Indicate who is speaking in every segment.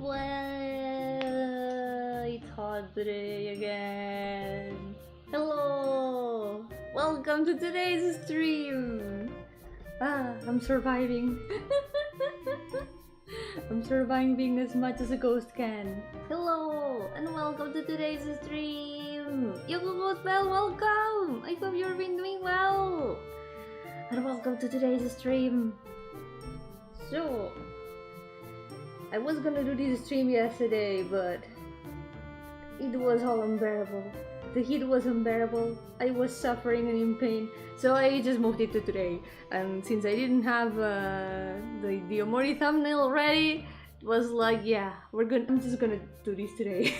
Speaker 1: It's hot today again. Hello! Welcome to today's stream! I'm surviving. I'm surviving as much as a ghost can. Hello! And welcome to today's stream! Yo-hooo, welcome! I hope you've been doing well! And welcome to today's stream! So, I was gonna do this stream yesterday, but it was all unbearable. The heat was unbearable, I was suffering and in pain, so I just moved it to today. And since I didn't have the Omori thumbnail ready, it was like, yeah, I'm just gonna do this today.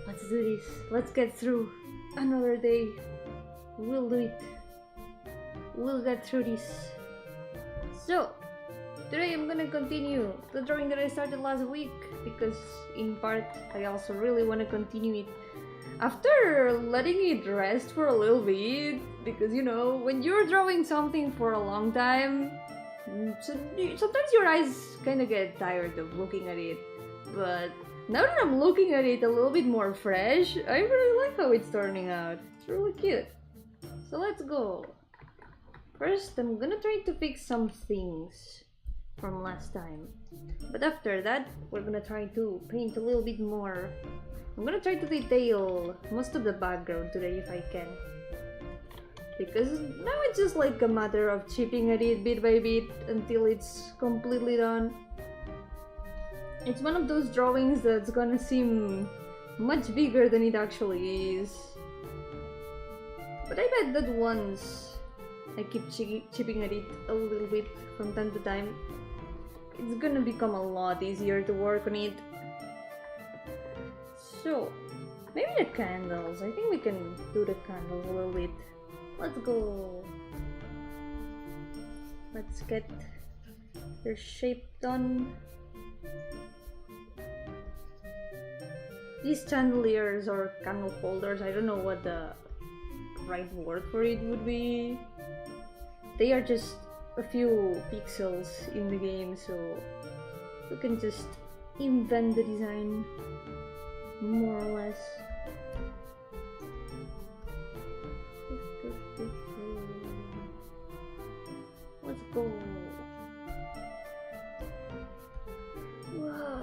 Speaker 1: Let's do this. Let's get through another day. We'll do it. We'll get through this. So, today I'm gonna continue the drawing that I started last week, because in part I also really want to continue it after letting it rest for a little bit, because you know, when you're drawing something for a long time, sometimes your eyes kind of get tired of looking at it. But now that I'm looking at it a little bit more fresh, I really like how it's turning out. It's really cute. So let's go. First, I'm gonna try to fix some things from last time. But after that, we're gonna try to paint a little bit more. I'm gonna try to detail most of the background today if I can. Because now it's just like a matter of chipping at it bit by bit until it's completely done. It's one of those drawings that's gonna seem much bigger than it actually is. But I bet that once I keep chipping at it a little bit from time to time, it's gonna become a lot easier to work on it. So, maybe the candles. I think we can do the candles a little bit. Let's go. Let's get their shape done. These chandeliers or candle holders, I don't know what the right word for it would be. They are just a few pixels in the game, so we can just invent the design more or less. Let's go. Wow.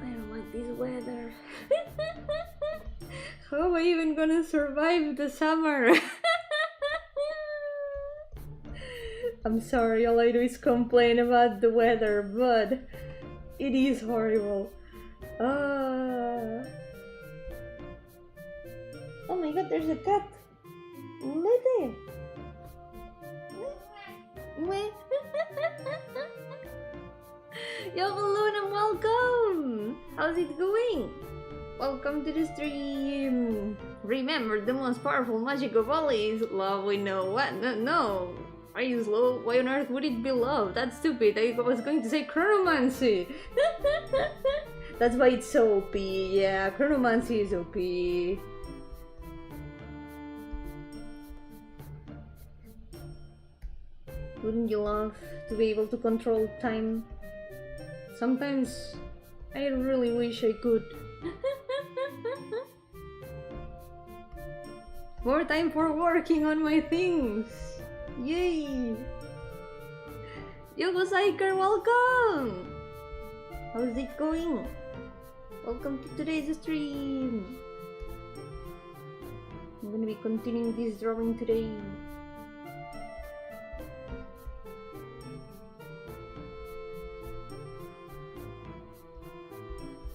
Speaker 1: I don't like this weather. How am I even gonna survive the summer? I'm sorry, all I do is complain about the weather, but it is horrible. Oh my god, there's a cat! Lede! Yo, Balloon, and welcome! How's it going? Welcome to the stream! Remember, the most powerful magic of all is love. We know what? No! Are you slow? Why on earth would it be love? That's stupid. I was going to say chronomancy! That's why it's so OP. Yeah, chronomancy is OP. Wouldn't you love to be able to control time? Sometimes I really wish I could. More time for working on my things! Yay! Yogo Psyker, welcome! How's it going? Welcome to today's stream! I'm gonna be continuing this drawing today.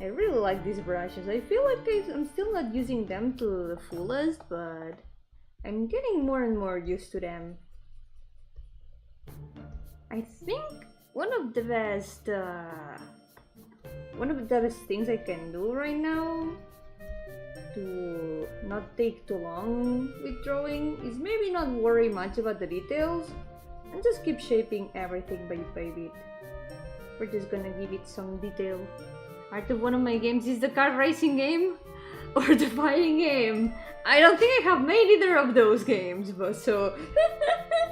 Speaker 1: I really like these brushes. I feel like I'm still not using them to the fullest, but I'm getting more and more used to them. I think one of the best things I can do right now to not take too long with drawing is maybe not worry much about the details and just keep shaping everything bit by bit. We're just gonna give it some detail. Part of one of my games is the car racing game. or the fighting game. I don't think I have made either of those games, but so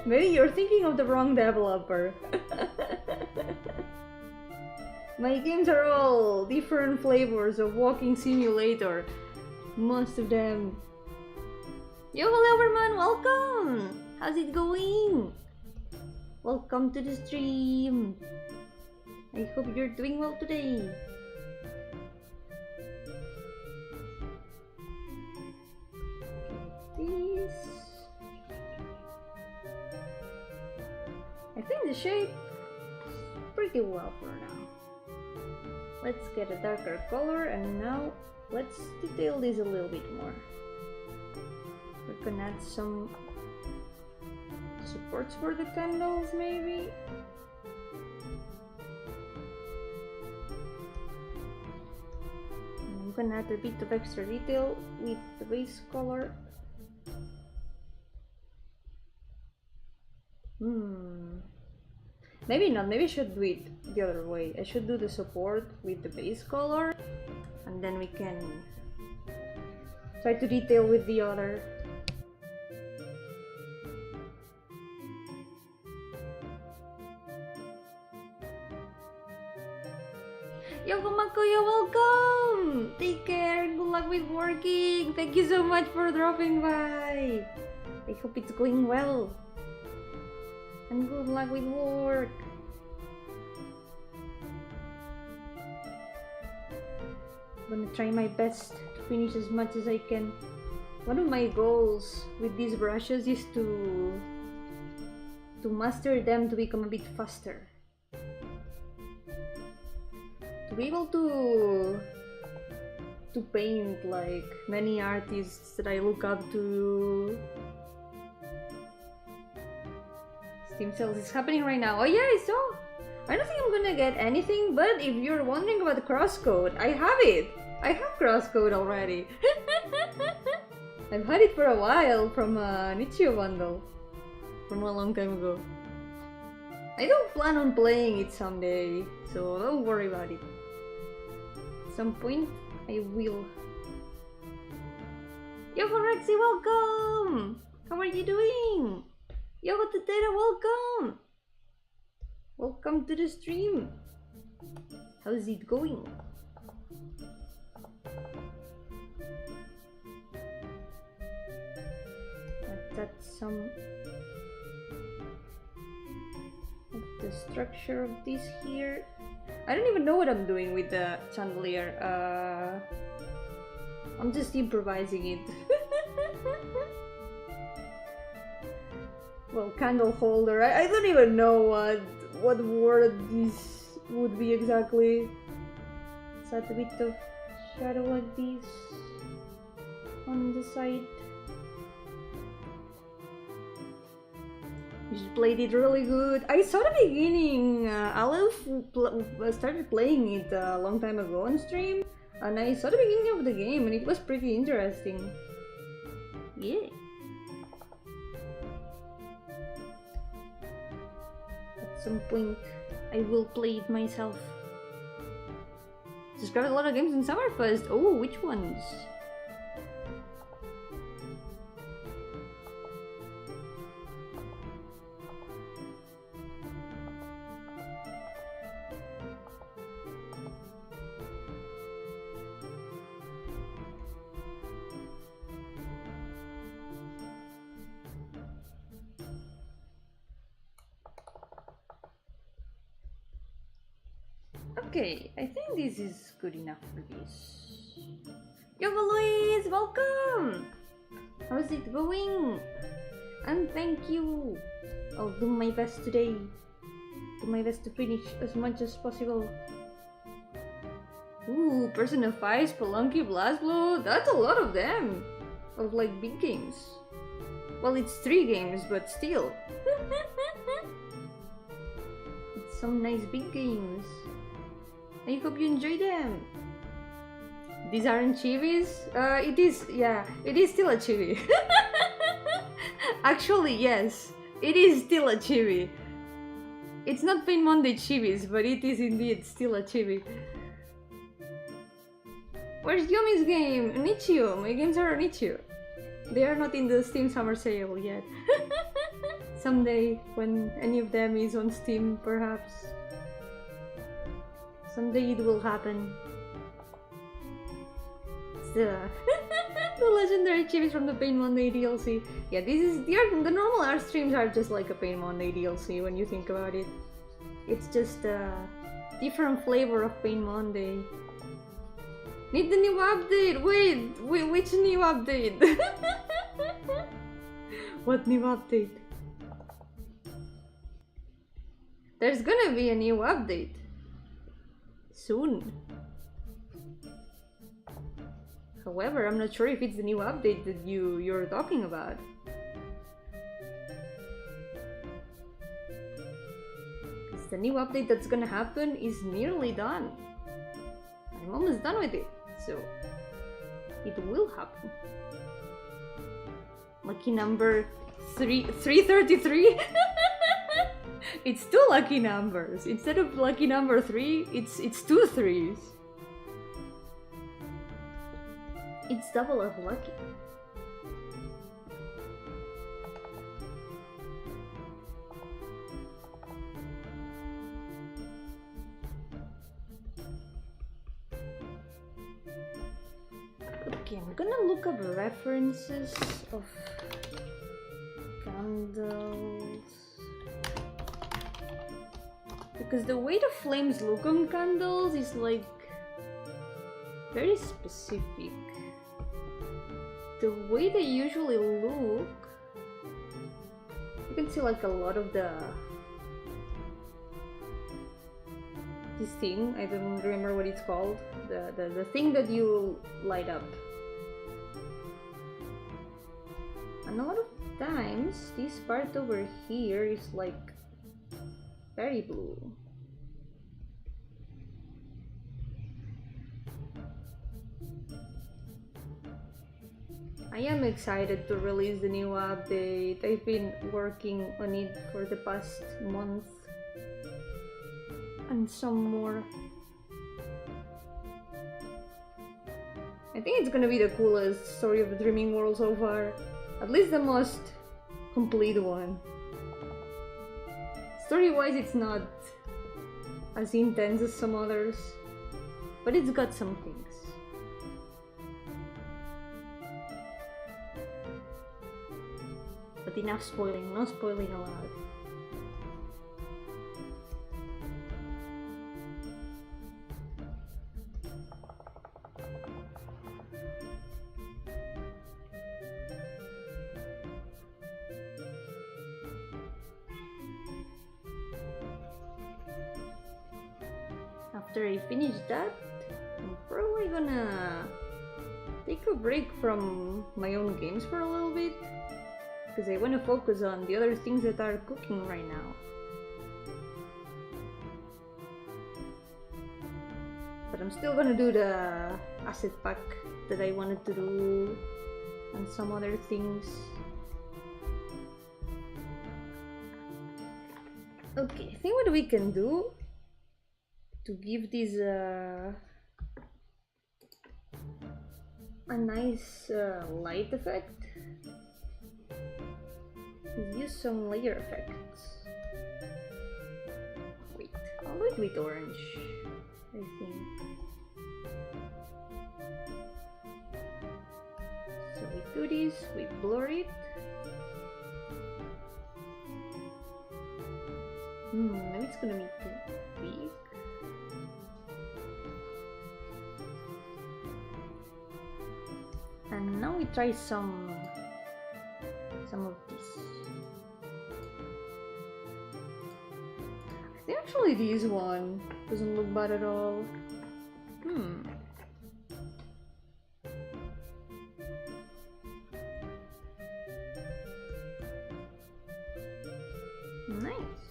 Speaker 1: maybe you're thinking of the wrong developer. My games are all different flavors of walking simulator. Most of them. Yo, hello everyone, welcome! How's it going? Welcome to the stream. I hope you're doing well today. This. I think the shape is pretty well for now. Let's get a darker color, and now let's detail this a little bit more. We're gonna add some supports for the candles, maybe. I'm gonna add a bit of extra detail with the base color. Maybe not, maybe I should do it the other way. I should do the support with the base color, and then we can try to detail with the other. Yo, Komako, you're welcome! Take care, good luck with working! Thank you so much for dropping by! I hope it's going well. And good luck with work! I'm gonna try my best to finish as much as I can. One of my goals with these brushes is to master them to become a bit faster. To be able to paint like many artists that I look up to. Steam sales is happening right now. Oh yeah, I saw. I don't think I'm gonna get anything, but if you're wondering about crosscode, I have it. I have crosscode already. I've had it for a while from a Nichio bundle from a long time ago. I don't plan on playing it someday, so don't worry about it. At some point, I will. Yo, Rexy, welcome! How are you doing? Yo, Tetera, welcome! Welcome to the stream. How's it going? That's some of the structure of this here. I don't even know what I'm doing with the chandelier. I'm just improvising it. Well, candle holder. I don't even know what word this would be exactly. Let's add a bit of shadow like this on the side. You played it really good. I saw the beginning. Aleph started playing it a long time ago on stream, and I saw the beginning of the game, and it was pretty interesting. Yeah. At some point, I will play it myself. Discovered a lot of games in Summerfest. Oh, which ones? Okay, I think this is good enough for this. Yo, Luis, welcome! How's it going? And thank you! I'll do my best today. Do my best to finish as much as possible. Ooh, Person of Ice, Spelunky, BlazBlue, that's a lot of them! Of like big games. Well, it's 3 games, but still. It's some nice big games. I hope you enjoy them. These aren't chibis? It is, yeah, it is still a chibi. Actually, yes, it is still a chibi. It's not Pain Monday chibis, but it is indeed still a chibi. Where's Yomi's game? On itch.io. My games are on itch.io. They are not in the Steam Summer Sale yet. Someday, when any of them is on Steam, perhaps. Someday it will happen. The legendary chibis from the Pain Monday DLC. Yeah, this is the normal art streams are just like a Pain Monday DLC when you think about it. It's just a different flavor of Pain Monday. Need the new update! Wait, which new update? What new update? There's gonna be a new update. Soon. However, I'm not sure if it's the new update that you're talking about. Because the new update that's gonna happen is nearly done. I'm almost done with it, so it will happen. Lucky number 333? It's two lucky numbers. Instead of lucky number 3, it's 2 3s. It's double of lucky. Okay, I'm gonna look up references of candles. Because the way the flames look on candles is like very specific. The way they usually look, you can see like a lot of this thing, I don't remember what it's called, the thing that you light up. And a lot of times this part over here is like very blue. I am excited to release the new update. I've been working on it for the past month and some more. I think it's gonna be the coolest story of the Dreaming World so far. At least the most complete one. Story-wise, it's not as intense as some others, but it's got some things. But enough spoiling, no spoiling allowed. After I finish that, I'm probably gonna take a break from my own games for a little bit, because I want to focus on the other things that are cooking right now. But I'm still gonna do the asset pack that I wanted to do and some other things. Okay, I think what we can do to give this a nice light effect is use some layer effects. Wait, I'll do it with orange, I think. So we do this, we blur it. Maybe it's gonna be too big. And now we try some of this. I think actually this one doesn't look bad at all. Nice.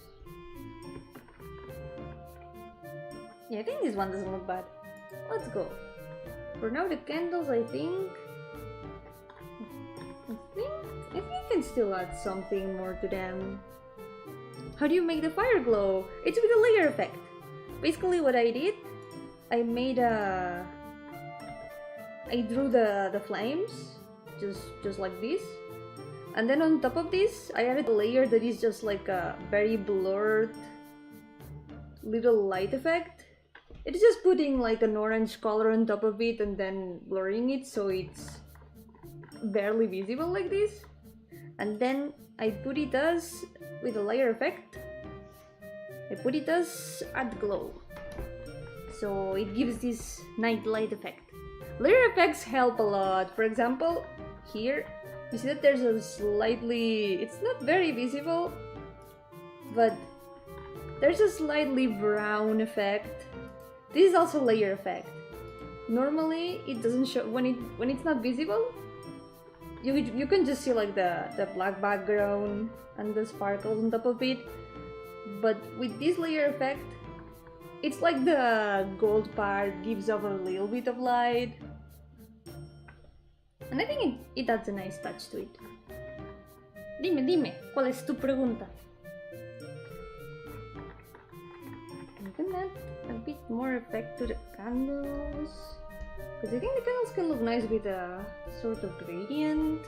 Speaker 1: Yeah, I think this one doesn't look bad. Let's go. For now, the candles, I think I can still add something more to them. How do you make the fire glow? It's with a layer effect. Basically what I did, I made a I drew the flames, just like this. And then on top of this, I added a layer that is just like a very blurred little light effect. It's just putting like an orange color on top of it and then blurring it so it's barely visible like this. And then I put it as, with a layer effect, I put it as add glow. So it gives this night light effect. Layer effects help a lot. For example, here, you see that there's a slightly, it's not very visible, but there's a slightly brown effect. This is also layer effect. Normally, it doesn't show, when it's not visible, you can just see like the black background and the sparkles on top of it. But with this layer effect, it's like the gold part gives off a little bit of light. And I think it adds a nice touch to it. Dime, ¿cuál es tu pregunta? I can add a bit more effect to the candles, because I think the candles can look nice with a sort of gradient.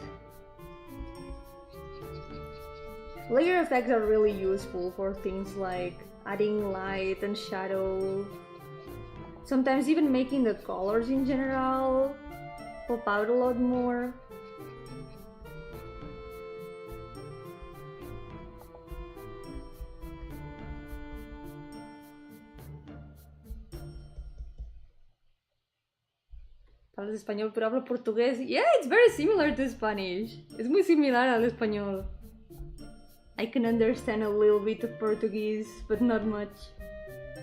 Speaker 1: Layer effects are really useful for things like adding light and shadow, sometimes even making the colors in general pop out a lot more. Hablas español pero hablo portugués. Yeah, it's very similar to Spanish. Es muy similar al español. I can understand a little bit of Portuguese, but not much,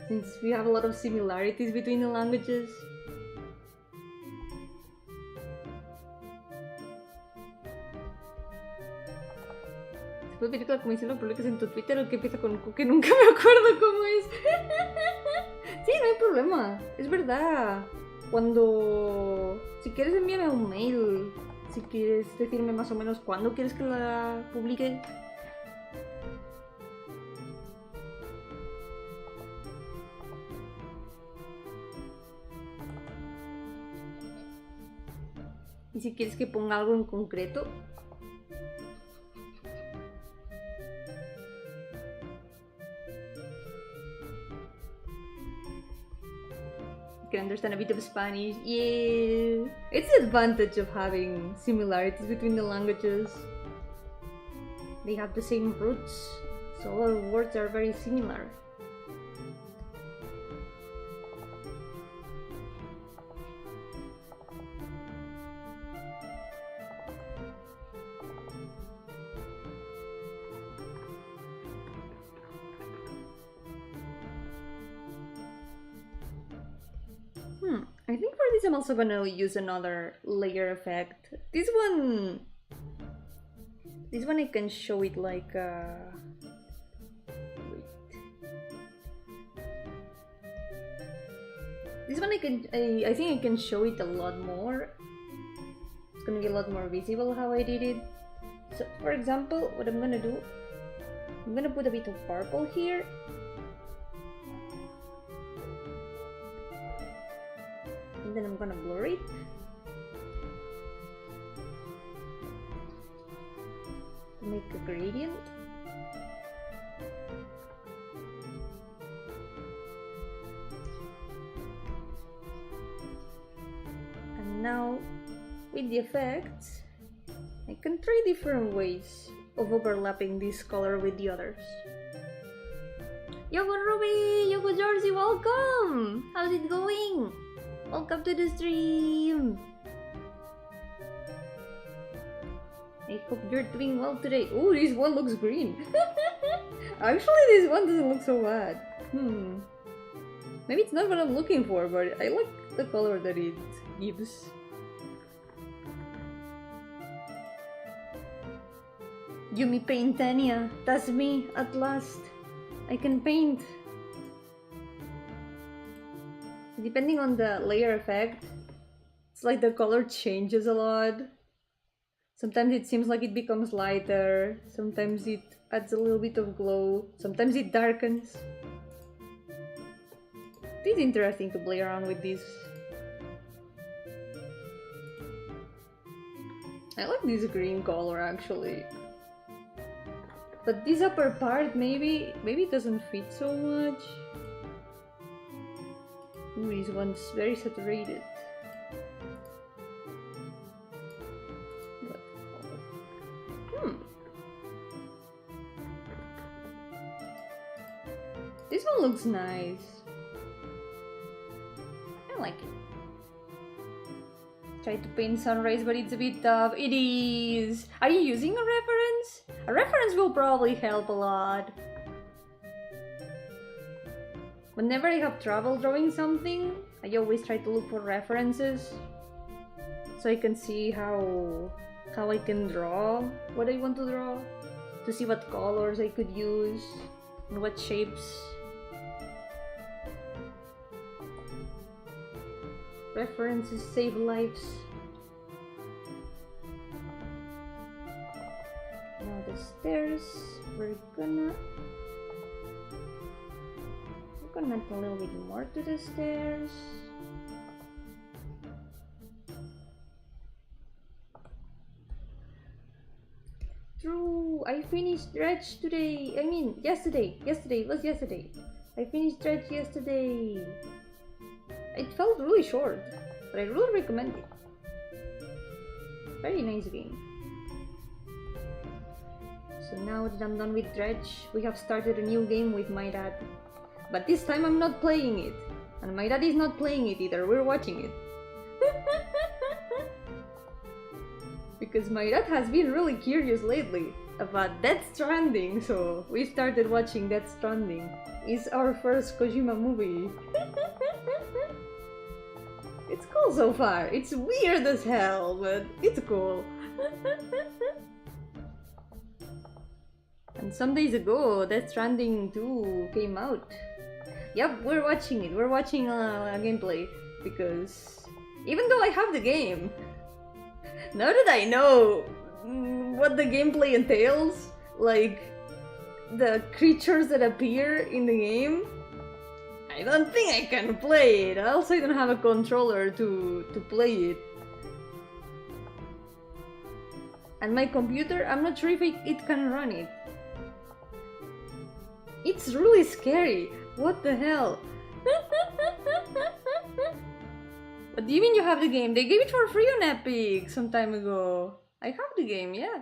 Speaker 1: since we have a lot of similarities between the languages. ¿Se puede pedir que la comisión lo publiques en tu Twitter o que empieza con Q, que nunca me acuerdo cómo es? Sí, no hay problema, es verdad. Cuando... Si quieres envíame un mail, si quieres decirme más o menos cuándo quieres que la publique. Y si quieres que ponga algo en concreto. You can understand a bit of Spanish. Yeah, it's the advantage of having similarities between the languages. They have the same roots, so all our words are very similar. I think for this I'm also gonna use another layer effect. This one I can show it like wait. This one I think I can show it a lot more. It's gonna be a lot more visible how I did it. So for example, what I'm gonna do, I'm gonna put a bit of purple here. And then I'm gonna blur it. To make a gradient. And now, with the effects, I can try different ways of overlapping this color with the others. Yogo Ruby! Yogo Georgie, welcome! How's it going? Welcome to the stream! I hope you're doing well today. Oh, this one looks green! Actually, this one doesn't look so bad. Maybe it's not what I'm looking for, but I like the color that it gives. Yumi Paintania, that's me at last. I can paint. Depending on the layer effect, it's like the color changes a lot. Sometimes it seems like it becomes lighter, sometimes it adds a little bit of glow, sometimes it darkens. It is interesting to play around with this. I like this green color actually. But this upper part maybe it doesn't fit so much. Ooh, this one's very saturated. What color? This one looks nice. I like it. Try to paint sunrise, but it's a bit tough. It is! Are you using a reference? A reference will probably help a lot. Whenever I have trouble drawing something, I always try to look for references. So I can see how I can draw what I want to draw. To see what colors I could use and what shapes. References save lives. Now the stairs, we're gonna add a little bit more to the stairs. True, I finished Dredge today. I mean, yesterday. It was yesterday. I finished Dredge yesterday. It felt really short, but I really recommend it. Very nice game. So now that I'm done with Dredge, we have started a new game with my dad. But this time I'm not playing it. And my dad is not playing it either, we're watching it. Because my dad has been really curious lately about Death Stranding, so we started watching Death Stranding. It's our first Kojima movie. It's cool so far. It's weird as hell, but it's cool. And some days ago, Death Stranding 2 came out. Yep, we're watching it. We're watching a gameplay because even though I have the game, now that I know what the gameplay entails, like the creatures that appear in the game, I don't think I can play it. Also, I don't have a controller to play it. And my computer, I'm not sure if it can run it. It's really scary. What the hell? What do you mean you have the game? They gave it for free on Epic some time ago. I have the game, yeah.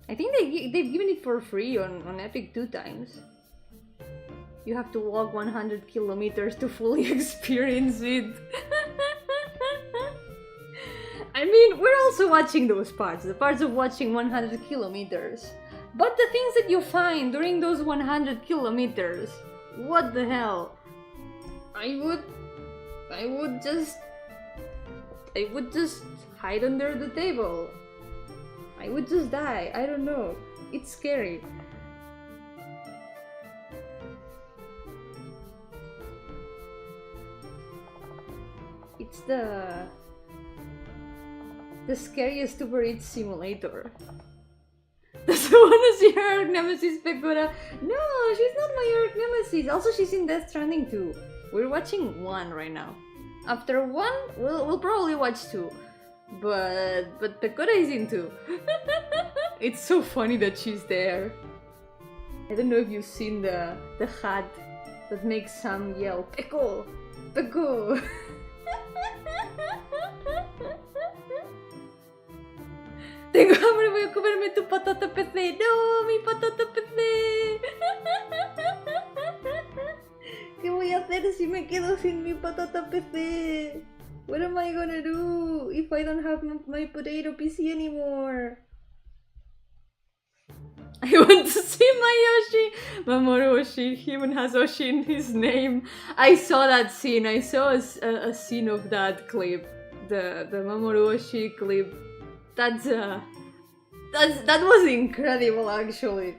Speaker 1: I think they've given it for free on Epic 2 times. You have to walk 100 kilometers to fully experience it. I mean, we're also watching those parts, the parts of watching 100 kilometers. But the things that you find during those 100 kilometers, what the hell? I would just hide under the table. I would just die, I don't know. It's scary. It's the scariest Uber Eats simulator. Does I want to see her arch nemesis, Pekora? No, she's not my arch nemesis. Also, she's in Death Stranding 2. We're watching 1 right now. After 1, we'll probably watch 2. But Pekora is in 2. It's so funny that she's there. I don't know if you've seen the hat that makes Sam yell, Peko! Peko! Tengo hambre, voy a comerme tu patata PC. No, mi patata PC. ¿Qué voy a hacer si me quedo sin mi patata PC? What am I gonna do if I don't have my potato PC anymore? I want to see my Yoshi! Mamoru he even has Oshi in his name. I saw that scene. I saw a scene of that clip. The Mamoru clip. That was incredible, actually.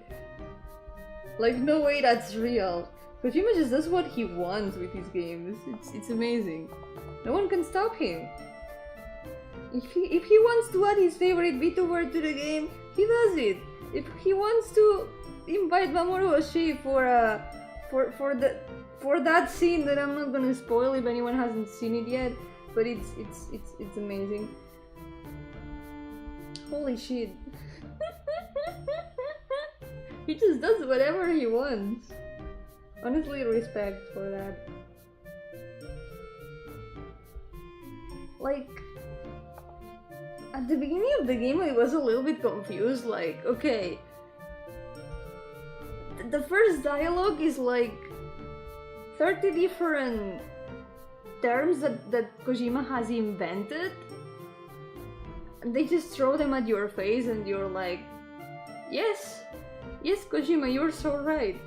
Speaker 1: Like, no way that's real. Kojima just does what he wants with his games. It's amazing. No one can stop him. If he wants to add his favorite VTuber to the game, he does it. If he wants to invite Mamoru Oshii for that scene that I'm not gonna spoil if anyone hasn't seen it yet, but it's amazing. Holy shit. He just does whatever he wants. Honestly, respect for that. Like, at the beginning of the game I was a little bit confused, like, okay, the first dialogue is like 30 different terms that Kojima has invented, and they just throw them at your face and you're like, yes, Kojima, you're so right.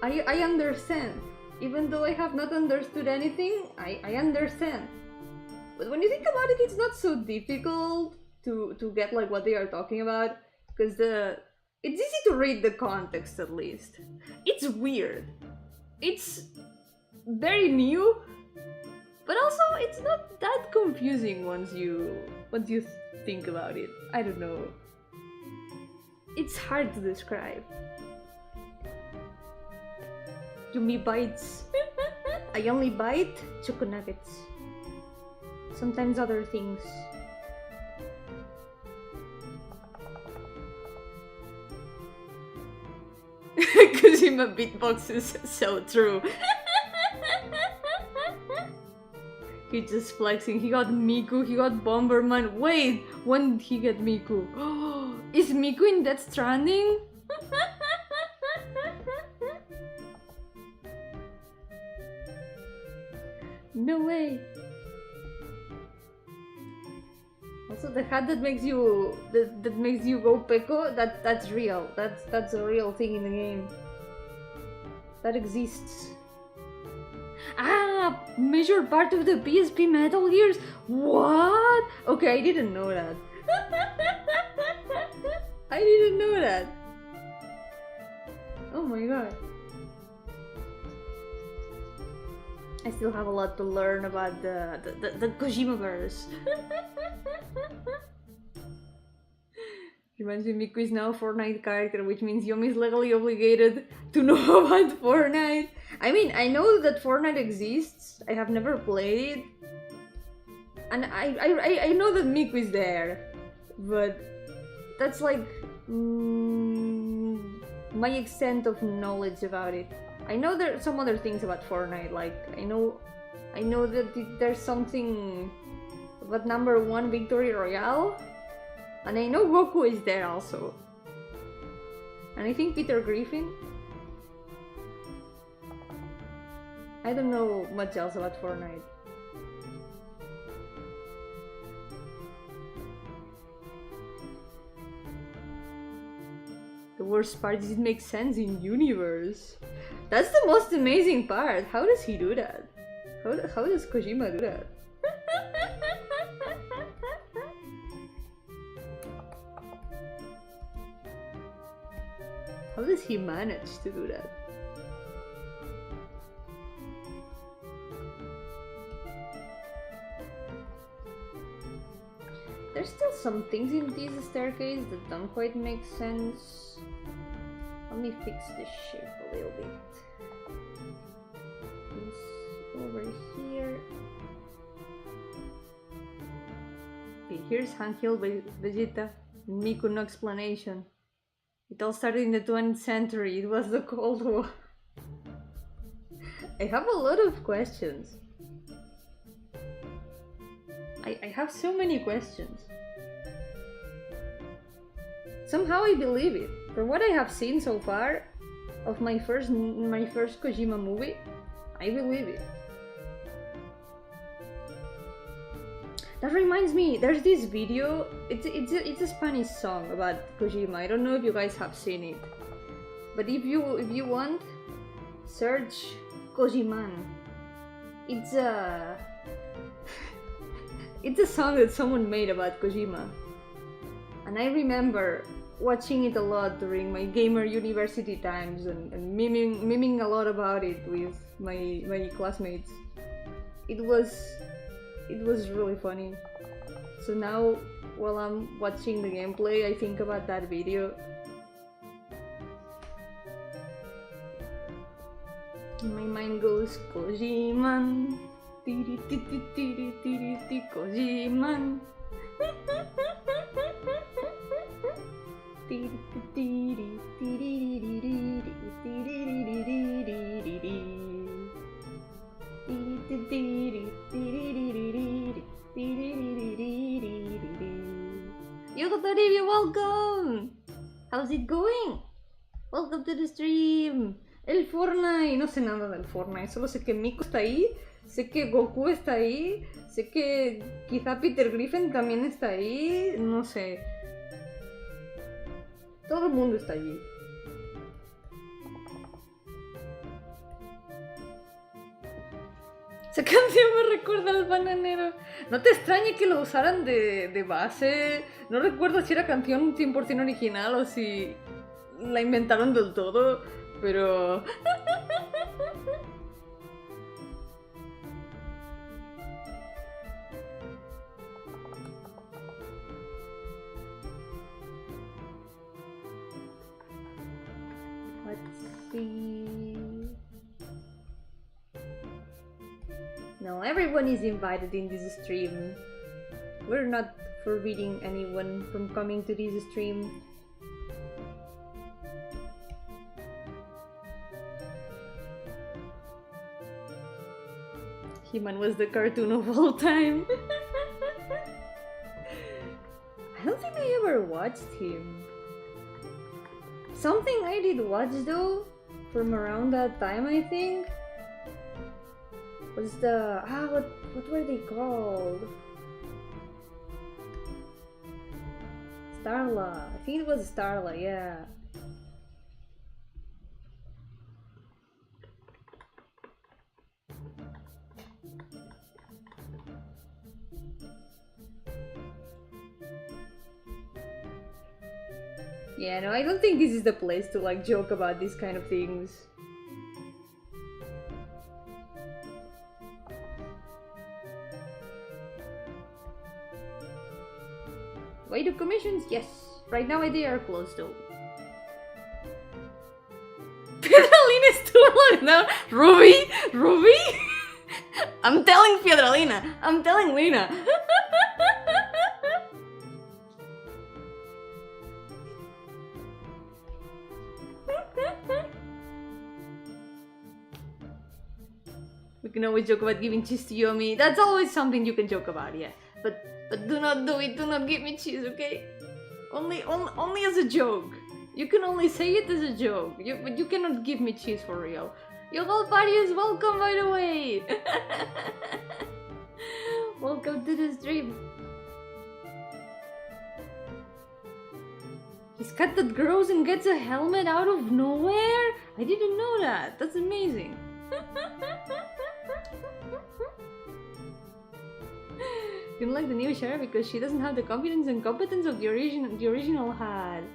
Speaker 1: I understand. Even though I have not understood anything, I understand. But when you think about it, it's not so difficult to get like what they are talking about, because it's easy to read the context at least. It's weird. It's very new, but also it's not that confusing once you think about it. I don't know. It's hard to describe. Yumi bites. I only bite choco nuggets. Sometimes other things. Kojima beatbox is so true. He's just flexing. He got Miku, he got Bomberman. Wait, when did he get Miku? Is Miku in Death Stranding? No way. Also, the hat that makes you go Peko, that's real. That's a real thing in the game. That exists. Ah, major part of the PSP Metal Gears. What? Okay, I didn't know that. I didn't know that. Oh my god. I still have a lot to learn about the Kojima-verse. Reminds me, Miku is now a Fortnite character, which means Yomi is legally obligated to know about Fortnite. I mean, I know that Fortnite exists. I have never played it. And I know that Miku is there. But that's like my extent of knowledge about it. I know there are some other things about Fortnite, like I know that there's something about #1 Victory Royale, and I know Goku is there also, and I think Peter Griffin. I don't know much else about Fortnite. The worst part is it makes sense in universe. That's the most amazing part. How does he do that? How does Kojima do that? How does he manage to do that? There's still some things in this staircase that don't quite make sense. Let me fix this shape a little bit. This over here. Okay, here's handheld Vegeta. Miku, no explanation. It all started in the 20th century. It was the Cold War. I have a lot of questions. I have so many questions. Somehow I believe it. From what I have seen so far of my first Kojima movie, I believe it. That reminds me, there's this video. It's a Spanish song about Kojima. I don't know if you guys have seen it, but if you want, search Kojiman. It's a song that someone made about Kojima, and I remember watching it a lot during my gamer university times and miming a lot about it with my classmates. It was really funny. So now, while I'm watching the gameplay, I think about that video. And my mind goes, Kojiman. welcome! How's it going? Welcome to the stream. El Fortnite, no sé nada del Fortnite, solo sé que Miku está ahí, sé que Goku está ahí, sé que quizá Peter Griffin también está ahí, no sé. Todo el mundo está allí. Esa canción me recuerda al bananero. No te extrañe que lo usaran de base. No recuerdo si era canción 100% original o si la inventaron del todo, pero... Let's see... No, everyone is invited in this stream. We're not forbidding anyone from coming to this stream. He-Man was the cartoon of all time. I don't think I ever watched him. Something I did watch though, from around that time I think, was the... what were they called? Starla. I think it was Starla, yeah. Yeah, no, I don't think this is the place to like joke about these kind of things. Why do commissions? Yes. Right now they are closed though. Piedralina is too long now. Ruby? Ruby? I'm telling Piedralina. I'm telling Lina. We can always joke about giving cheese to Yomi. That's always something you can joke about, yeah. But do not do it. Do not give me cheese, okay? Only as a joke. You can only say it as a joke. But you cannot give me cheese for real. Your whole party is welcome, by the way. Welcome to the stream. He's cat that grows and gets a helmet out of nowhere? I didn't know that. That's amazing. You don't like the new sheriff because she doesn't have the confidence and competence of the original had.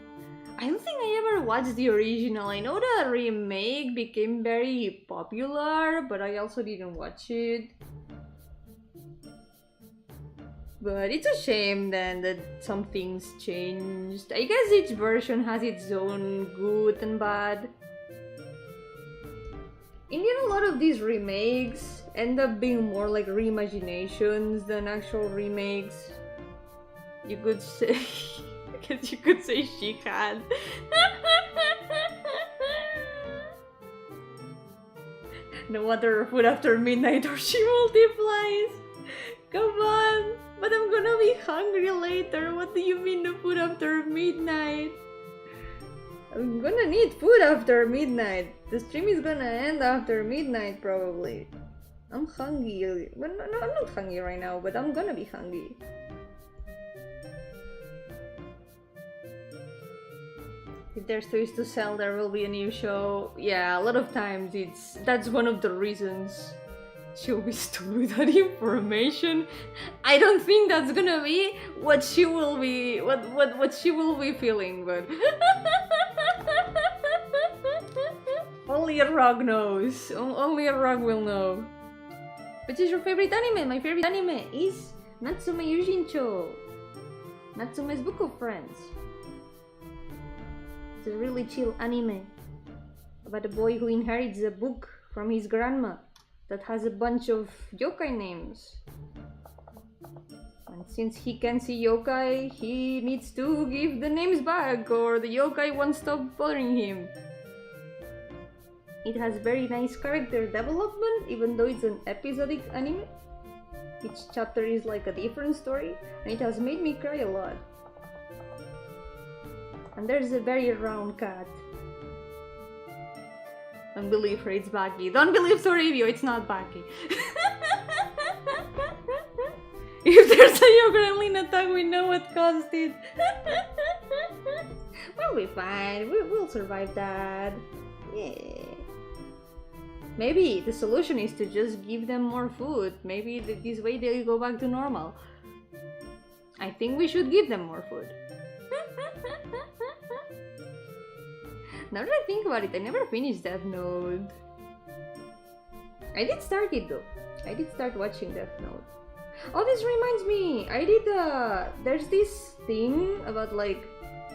Speaker 1: I don't think I ever watched the original. I know the remake became very popular, but I also didn't watch it. But it's a shame then that some things changed. I guess each version has its own good and bad. In the end, a lot of these remakes end up being more like reimaginations than actual remakes. You could say... I guess you could say she had. No other food after midnight or she multiplies. Come on! But I'm gonna be hungry later. What do you mean the food after midnight? I'm gonna need food after midnight. The stream is gonna end after midnight probably. I'm hungry. Well, no, I'm not hungry right now, but I'm gonna be hungry. If there's toys to sell, there will be a new show. Yeah, a lot of times that's one of the reasons she'll be stored with that information. I don't think that's gonna be what she will be what she will be feeling, but only a rug knows. Only a rug will know. Which is your favorite anime? My favorite anime is Natsume Yujincho. Natsume's Book of Friends. It's a really chill anime about a boy who inherits a book from his grandma that has a bunch of yokai names. And since he can see yokai, he needs to give the names back or the yokai won't stop bothering him. It has very nice character development, even though it's an episodic anime. Each chapter is like a different story, and it has made me cry a lot. And there's a very round cat. Don't believe her, it's Baki. Don't believe Soribio, it's not Baki. If there's a Ukrainian attack, we know what caused it. We'll be fine, we'll survive that. Yeah. Maybe the solution is to just give them more food. Maybe this way they'll go back to normal. I think we should give them more food. Now that I think about it, I never finished Death Note. I did start it though. I did start watching Death Note. Oh, this reminds me! There's this thing about like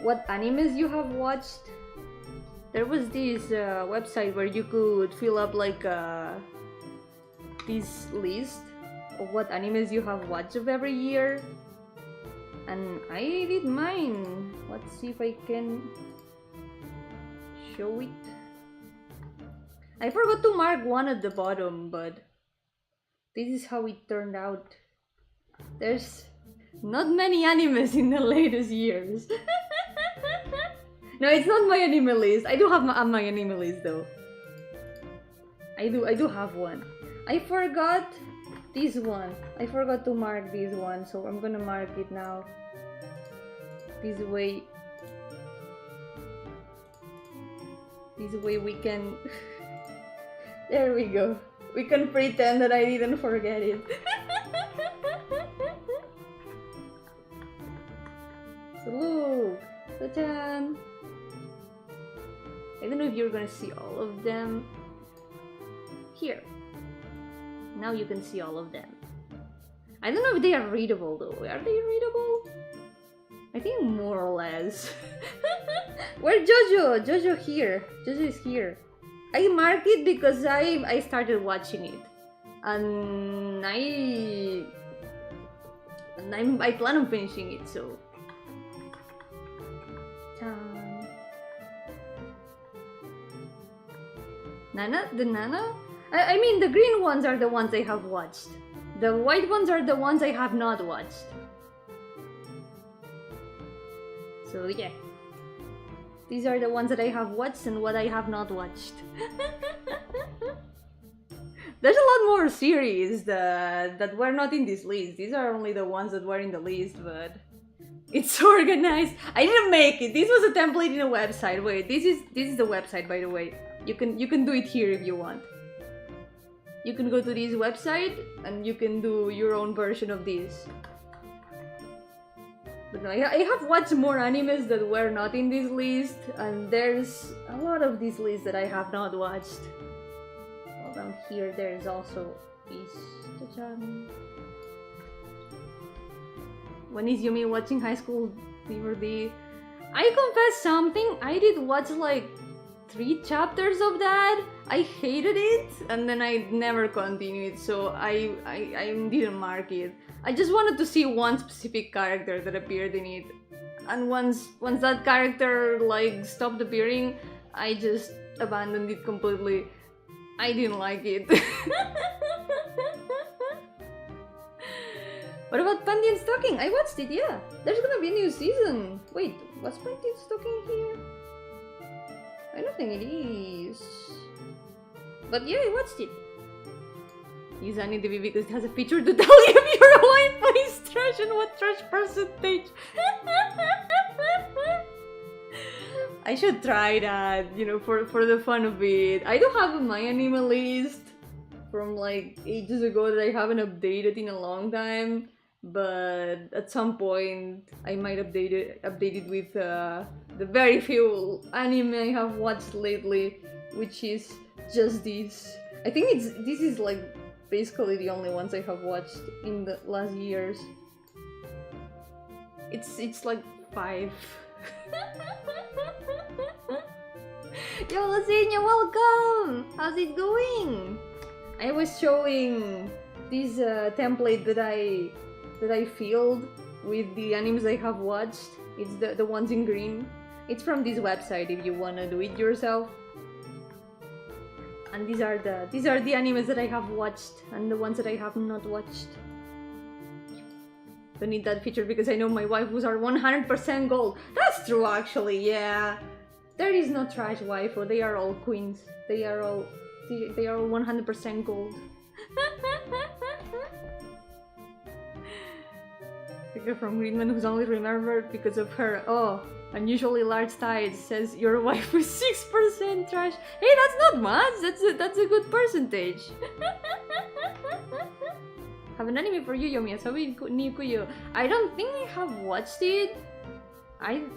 Speaker 1: what animes you have watched. There was this website where you could fill up like this list of what animes you have watched of every year. And I did mine. Let's see if I can show it. I forgot to mark one at the bottom, but this is how it turned out. There's not many animes in the latest years. No, it's not my anime list. I do have my anime list though. I do have one. I forgot this one. I forgot to mark this one, so I'm gonna mark it now. This way we can... There we go. We can pretend that I didn't forget it. So look! Ta-da! I don't know if you're gonna see all of them. Here. Now you can see all of them. I don't know if they are readable though. Are they readable? I think more or less. Where's Jojo? Jojo here. Jojo is here. I marked it because I started watching it. And I plan on finishing it, so... Nana? The Nana? I mean, the green ones are the ones I have watched. The white ones are the ones I have not watched. So yeah. These are the ones that I have watched and what I have not watched. There's a lot more series that were not in this list. These are only the ones that were in the list, but... It's organized. I didn't make it. This was a template in a website. Wait, this is the website, by the way. You can do it here if you want. You can go to this website and you can do your own version of this. But no, I have watched more animes that were not in this list, and there's a lot of this list that I have not watched. Well, down here there is also this. When is Yumi watching High School DVD? I confess something, I did watch like 3 chapters of that. I hated it, and then I never continued, so I didn't mark it. I just wanted to see one specific character that appeared in it, and once that character like stopped appearing, I just abandoned it completely. I didn't like it. What about Panty and Stocking? I watched it, yeah. There's gonna be a new season. Wait, was Panty and Stocking here? I don't think it is. But yeah, I watched it. Use AnyDB because it has a feature to tell you if your Wi-Fi is trash and what trash percentage. I should try that, you know, for the fun of it. I do have my anime list from like ages ago that I haven't updated in a long time. But at some point I might update it with the very few anime I have watched lately, which is just this. I think this is like basically the only ones I have watched in the last years. It's like 5. Yo, Lasagna, welcome! How's it going? I was showing this template that I filled with the animes I have watched. It's the ones in green. It's from this website if you wanna do it yourself. And these are the animes that I have watched and the ones that I have not watched. Don't need that feature because I know my waifus are 100% gold. That's true, actually, yeah. There is no trash waifu, they are all queens. They are all 100% gold. The girl from Greenman who's only remembered because of her, unusually large thighs, says your wife was 6% trash. Hey, that's not much, that's a good percentage. Have an anime for you, Yomi, Asabi Nikuyo. I don't think I have watched it. I've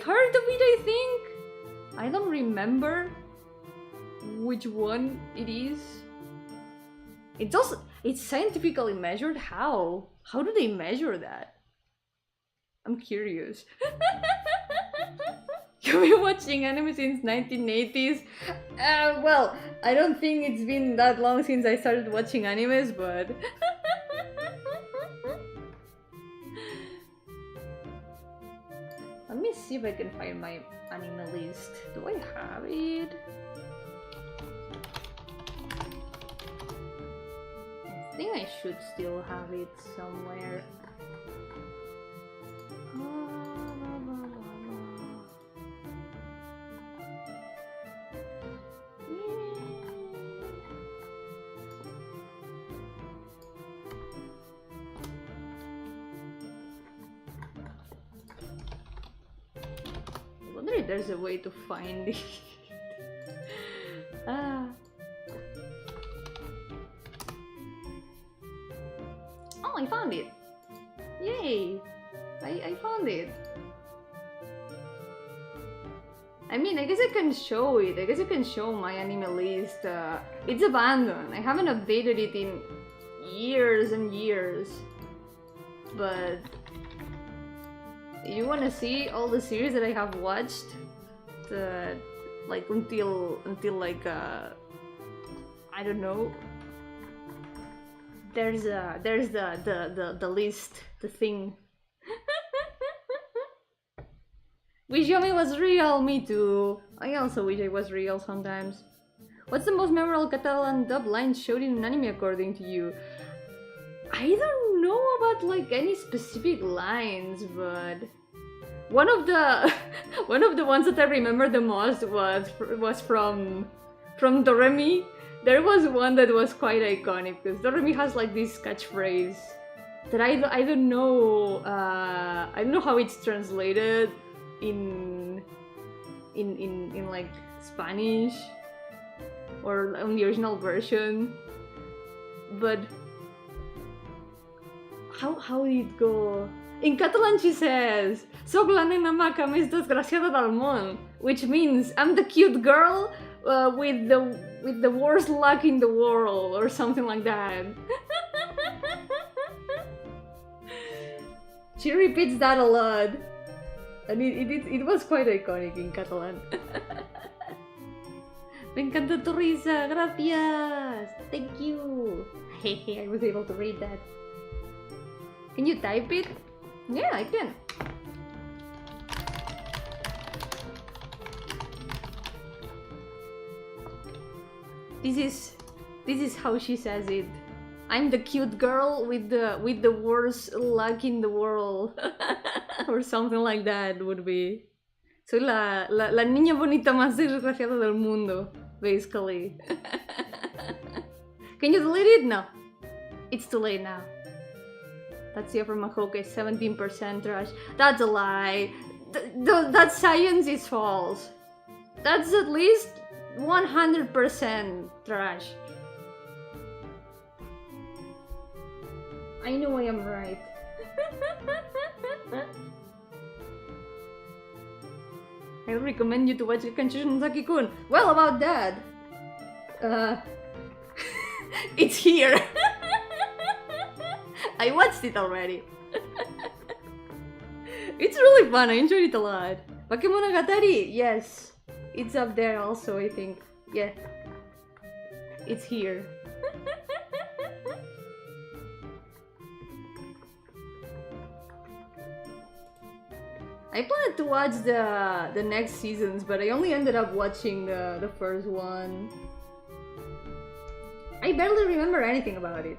Speaker 1: heard of it, I think. I don't remember which one it is. It's scientifically measured. How do they measure that? I'm curious. You've been watching anime since 1980s. Well, I don't think it's been that long since I started watching animes, but let me see if I can find my anime list. Do I have it? I think I should still have it somewhere. I wonder if there's a way to find it. Oh, I found it! Yay! I found it! I mean, I guess I can show it. I guess I can show my anime list. It's abandoned. I haven't updated it in years and years. But you wanna see all the series that I have watched? Like until like I don't know. There's the list, the thing. Wish Yomi was real, me too. I also wish I was real sometimes. What's the most memorable Catalan dub line showed in an anime according to you? I don't know about like any specific lines, but one of the ones that I remember the most was from Doremi. There was one that was quite iconic because Doremi has like this catchphrase that I don't know how it's translated in like Spanish or on the original version, but how did it go? In Catalan she says "Soc la nena maca més desgraciada del món," which means I'm the cute girl with the worst luck in the world or something like that. She repeats that a lot. And it was quite iconic in Catalan. Me encanta tu risa, gracias! Thank you! Hey, I was able to read that. Can you type it? Yeah, I can. This is how she says it. I'm the cute girl with the worst luck in the world. Or something like that would be. Soy la niña bonita más desgraciada del mundo, basically. Can you delete it? No. It's too late now. Tatsuya from Mahoka is 17% trash. That's a lie. That science is false. That's at least 100% trash. I know I am right. I recommend you to watch Kanshushin Saki-kun. Well, about that, it's here. I watched it already. It's really fun. I enjoyed it a lot. Bakemonogatari, yes, it's up there also. I think, yeah, it's here. I planned to watch the next seasons, but I only ended up watching the first one. I barely remember anything about it.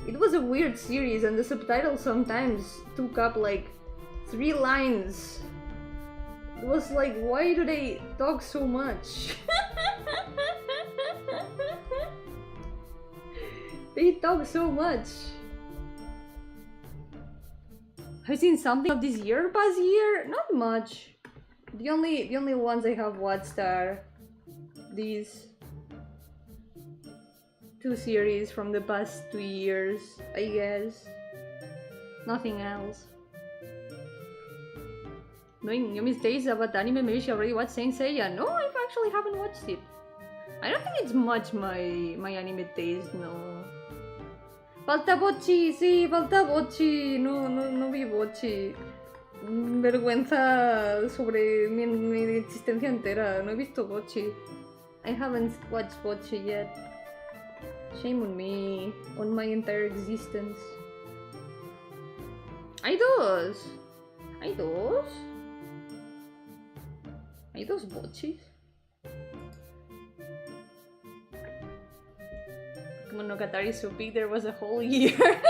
Speaker 1: It was a weird series, and the subtitles sometimes took up like 3 lines. It was like, why do they talk so much? They talk so much. Have you seen something of this year, past year? Not much. The only ones I have watched are these 2 series from the past 2 years, I guess. Nothing else. Knowing Yumi's taste about anime, maybe she already watched Saint Seiya. No, I actually haven't watched it. I don't think it's much my anime taste, no. Falta Bocchi, sí, falta Bocchi. No vi Bocchi. Vergüenza sobre mi existencia entera. No he visto Bocchi. I haven't watched Bocchi yet. Shame on me, on my entire existence. Hay dos Bocchis. Monogatari is so big there was a whole year.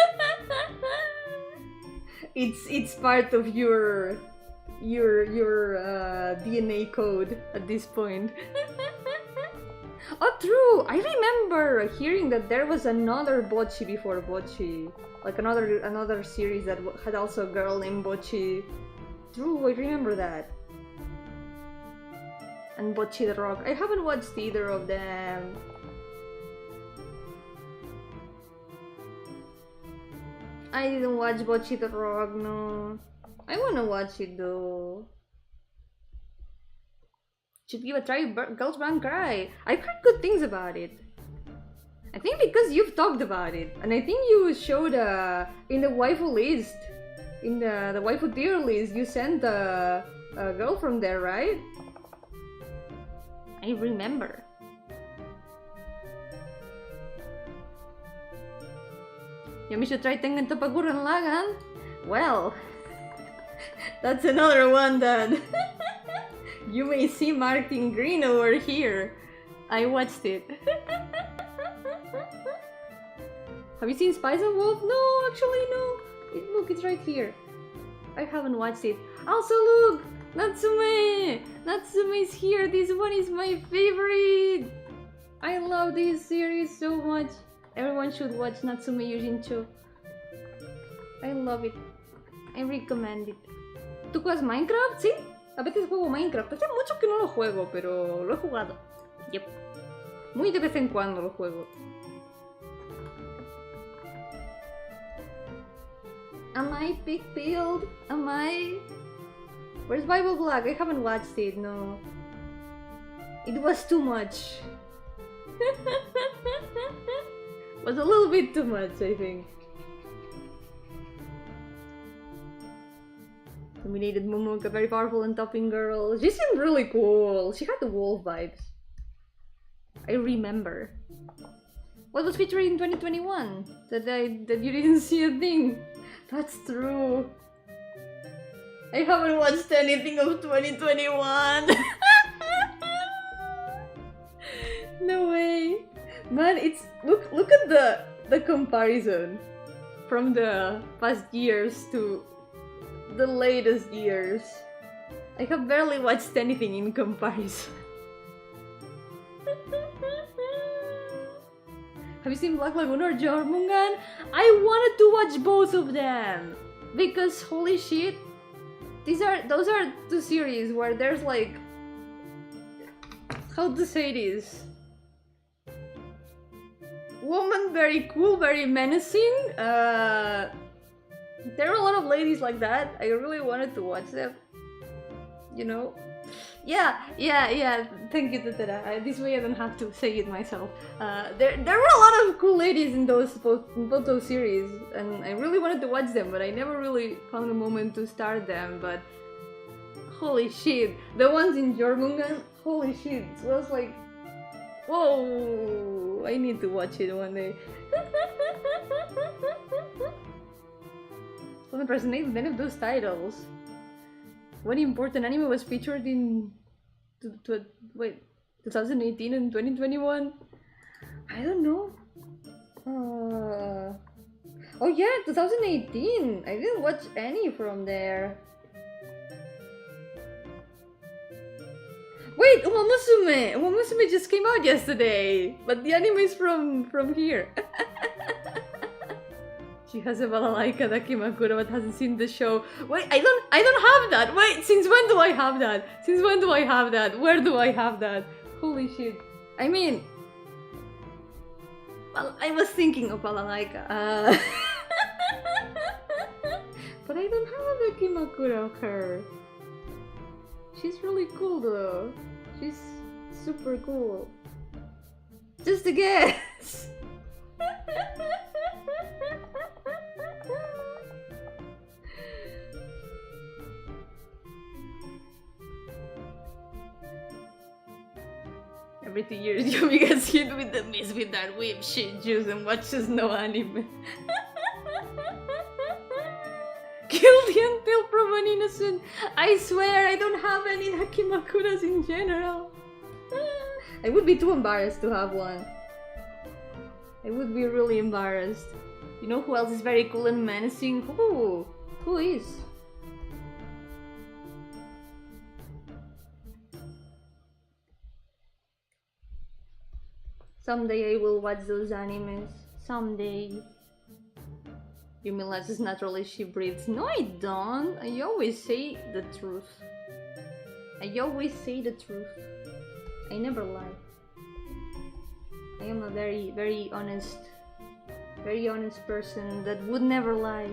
Speaker 1: It's part of your DNA code at this point. Oh, true! I remember hearing that there was another Bocchi before Bocchi, like another series that had also a girl named Bocchi. True, I remember that. And Bocchi the Rock. I haven't watched either of them. I didn't watch Bocchi the Rock, no. I wanna watch it though. Should give a try. Girls Run Cry. I've heard good things about it. I think because you've talked about it, and I think you showed in the waifu list, in the waifu tier list, you sent a girl from there, right? I remember. Yumi should try Tengen Toppaguren Lagan. Well, that's another one that you may see marked in green over here. I watched it. Have you seen Spice and Wolf? No, actually no. Look, it's right here. I haven't watched it. Also look! Natsume! Natsume's here! This one is my favorite! I love this series so much. Everyone should watch Natsume Yujincho. I love it. I recommend it. ¿Tú juegas Minecraft? Sí. A veces juego Minecraft. Hace mucho que no lo juego, pero lo he jugado. Yep. Muy de vez en cuando lo juego. Am I pig-pilled? Am I? Where's Bible Black? I haven't watched it, no. It was too much. Was a little bit too much, I think. Dominated Momoka, very powerful and topping girl. She seemed really cool. She had the wolf vibes. I remember. What was featured in 2021? That you didn't see a thing. That's true. I haven't watched anything of 2021. No way. Man, it's look at the comparison from the past years to the latest years. I have barely watched anything in comparison. Have you seen Black Lagoon or Jormungan? I wanted to watch both of them because holy shit, those are 2 series where there's like, how to say this? Woman very cool, very menacing. There are a lot of ladies like that. I really wanted to watch them. You know? Yeah. Thank you, Tetera. This way I don't have to say it myself. There were a lot of cool ladies in both those series, and I really wanted to watch them, but I never really found a moment to start them. But holy shit, the ones in Jormungan, holy shit, it was like, whoa, I need to watch it one day. Don't impersonate many of those titles. What important anime was featured in 2018 and 2021? I don't know. Oh yeah, 2018! I didn't watch any from there. Wait, Uma Musume! Uma Musume just came out yesterday! But the anime is from here. She has a balalaika Dakimakura but hasn't seen the show. Wait, I don't have that! Wait, since when do I have that? Since when do I have that? Where do I have that? Holy shit. I mean... Well, I was thinking of balalaika. But I don't have a Dakimakura of her. She's really cool though. She's super cool. Just a guess! Every 2 years, Yomi gets hit with the miss with that whip shit juice and watches no anime. Guilty until proven innocent. I swear I don't have any Dakimakuras in general. I would be too embarrassed to have one. I would be really embarrassed. You know who else is very cool and menacing? Who is? Someday I will watch those animes. Someday. You mean that's just naturally she breathes? No, I don't. I always say the truth. I always say the truth. I never lie. I am a very, very honest person that would never lie.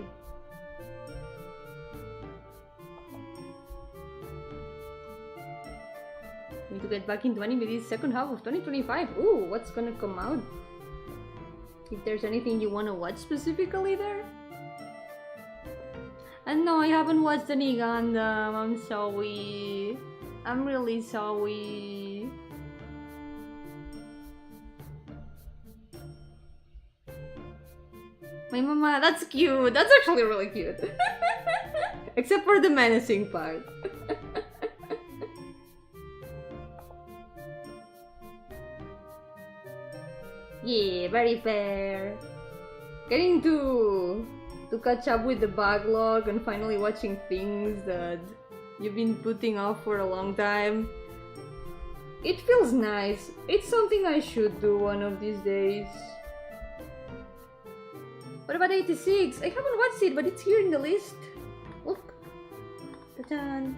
Speaker 1: Need to get back into anime this second half of 2025. Ooh, what's gonna come out? If there's anything you wanna watch specifically there? And no, I haven't watched any Gundam. I'm sorry. I'm really sorry. My mama, that's cute. That's actually really cute. Except for the menacing part. Yeah, very fair. Getting to catch up with the backlog and finally watching things that you've been putting off for a long time. It feels nice. It's something I should do one of these days. What about 86? I haven't watched it, but it's here in the list. Look. Ta-da!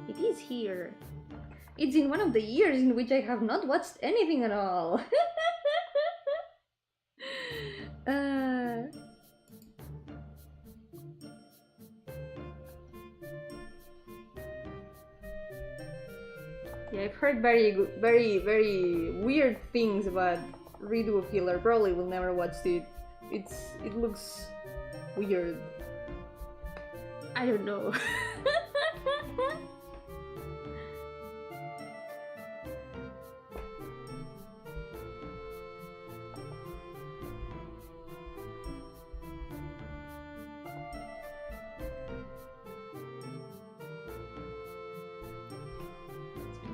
Speaker 1: It is here. It's in one of the years in which I have not watched anything at all. Yeah, I've heard very weird things about Redo Killer. Probably will never watch it. It looks weird. I don't know.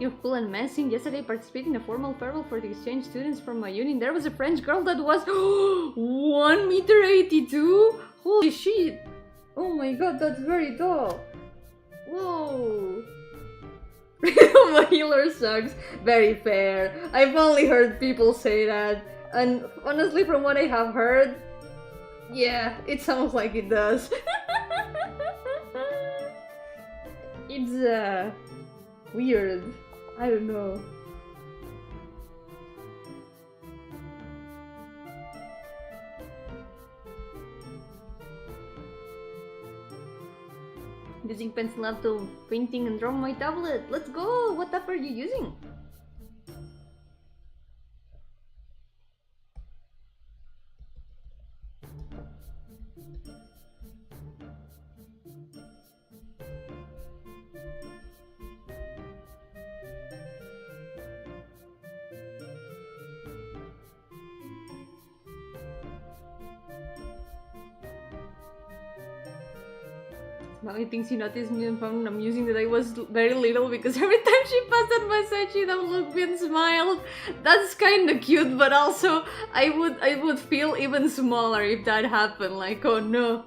Speaker 1: You're cool and menacing. Yesterday, I participated in a formal farewell for the exchange students from my uni. There was a French girl that was 1.82 meters. Holy shit! Oh my god, that's very tall. Whoa! My healer sucks. Very fair. I've only heard people say that, and honestly, from what I have heard, yeah, it sounds like it does. It's weird. I don't know. Using pencil art to painting and drawing my tablet. Let's go! What app are you using? Mommy thinks she noticed me and found amusing that I was very little because every time she passed on my side she'd have looked me and smiled. That's kinda cute, but also I would feel even smaller if that happened, like, oh no.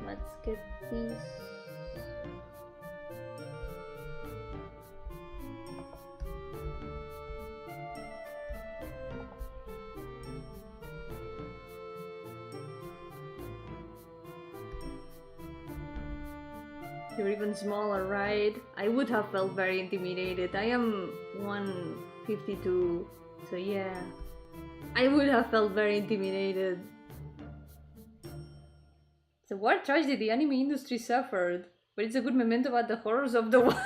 Speaker 1: Let's get these. You're even smaller, right? I would have felt very intimidated. I am 152, so yeah. I would have felt very intimidated. So what tragedy the anime industry suffered, but it's a good memento about the horrors of the world.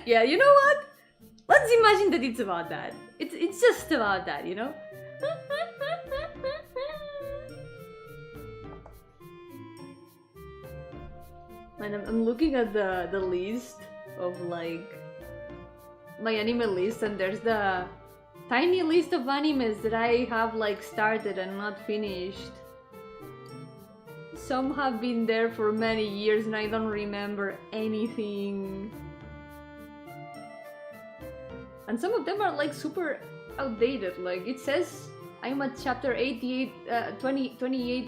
Speaker 1: Yeah, you know what? Let's imagine that it's about that. It's just about that, you know? And I'm looking at the list of like my anime list, and there's the tiny list of animes that I have like started and not finished. Some have been there for many years and I don't remember anything. And some of them are like super outdated. Like it says I'm at chapter 28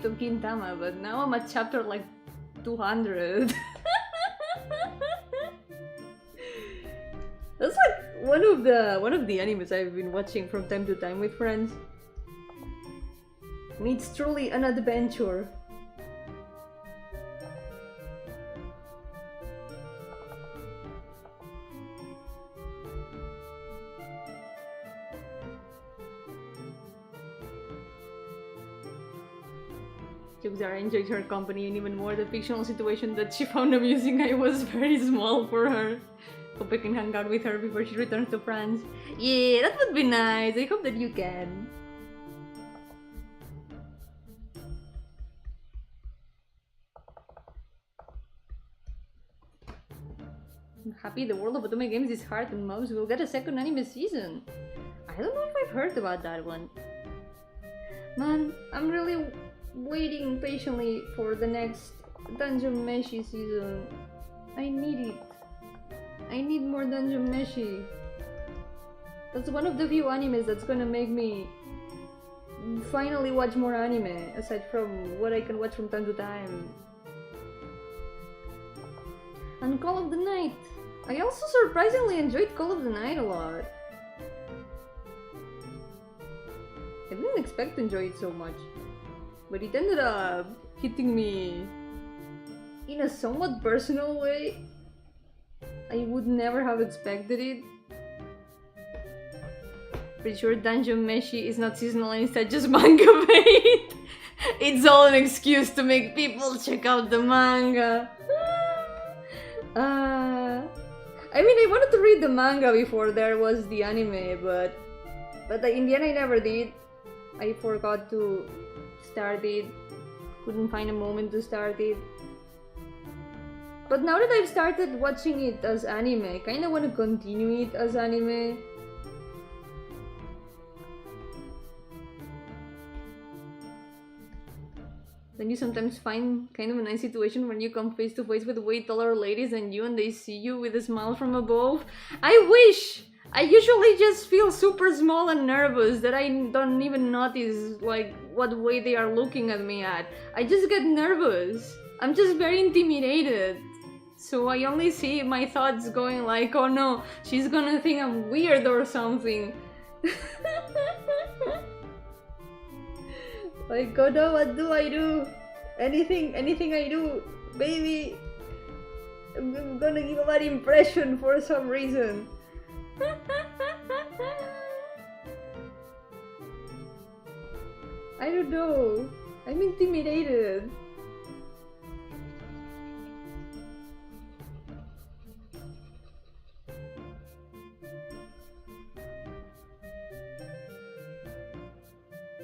Speaker 1: of Gintama, but now I'm at chapter like 200. That's like one of the animes I've been watching from time to time with friends. And it's truly an adventure. Jokes are, I enjoyed her company, and even more the fictional situation that she found amusing. I was very small for her. Hope I can hang out with her before she returns to France. Yeah, that would be nice. I hope that you can. I'm happy the world of Otome games is hard and most will get a second anime season. I don't know if I've heard about that one. Man, I'm really waiting patiently for the next Dungeon Meshi season. I need it. I need more Dungeon Meshi. That's one of the few animes that's gonna make me finally watch more anime, aside from what I can watch from time to time. And Call of the Night. I also surprisingly enjoyed Call of the Night a lot. I didn't expect to enjoy it so much, but it ended up hitting me in a somewhat personal way. I would never have expected it. Pretty sure Dungeon Meshi is not seasonal and instead just manga bait. It's all an excuse to make people check out the manga. I mean, I wanted to read the manga before there was the anime, but in the end I never did. I forgot to start it. Couldn't find a moment to start it. But now that I've started watching it as anime, I kinda want to continue it as anime. Then you sometimes find kind of a nice situation when you come face to face with way taller ladies than you and they see you with a smile from above. I wish! I usually just feel super small and nervous that I don't even notice like what way they are looking at me at. I just get nervous. I'm just very intimidated. So I only see my thoughts going like, oh no, she's gonna think I'm weird or something. Like, oh no, what do I do? Anything I do, baby, I'm gonna give a bad impression for some reason. I don't know. I'm intimidated.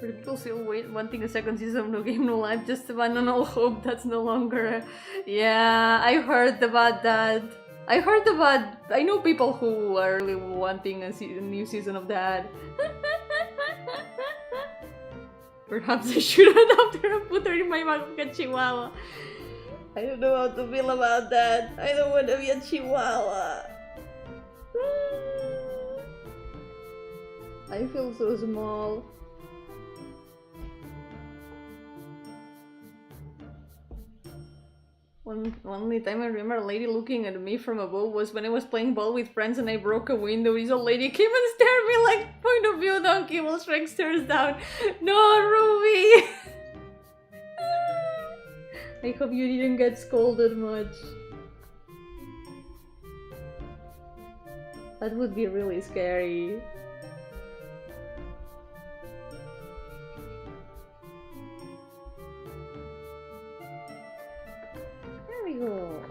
Speaker 1: For the people still wanting a second season of No Game No Life, just abandon all hope. That's no longer. Yeah, I heard about that. I know people who are really wanting a new season of that. Perhaps I should adopt her and put her in my Makuka Chihuahua. I don't know how to feel about that. I don't want to be a Chihuahua. I feel so small. One only time I remember a lady looking at me from above was when I was playing ball with friends and I broke a window. This old lady came and stared at me like point of view donkey while Shrek stares down. No, Ruby! I hope you didn't get scolded much. That would be really scary. There we go.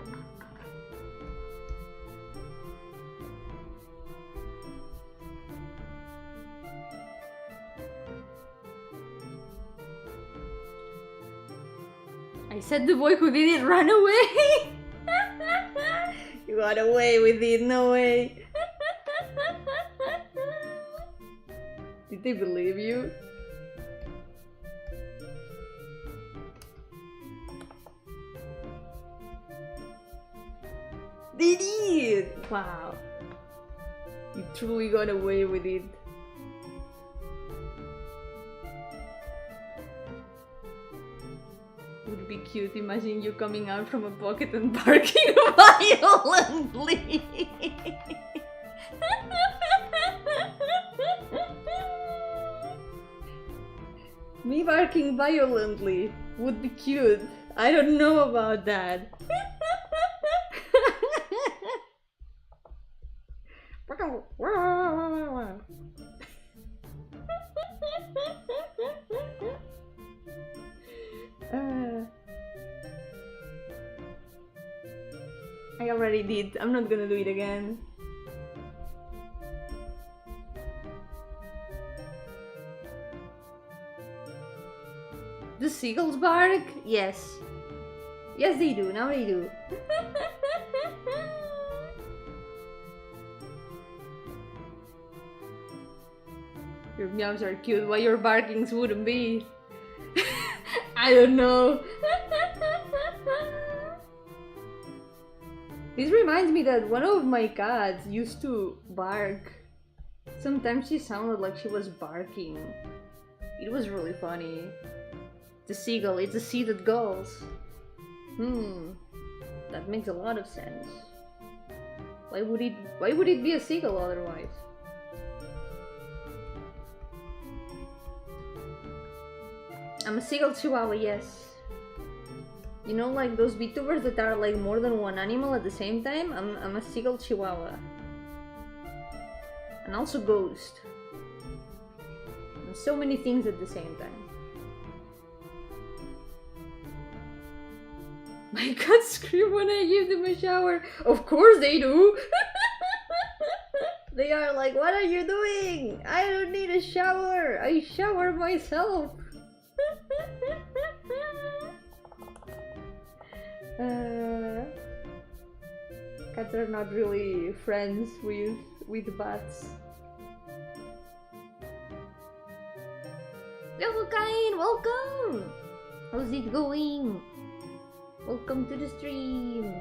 Speaker 1: I said the boy who did it ran away! You got away with it, no way! Did they believe you? They did! Wow. You truly got away with it. Would be cute, imagine you coming out from a pocket and barking violently. Me barking violently would be cute. I don't know about that. I already did. I'm not gonna do it again. The seagulls bark? Yes. Yes, they do. Now they do. Your meows are cute. Why your barkings wouldn't be? I don't know. This reminds me that one of my cats used to bark. Sometimes she sounded like she was barking. It was really funny. The seagull, it's a sea that gulls. That makes a lot of sense. Why would it be a seagull otherwise? I'm a seagull chihuahua, yes. You know, like those VTubers that are like more than one animal at the same time? I'm a seagull chihuahua. And also ghost. And so many things at the same time. My cats scream when I give them a shower. Of course they do! They are like, what are you doing? I don't need a shower! I shower myself! Cats are not really friends with bats. Hello, Kain! Welcome! How's it going? Welcome to the stream!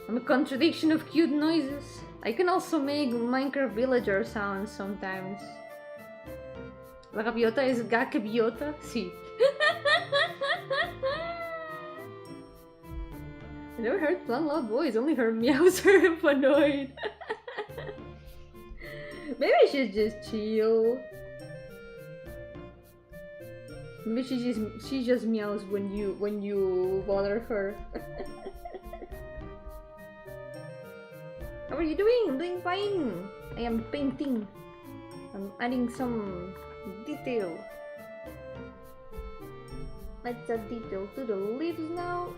Speaker 1: I'm a contradiction of cute noises. I can also make Minecraft villager sounds sometimes. La gaviota is gaviota? Sí. I never heard Plan Loud voice, only her meows are annoyed. Maybe she's just chill. Maybe she just meows when you bother her. How are you doing? I'm doing fine. I am painting. I'm adding some detail. Let's add detail to the leaves now.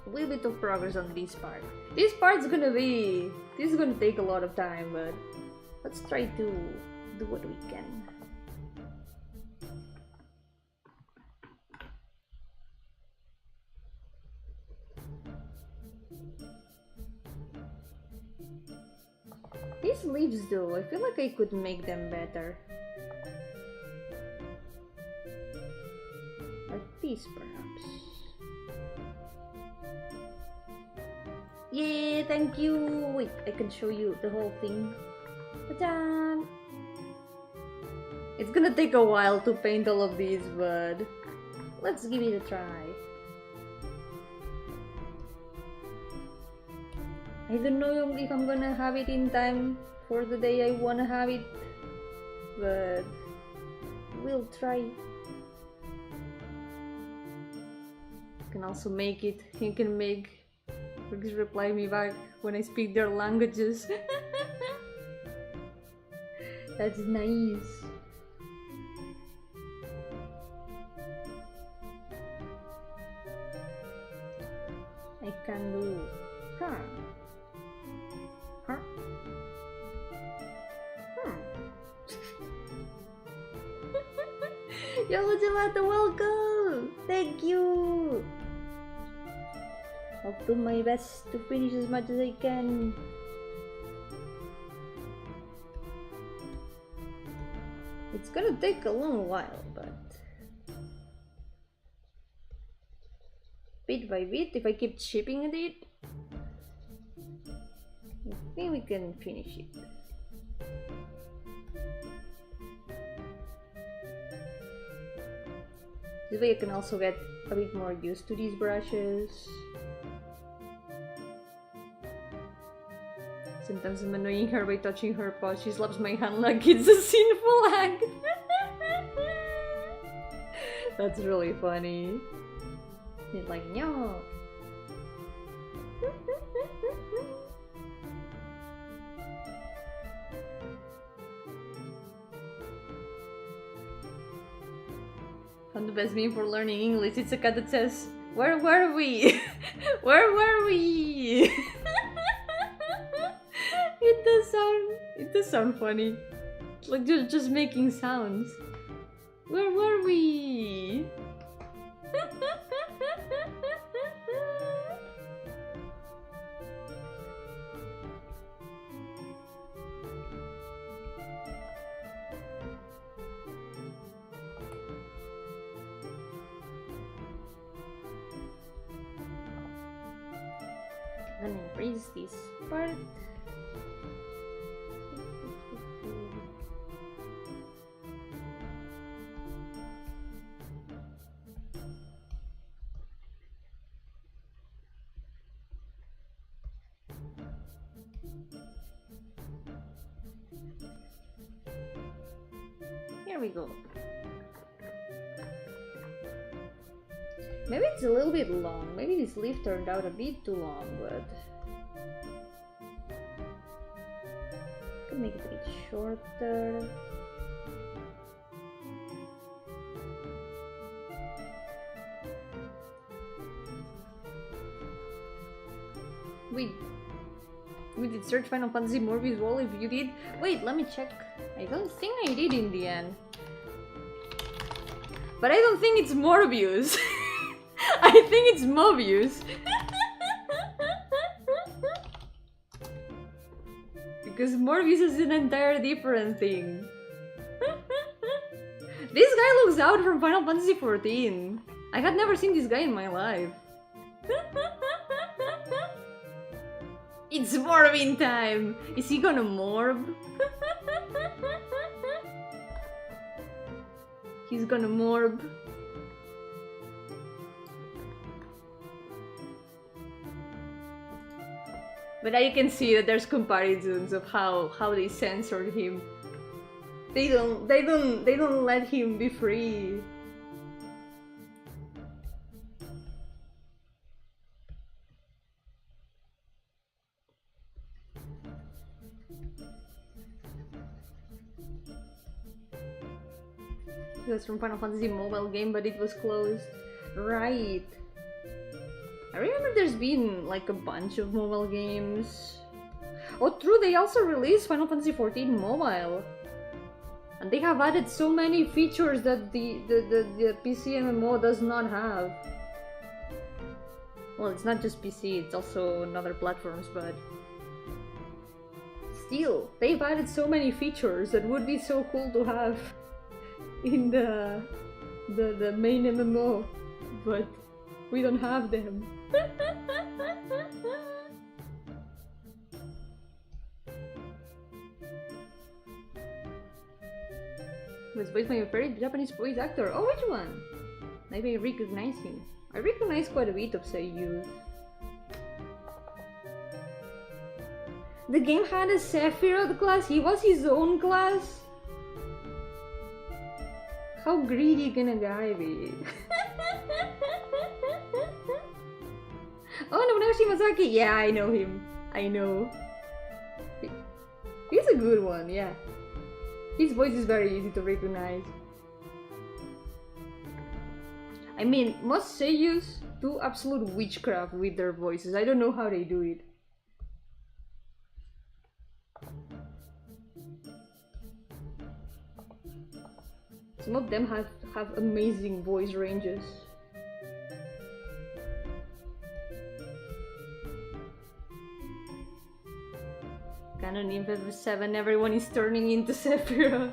Speaker 1: a little bit of progress on this part. This part's gonna be... This is gonna take a lot of time, but let's try to do what we can. These leaves though, I feel like I could make them better. Like this perhaps. Yeah, thank you! Wait, I can show you the whole thing. Ta-da! It's gonna take a while to paint all of these, but let's give it a try. I don't know if I'm gonna have it in time for the day I wanna have it, but we'll try. You can also make it, you can make, please reply me back when I speak their languages. That's nice. I can do, huh? Yo, welcome! Thank you! I'll do my best to finish as much as I can. It's gonna take a long while, but bit by bit, if I keep chipping at it, I think we can finish it. This way I can also get a bit more used to these brushes. Sometimes I'm annoying her by touching her paw. She slaps my hand like it's a sinful act. That's really funny. She's like, no. Found the best meme for learning English. It's a cat that says, "Where were we? Where were we?" It does sound funny. Like just making sounds. Where were we? I'm gonna erase this part. Here we go. Maybe it's a little bit long. Maybe this leaf turned out a bit too long, but I can make it a bit shorter. We did search Final Fantasy Morbius wall. If you did, wait, let me check. I don't think I did in the end, but I don't think it's Morbius. I think it's Mobius. Because Morbius is an entire different thing. This guy looks out from Final Fantasy XIV. I had never seen this guy in my life. It's morbing time! Is he gonna morb? He's gonna morb. But now you can see that there's comparisons of how they censored him. They don't let him be free. It was from Final Fantasy mobile game, but it was closed. Right. I I remember there's been like a bunch of mobile games. Oh, true, they also released Final Fantasy XIV Mobile. And they have added so many features that the PC MMO does not have. Well, it's not just PC, it's also on other platforms, but... Still, they've added so many features that would be so cool to have in the main MMO, but we don't have them. Was voiced by my favorite Japanese voice actor. Oh, which one? Maybe I recognize him. I recognize quite a bit of Soy Yomi. The game had a Sephiroth class. He was his own class. How greedy can a guy be? Oh, Nobunaga Shimazaki. Yeah, I know him. I know. He's a good one. Yeah. His voice is very easy to recognize. I mean, most seiyus do absolute witchcraft with their voices. I don't know how they do it. Some of them have amazing voice ranges. Canon in 7, everyone is turning into Sephiroth.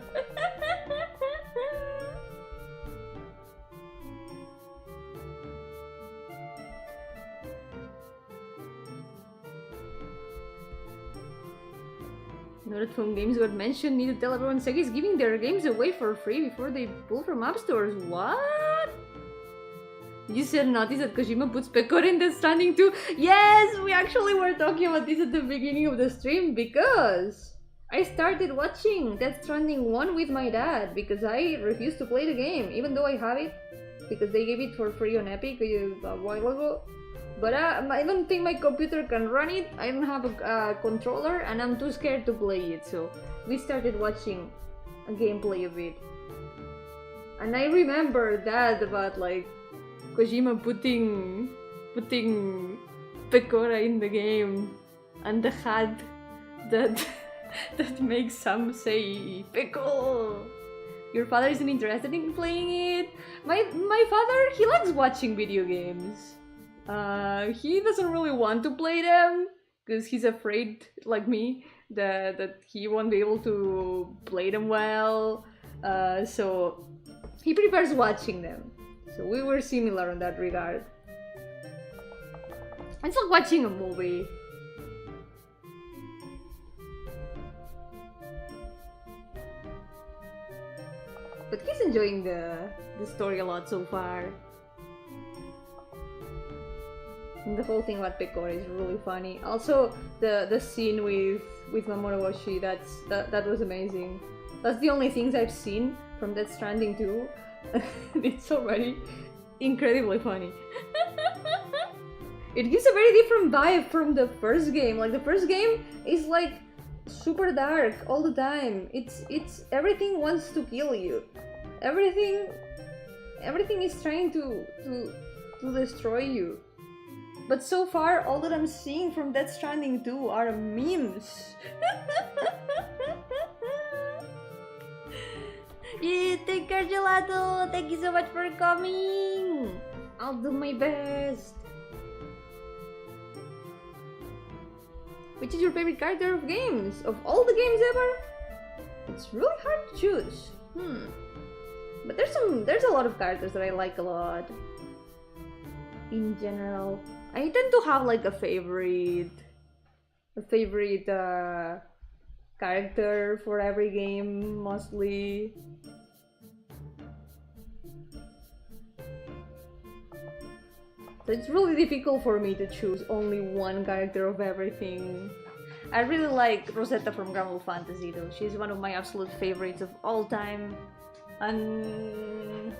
Speaker 1: Now that phone games got mentioned, need to tell everyone Sega is giving their games away for free before they pull from app stores. What? You said notice that Kojima puts Pekora in Death Stranding 2? Yes! We actually were talking about this at the beginning of the stream because I started watching Death Stranding 1 with my dad because I refused to play the game, even though I have it because they gave it for free on Epic a while ago. But I don't think my computer can run it, I don't have a controller, and I'm too scared to play it, so we started watching a gameplay of it. And I remember that about like Kojima putting Pekora in the game, and the hat that that makes some say Peko. Your father isn't interested in playing it. My father, he likes watching video games. He doesn't really want to play them because he's afraid, like me, that he won't be able to play them well. So he prefers watching them. So we were similar in that regard. It's like watching a movie. But he's enjoying the story a lot so far. And the whole thing about Pekora is really funny. Also, the scene with Mamoru Oshii, that was amazing. That's the only things I've seen from Death Stranding 2. It's already incredibly funny. It gives a very different vibe from the first game. Like the first game is like super dark all the time. It's everything wants to kill you. Everything is trying to destroy you. But so far, all that I'm seeing from Death Stranding 2 are memes. Yeah, take care, Gelato! Thank you so much for coming! I'll do my best! Which is your favorite character of games? Of all the games ever? It's really hard to choose. But there's a lot of characters that I like a lot. In general. I tend to have like a favorite character for every game, mostly. So it's really difficult for me to choose only one character of everything. I really like Rosetta from Grand Fantasy though. She's one of my absolute favorites of all time. And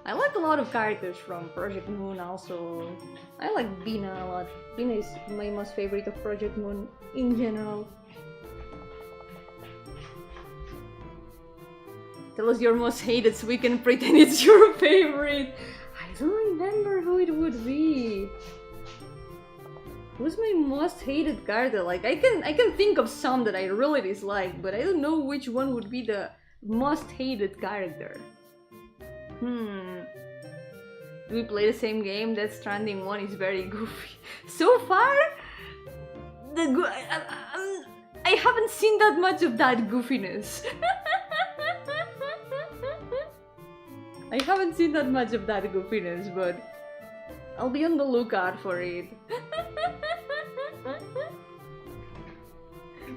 Speaker 1: I like a lot of characters from Project Moon also. I like Bina a lot. Bina is my most favorite of Project Moon in general. Tell us your most hated so we can pretend it's your favorite. I don't remember who it would be. Who's my most hated character? Like, I can think of some that I really dislike, but I don't know which one would be the most hated character. Do we play the same game? Death Stranding 1 is very goofy. So far, I haven't seen that much of that goofiness. I haven't seen that much of that goofiness, but I'll be on the lookout for it.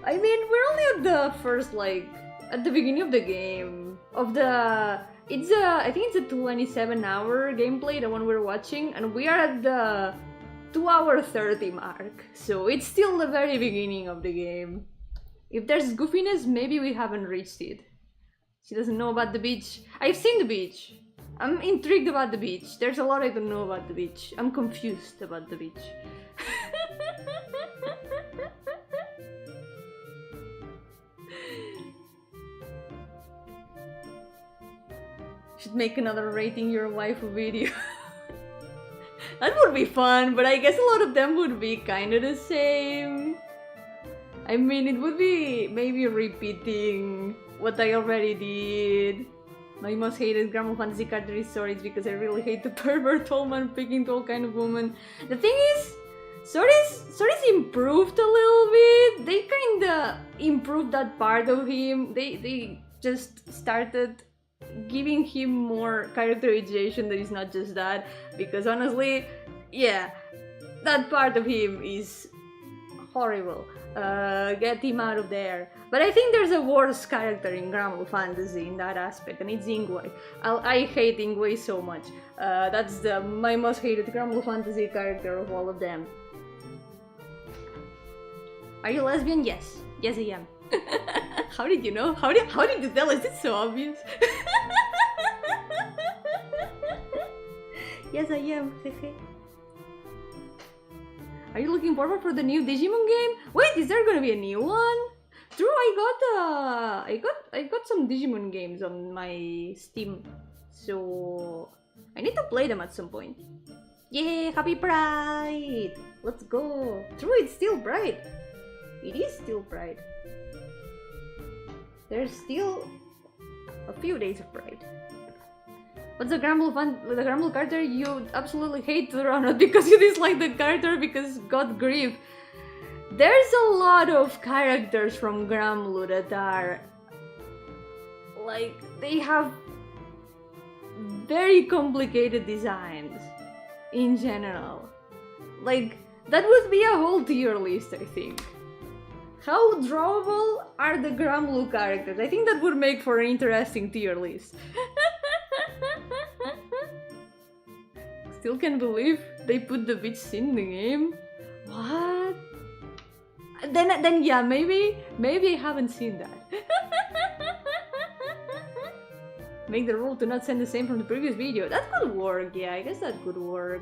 Speaker 1: I mean, we're only at the first, like, at the beginning of the game. It's I think it's a 27-hour gameplay, the one we're watching, and we are at the 2-hour 30 mark. So it's still the very beginning of the game. If there's goofiness, maybe we haven't reached it. She doesn't know about the beach. I've seen the beach. I'm intrigued about the beach. There's a lot I don't know about the beach. I'm confused about the beach. Should make another rating your waifu video. That would be fun, but I guess a lot of them would be kind of the same. I mean, it would be maybe repeating what I already did. My most hated grandma fantasy character is Soris because I really hate the pervert old man picking to all kind of woman. The thing is, Soris improved a little bit. They kinda improved that part of him. They just started giving him more characterization that is not just that, because honestly, yeah, that part of him is horrible. Get him out of there. But I think there's a worse character in Grandma Fantasy in that aspect, and it's Ingwe. I hate Ingwe so much. That's my most hated Grandma Fantasy character of all of them. Are you lesbian? Yes. Yes, I am. How did you know? How did you tell us? It's so obvious. Yes, I am. Are you looking forward for the new Digimon game? Wait, is there gonna be a new one? True, I got some Digimon games on my Steam, so I need to play them at some point. Yay! Happy Pride! Let's go! True, it's still Pride. It is still Pride. There's still a few days of Pride. What's the Gramble character you absolutely hate, Turo? Not because you dislike the character, because God grief. There's a lot of characters from Gramble that are like, they have very complicated designs in general. Like, that would be a whole tier list, I think. How drawable are the Gramble characters? I think that would make for an interesting tier list. Still can't believe they put the beach scene in the game. What? Then yeah, maybe I haven't seen that. Make the rule to not send the same from the previous video. That could work, yeah, I guess that could work.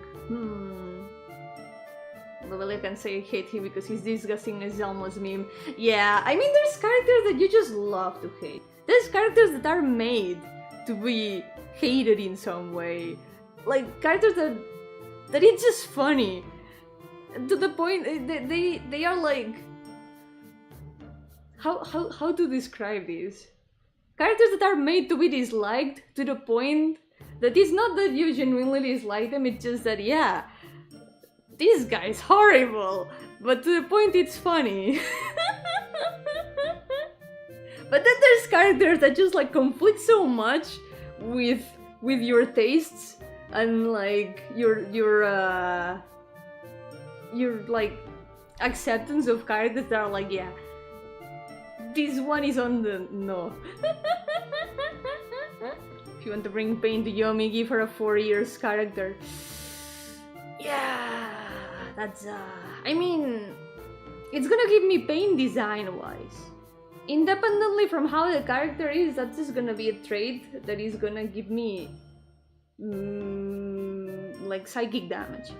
Speaker 1: Well, I can say I hate him because he's disgusting as Elmo's meme. Yeah, I mean, there's characters that you just love to hate. There's characters that are made to be hated in some way. Like, characters that it's just funny. To the point, they are like... How to describe this? Characters that are made to be disliked to the point that it's not that you genuinely dislike them, it's just that, yeah, this guy's horrible, but to the point it's funny. But then there's characters that just like conflict so much with your tastes and like your like acceptance of characters that are like, yeah, this one is on the no. If you want to bring pain to Yomi, give her a 4 years character. Yeah, that's I mean, it's gonna give me pain design-wise. Independently from how the character is, that's just gonna be a trait that is gonna give me like psychic damage.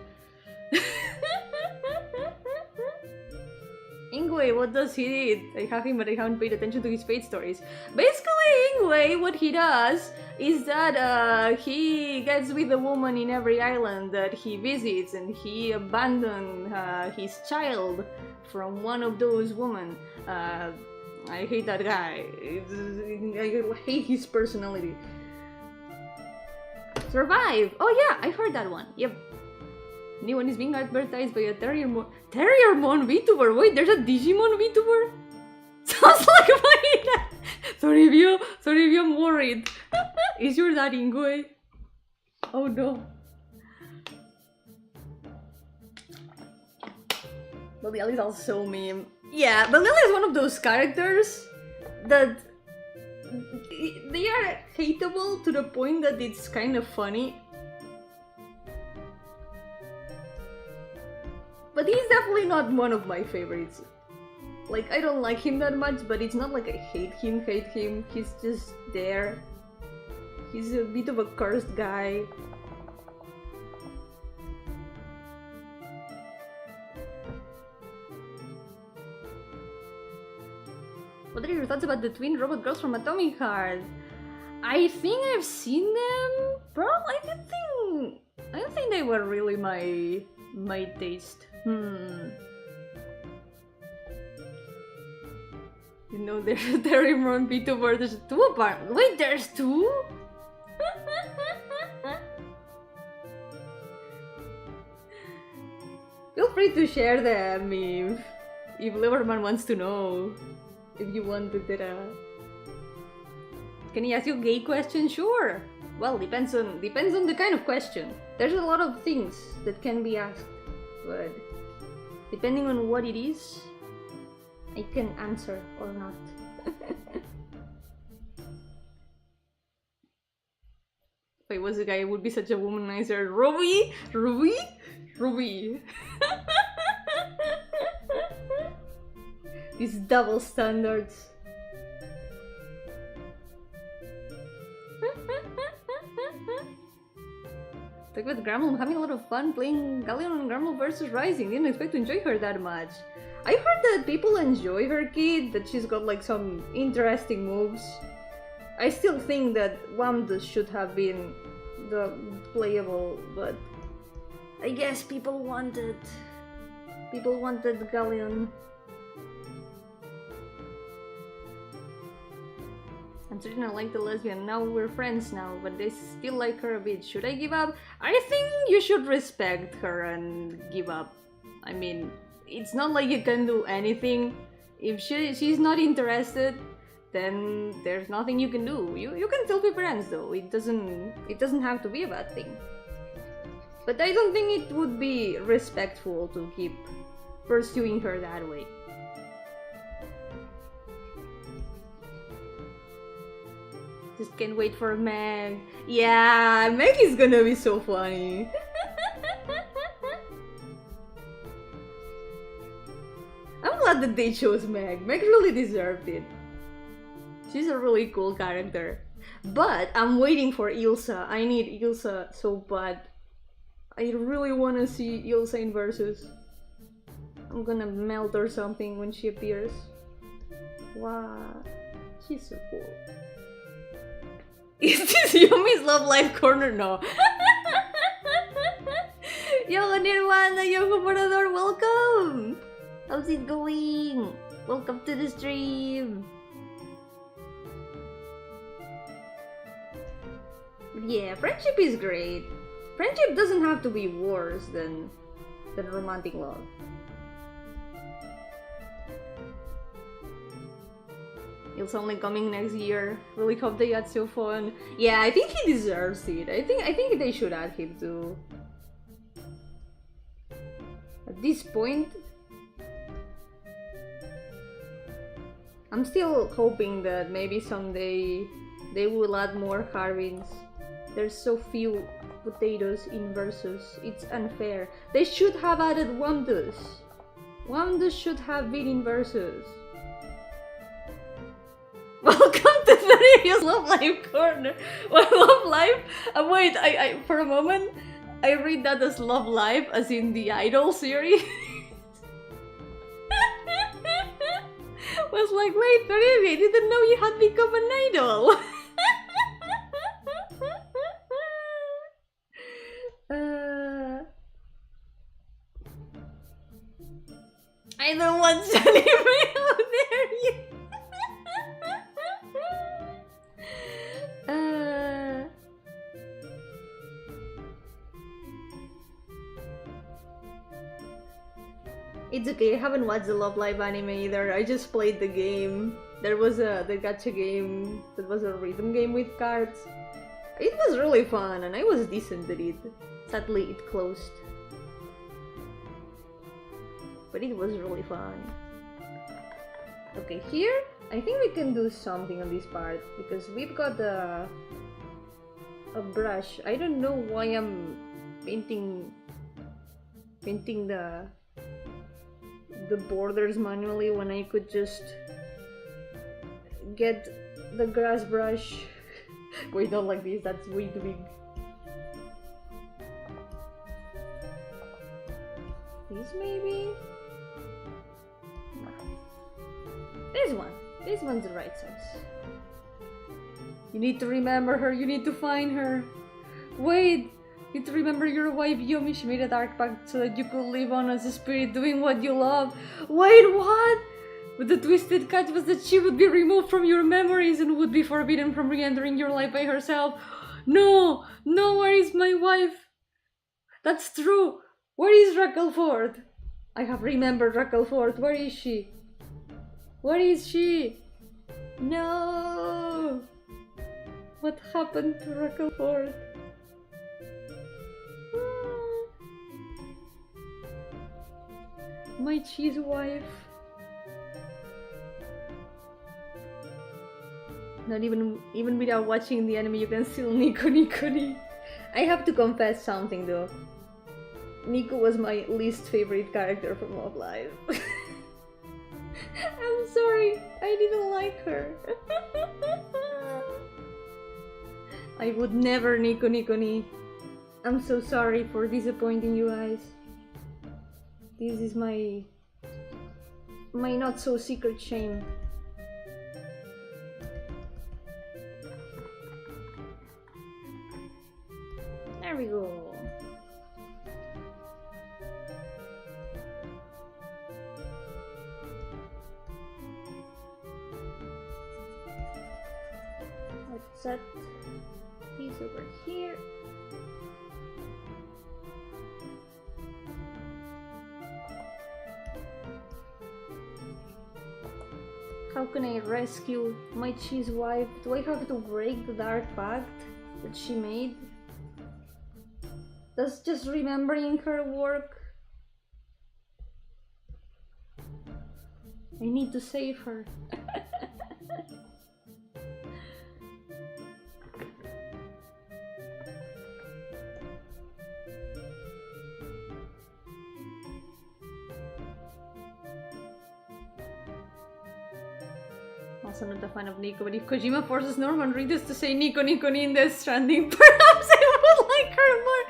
Speaker 1: Ingwe, what does he do? I have him, but I haven't paid attention to his fate stories. Basically, Ingwe, what he does is that he gets with a woman in every island that he visits, and he abandoned his child from one of those women. I hate that guy. I hate his personality. Survive! Oh yeah, I heard that one. Yep. New one is being advertised by a Terriermon VTuber. Wait, there's a Digimon VTuber? Sounds like mine! Sorry if I'm worried. Is your dad Ingwe? Oh no. But Lily is also meme. Yeah, but Lily is one of those characters that they are hateable to the point that it's kind of funny. But he's definitely not one of my favorites. Like, I don't like him that much, but it's not like I hate him. He's just there. He's a bit of a cursed guy. What are your thoughts about the twin robot girls from Atomic Heart? I think I've seen them. Bro, I don't think they were really my taste. You know, there's a Terriermon VTuber, there's two apart. Wait, there's two? Feel free to share them if Liverman wants to know. If you wanted it. Can he ask you a gay question? Sure. Well, depends on the kind of question. There's a lot of things that can be asked, but depending on what it is, I can answer or not. If I was a guy, I would be such a womanizer. Ruby! These double standards. Talk about Grandma, I'm having a lot of fun playing Galleon and Grandma versus Rising. Didn't expect to enjoy her that much. I heard that people enjoy her kid, that she's got like some interesting moves. I still think that Wamda should have been the playable, but I guess people wanted Galleon. I'm certain I like the lesbian. Now we're friends now, but they still like her a bit. Should I give up? I think you should respect her and give up. I mean, it's not like you can do anything. If she's not interested, then there's nothing you can do. You can still be friends though. It doesn't have to be a bad thing. But I don't think it would be respectful to keep pursuing her that way. Just can't wait for Meg. Yeah, Meg is gonna be so funny. I'm glad that they chose Meg. Meg really deserved it. She's a really cool character. But I'm waiting for Ilsa. I need Ilsa so bad. I really wanna see Ilsa in Versus. I'm gonna melt or something when she appears. Wow, she's so cool. Is this Yumi's Love Life Corner? No. Yo, Nirvana, yo, Morador, welcome! How's it going? Welcome to the stream! Yeah, friendship is great. Friendship doesn't have to be worse than romantic love. It's only coming next year. Really hope they had so fun. Yeah, I think he deserves it. I think they should add him too. At this point, I'm still hoping that maybe someday they will add more Harvins. There's so few potatoes in Versus. It's unfair. They should have added Wamdas. Wamdas should have been in Versus. Welcome to the Love Life Corner. What, Love Life? Wait, I for a moment I read that as Love Life, as in the Idol series. Was like, wait, really? I didn't know you had become an idol. I don't watch anime out there yet. It's okay, I haven't watched the Love Live anime either. I just played the game. There was the gacha game that was a rhythm game with cards. It was really fun and I was decent at it. Sadly, it closed. But it was really fun. Okay, here I think we can do something on this part because we've got a brush. I don't know why I'm painting the borders manually when I could just get the grass brush. Wait, not like this, that's way too big. This maybe? This one's the right size. You need to remember her, you need to find her. Wait! You need to remember your wife Yomi. She made a dark pact so that you could live on as a spirit doing what you love. Wait, what? But the twisted catch was that she would be removed from your memories and would be forbidden from re-entering your life by herself. No! No, where is my wife? That's true! Where is Rackleford? I have remembered Rackleford. Where is she? Where is she? No! What happened to Rackleford? My cheese wife. Not even without watching the anime, you can still Nico. I have to confess something though. Nico was my least favorite character from Love Live. I'm sorry, I didn't like her. I would never Nico. I'm so sorry for disappointing you guys. This is my not so secret shame. There we go. Let's set these over here. How can I rescue my cheese wife? Do I have to break the dark pact that she made? Does just remembering her work? I need to save her. Also not a fan of Nico, but if Kojima forces Norman readers to say Nico in Death Stranding, perhaps I would like her more.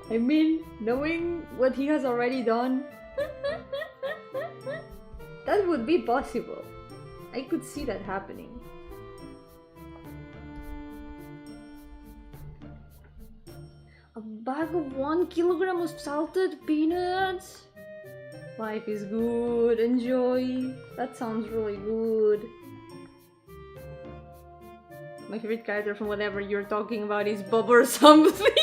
Speaker 1: I mean, knowing what he has already done, that would be possible. I could see that happening. A bag of 1 kilogram of salted peanuts? Life is good, enjoy. That sounds really good. My favorite character from whatever you're talking about is Bob or something.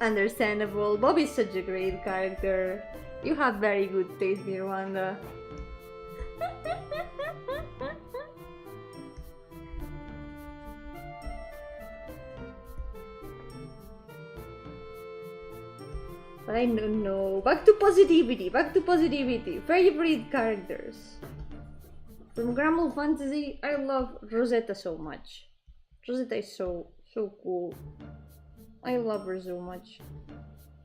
Speaker 1: Understandable. Bob is such a great character. You have very good taste, Mirwanda. But I don't know. Back to positivity. Favorite characters. From Grammel Fantasy, I love Rosetta so much. Rosetta is so cool. I love her so much.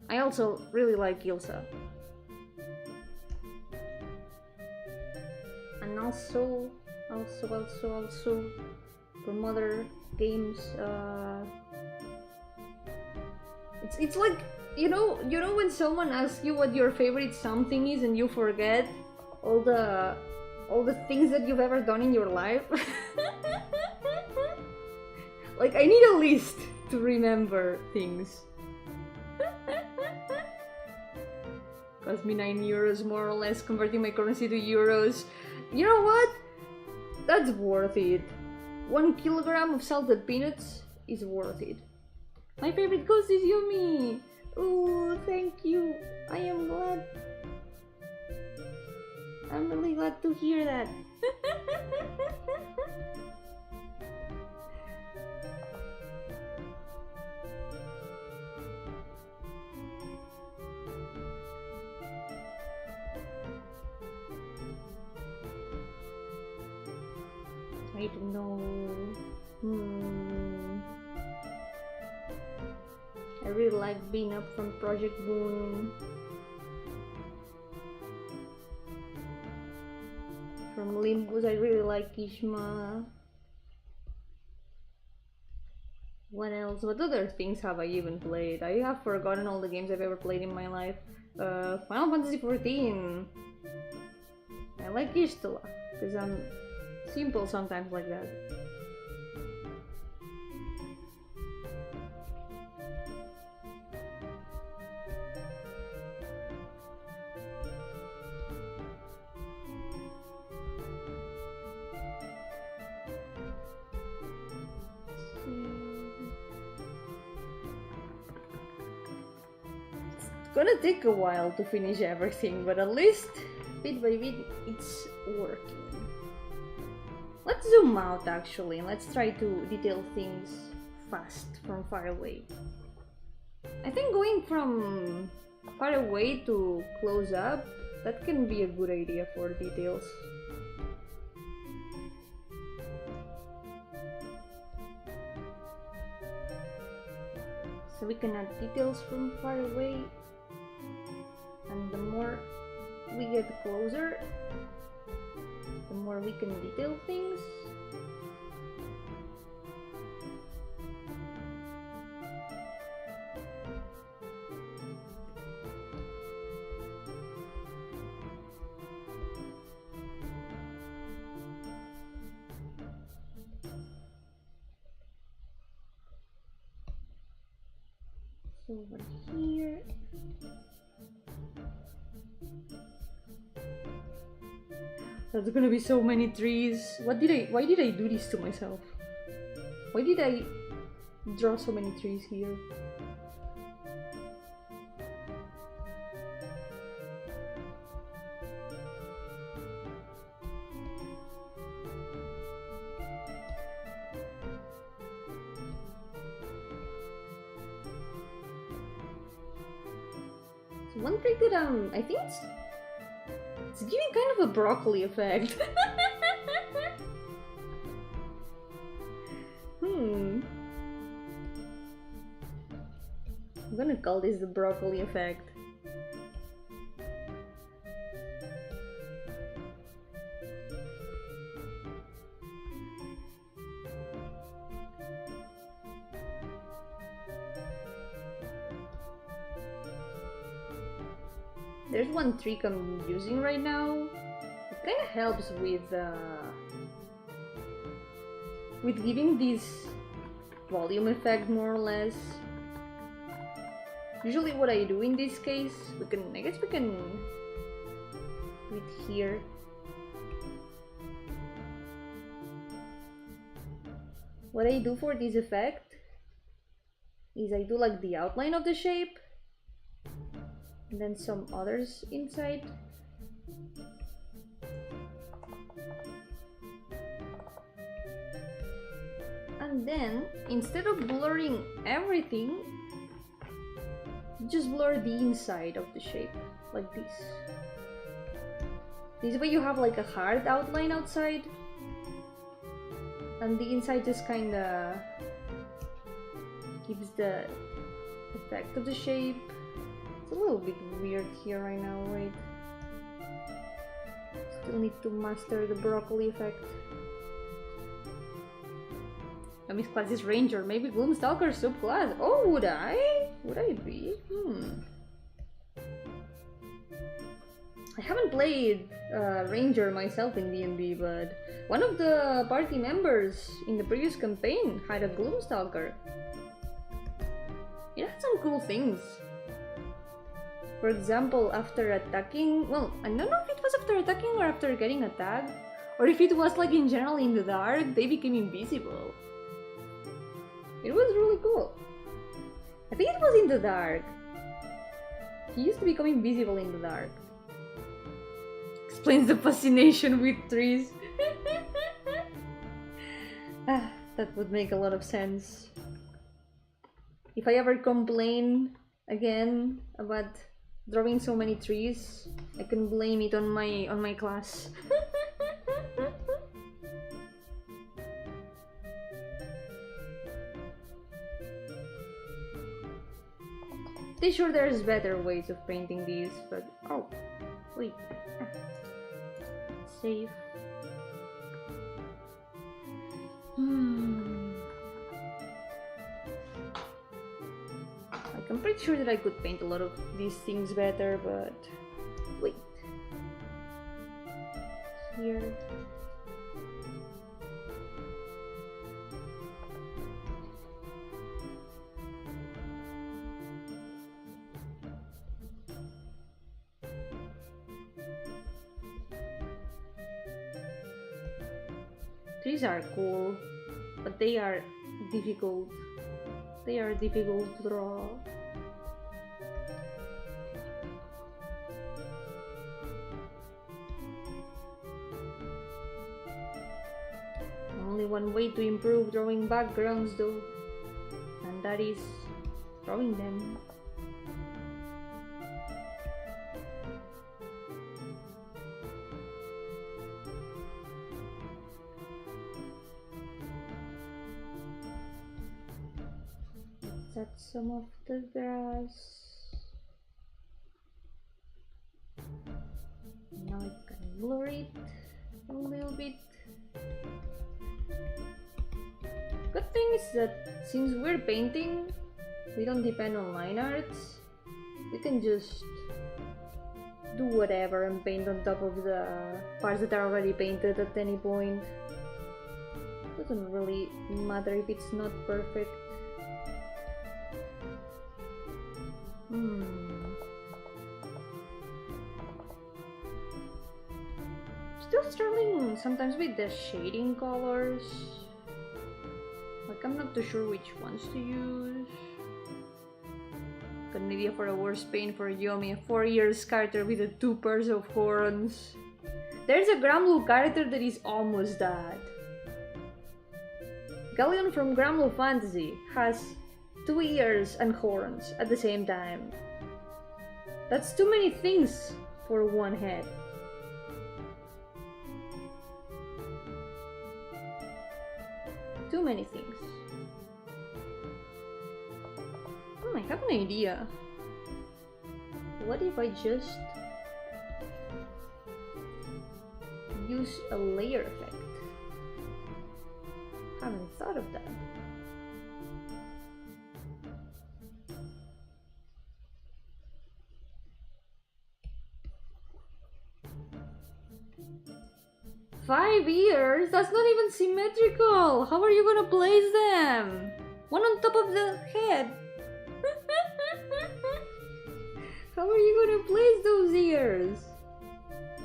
Speaker 1: I also really like Ilsa. And also from other games, it's like, you know when someone asks you what your favorite something is and you forget all the things that you've ever done in your life? Like, I need a list to remember things. Cost me 9 euros more or less, converting my currency to euros. You know what? That's worth it. 1 kilogram of salted peanuts is worth it. My favorite ghost is Yomi! Oh, thank you. I am glad. I'm really glad to hear that. I don't know. I really like being up from Project Boon. From Limbus, I really like Kishma. What else? What other things have I even played? I have forgotten all the games I've ever played in my life. Final Fantasy XIV. I like Ishtala, because I'm simple sometimes like that. It's gonna take a while to finish everything, but at least bit by bit it's working. Let's zoom out actually, and let's try to detail things fast from far away. I think going from far away to close up, that can be a good idea for details. So we can add details from far away, and the more we get closer, the more we can detail things. So over here. There's gonna be so many trees. Why did I do this to myself? Why did I draw so many trees here? So one trick that I think it's giving kind of a broccoli effect. I'm gonna call this the broccoli effect. There's one trick I'm using right now. It kind of helps with giving this volume effect more or less. Usually what I do in this case, I guess we can do it here. What I do for this effect is I do like the outline of the shape, and then some others inside. And then, instead of blurring everything, just blur the inside of the shape, like this. This way you have like a hard outline outside, and the inside just kinda gives the effect of the shape. It's a little bit weird here right now, wait. Still need to master the broccoli effect. I misclass this ranger, maybe Gloomstalker subclass. Oh, would I? Would I be? I haven't played Ranger myself in D&D, but one of the party members in the previous campaign had a Gloomstalker. It had some cool things. For example, after attacking... Well, I don't know if it was after attacking or after getting attacked, or if it was like in general in the dark, they became invisible. It was really cool. I think it was in the dark. He used to become invisible in the dark. Explains the fascination with trees. That would make a lot of sense. If I ever complain again about drawing so many trees, I can blame it on my class. Pretty sure there's better ways of painting these, but oh, wait. Save. Like, I'm pretty sure that I could paint a lot of these things better, but wait. Here. Trees are cool, but they are difficult. They are difficult to draw. Only one way to improve drawing backgrounds though, and that is drawing them. That's some of the grass. Now I can blur it a little bit. Good thing is that since we're painting, we don't depend on line arts. We can just do whatever and paint on top of the parts that are already painted at any point. Doesn't really matter if it's not perfect. Still struggling sometimes with the shading colors. Like, I'm not too sure which ones to use. Got an idea for a worse paint for Yomi, a 4-year character with 2 pairs of horns. There's a Gramblue character that is almost that. Galleon from Gramblue Fantasy has 2 ears and horns at the same time. That's too many things for one head. Too many things. I have an idea. What if I just use a layer effect? Haven't thought of that. Five ears? That's not even symmetrical! How are you gonna place them? One on top of the head. How are you gonna place those ears?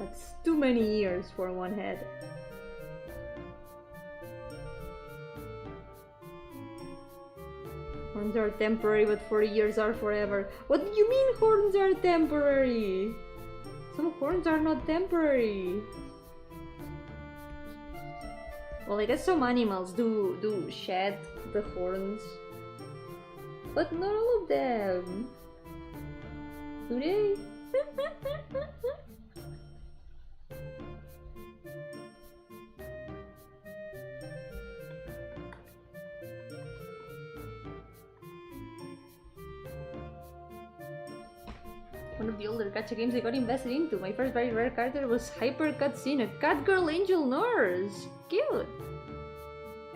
Speaker 1: That's too many ears for one head. Horns are temporary, but 40 years are forever. What do you mean horns are temporary? Some horns are not temporary. Well, I guess some animals do shed the horns, but not all of them. Do they? One of the older gacha games I got invested into. My first very rare character was Hyper Cutscene, a cat girl angel nurse. Cute.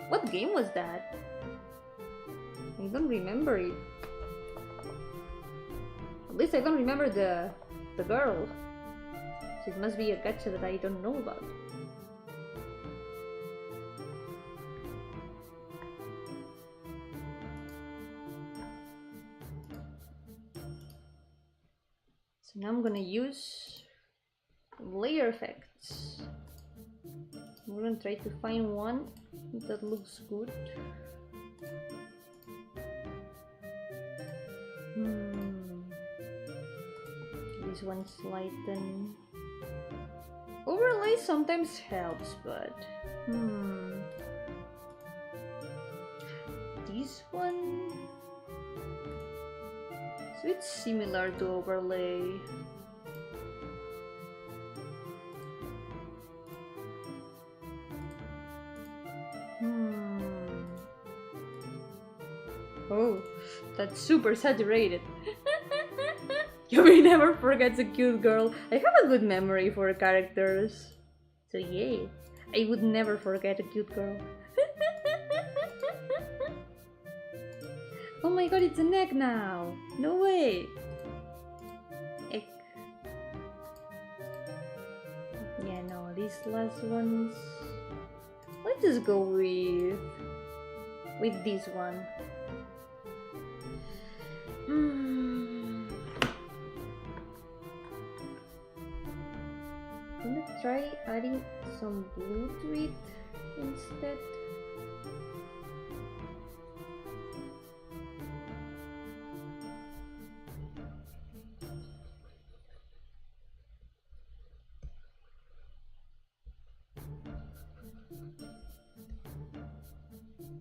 Speaker 1: What game was that? I don't remember it. At least I don't remember the girl. So it must be a gacha that I don't know about. So now I'm gonna use layer effects. I'm gonna try to find one that looks good. This one's lighten. Overlay sometimes helps, but this one, so it's similar to overlay. Oh, that's super saturated. Yomi never forgets a cute girl. I have a good memory for characters. So yeah, I would never forget a cute girl. Oh my god, it's an egg now! No way! Egg. Yeah, no, these last ones... Let's just go with this one. I'm gonna try adding some blue to it instead.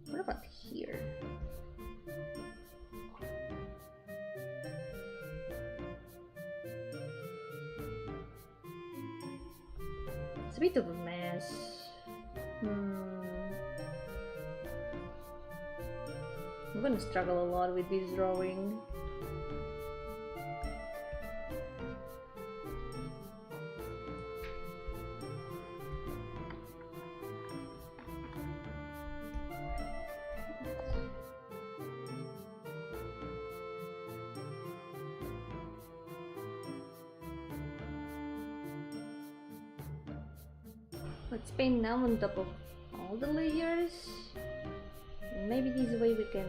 Speaker 1: What about here? It's a bit of a mess. I'm gonna struggle a lot with this drawing. Let's paint now on top of all the layers. Maybe this way we can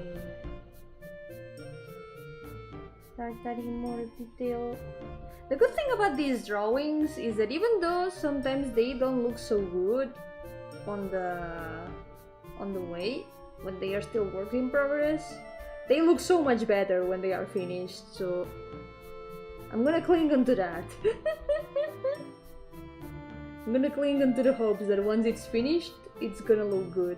Speaker 1: start adding more detail. The good thing about these drawings is that even though sometimes they don't look so good on the way when they are still work in progress, they look so much better when they are finished. So I'm gonna cling on to that. I'm gonna cling onto the hopes that once it's finished, it's gonna look good.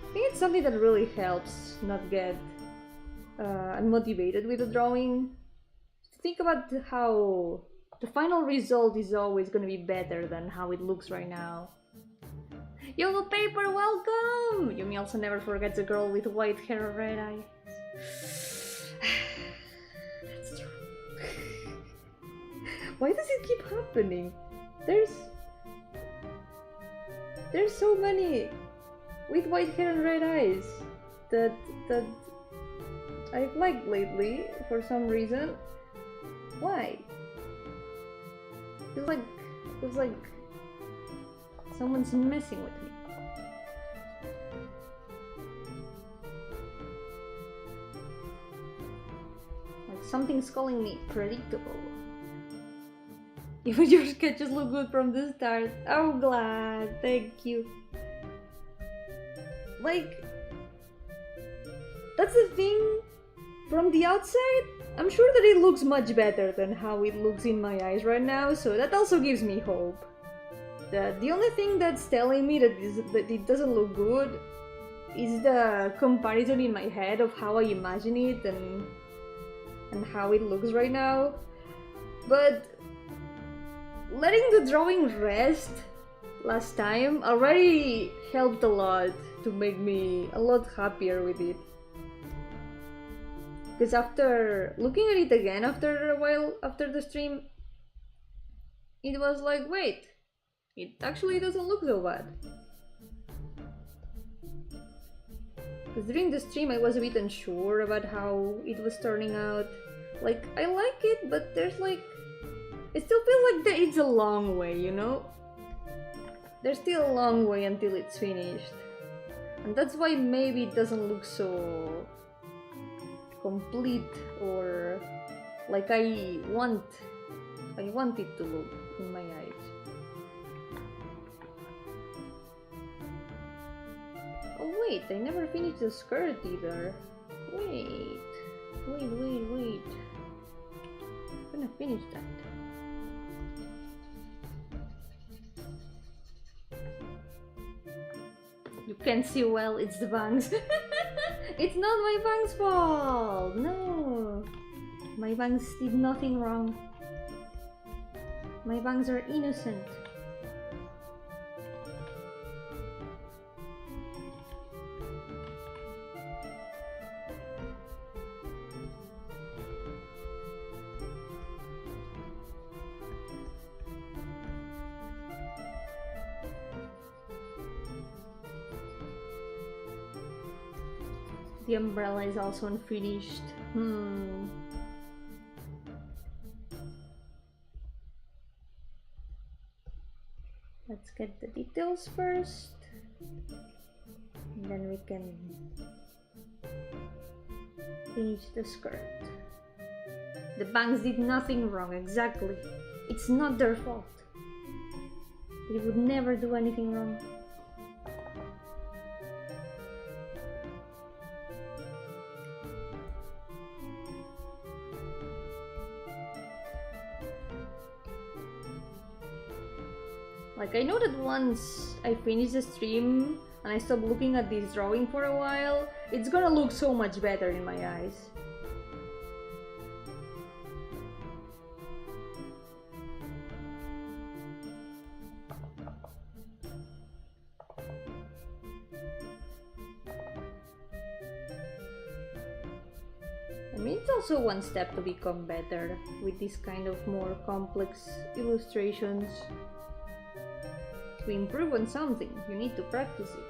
Speaker 1: I think it's something that really helps not get unmotivated with the drawing. Think about how the final result is always gonna be better than how it looks right now. Yo, paper, welcome! Yomi also never forgets a girl with white hair and red eyes. That's true. Why does it keep happening? There's so many with white hair and red eyes that I've liked lately for some reason. Why? Feels like someone's messing with me. Like something's calling me predictable. Even your sketches look good from the start. Oh, glad. Thank you. Like, that's the thing. From the outside, I'm sure that it looks much better than how it looks in my eyes right now, so that also gives me hope. The only thing that's telling me that it doesn't look good is the comparison in my head of how I imagine it and how it looks right now. But letting the drawing rest last time already helped a lot to make me a lot happier with it. Because after looking at it again after a while, after the stream, it was like, wait, it actually doesn't look so bad. Because during the stream I was a bit unsure about how it was turning out. Like, I like it, but there's like... It still feels like it's a long way, you know? There's still a long way until it's finished. And that's why maybe it doesn't look so... complete or... like I want it to look in my eyes. Oh wait, I never finished the skirt either. Wait. I'm gonna finish that. You can't see well, it's the bangs. It's not my bangs' fault! No! My bangs did nothing wrong. My bangs are innocent. The umbrella is also unfinished. Let's get the details first. And then we can finish the skirt. The bangs did nothing wrong, exactly. It's not their fault. They would never do anything wrong. Like, I know that once I finish the stream and I stop looking at this drawing for a while, it's gonna look so much better in my eyes. I mean, it's also one step to become better with this kind of more complex illustrations. To improve on something, you need to practice it.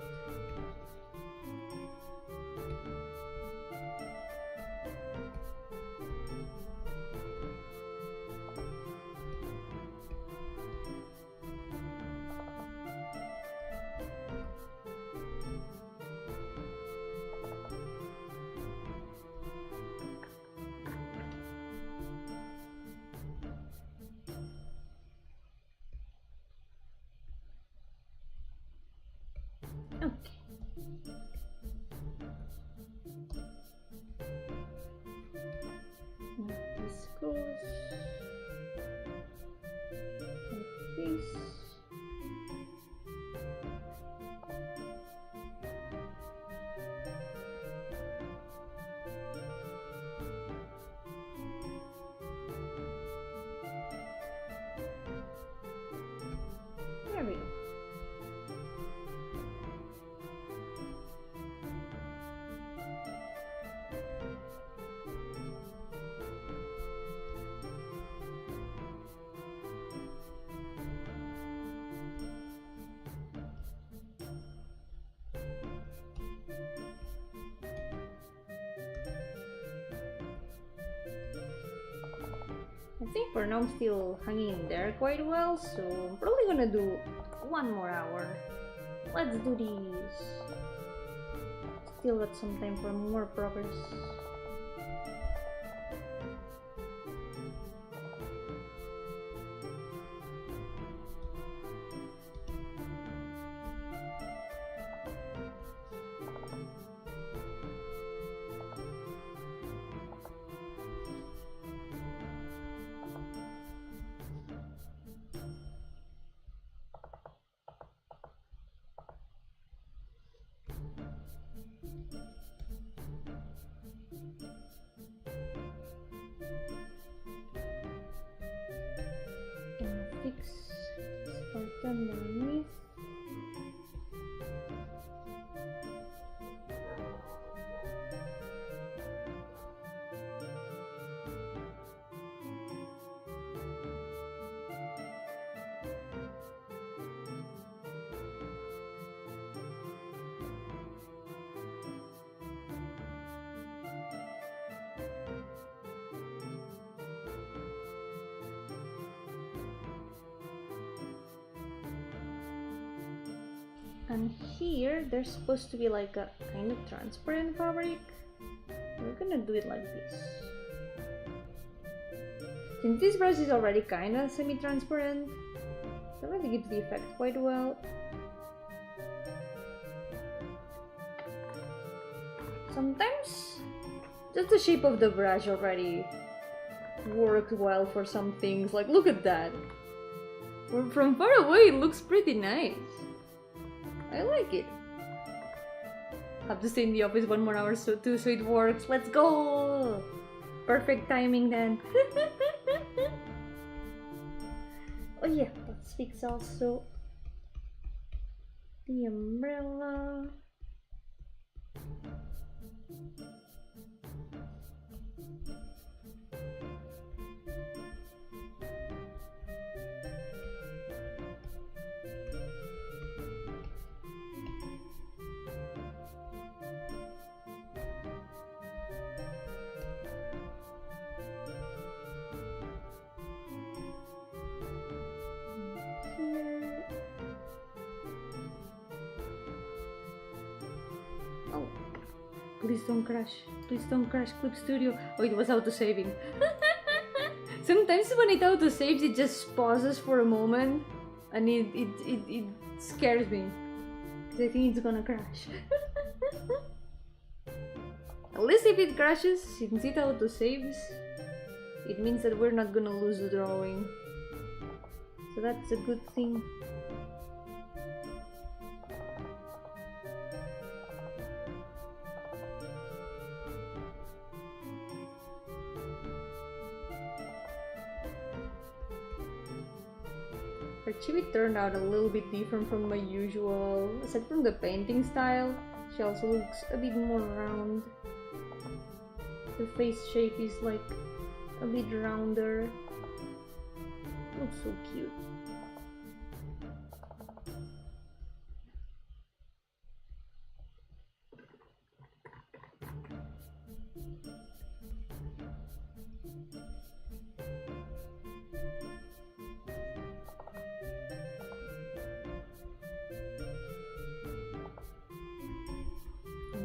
Speaker 1: There we go. I think for now I'm still hanging in there quite well, so I'm probably gonna do 1 more hour. Let's do this. Still got some time for more progress. Start underneath. And here there's supposed to be like a kind of transparent fabric. We're gonna do it like this. Since this brush is already kind of semi-transparent, that really gives the effect quite well. Sometimes just the shape of the brush already works well for some things. Like, look at that. From far away, it looks pretty nice. I like it. Have to stay in the office 1 more hour so it works. Let's go! Perfect timing then. Oh yeah, let's fix also the umbrella. Oh, please don't crash. Please don't crash Clip Studio. Oh, it was auto-saving. Sometimes when it auto-saves, it just pauses for a moment and it scares me. Because I think it's gonna crash. At least if it crashes, since it auto-saves, it means that we're not gonna lose the drawing. So that's a good thing. Her chibi turned out a little bit different from my usual. Aside from the painting style, she also looks a bit more round. The face shape is like a bit rounder. Looks so cute.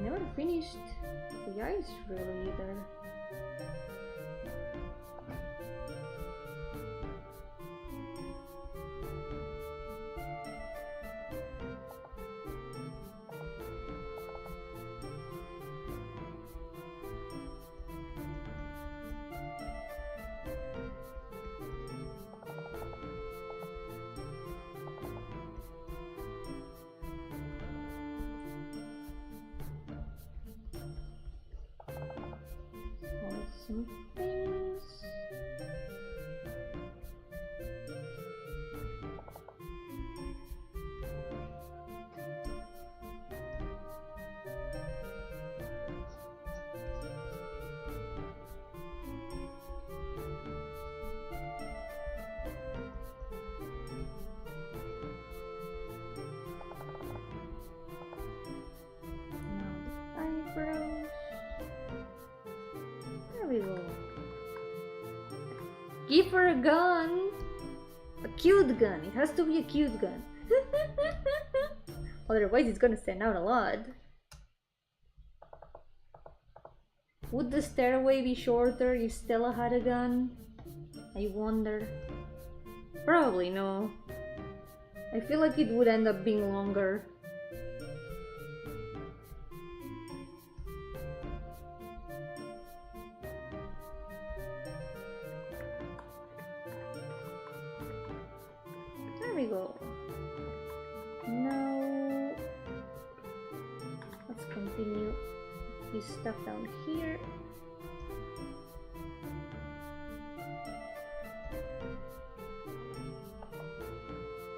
Speaker 1: Never finished the eyes really either. Some things. Now the eyebrows. There we go. Give her a gun. A cute gun. It has to be a cute gun. Otherwise it's gonna stand out a lot. Would the stairway be shorter if Stella had a gun? I wonder. Probably no. I feel like it would end up being longer. There we go. Now let's continue this stuff down here.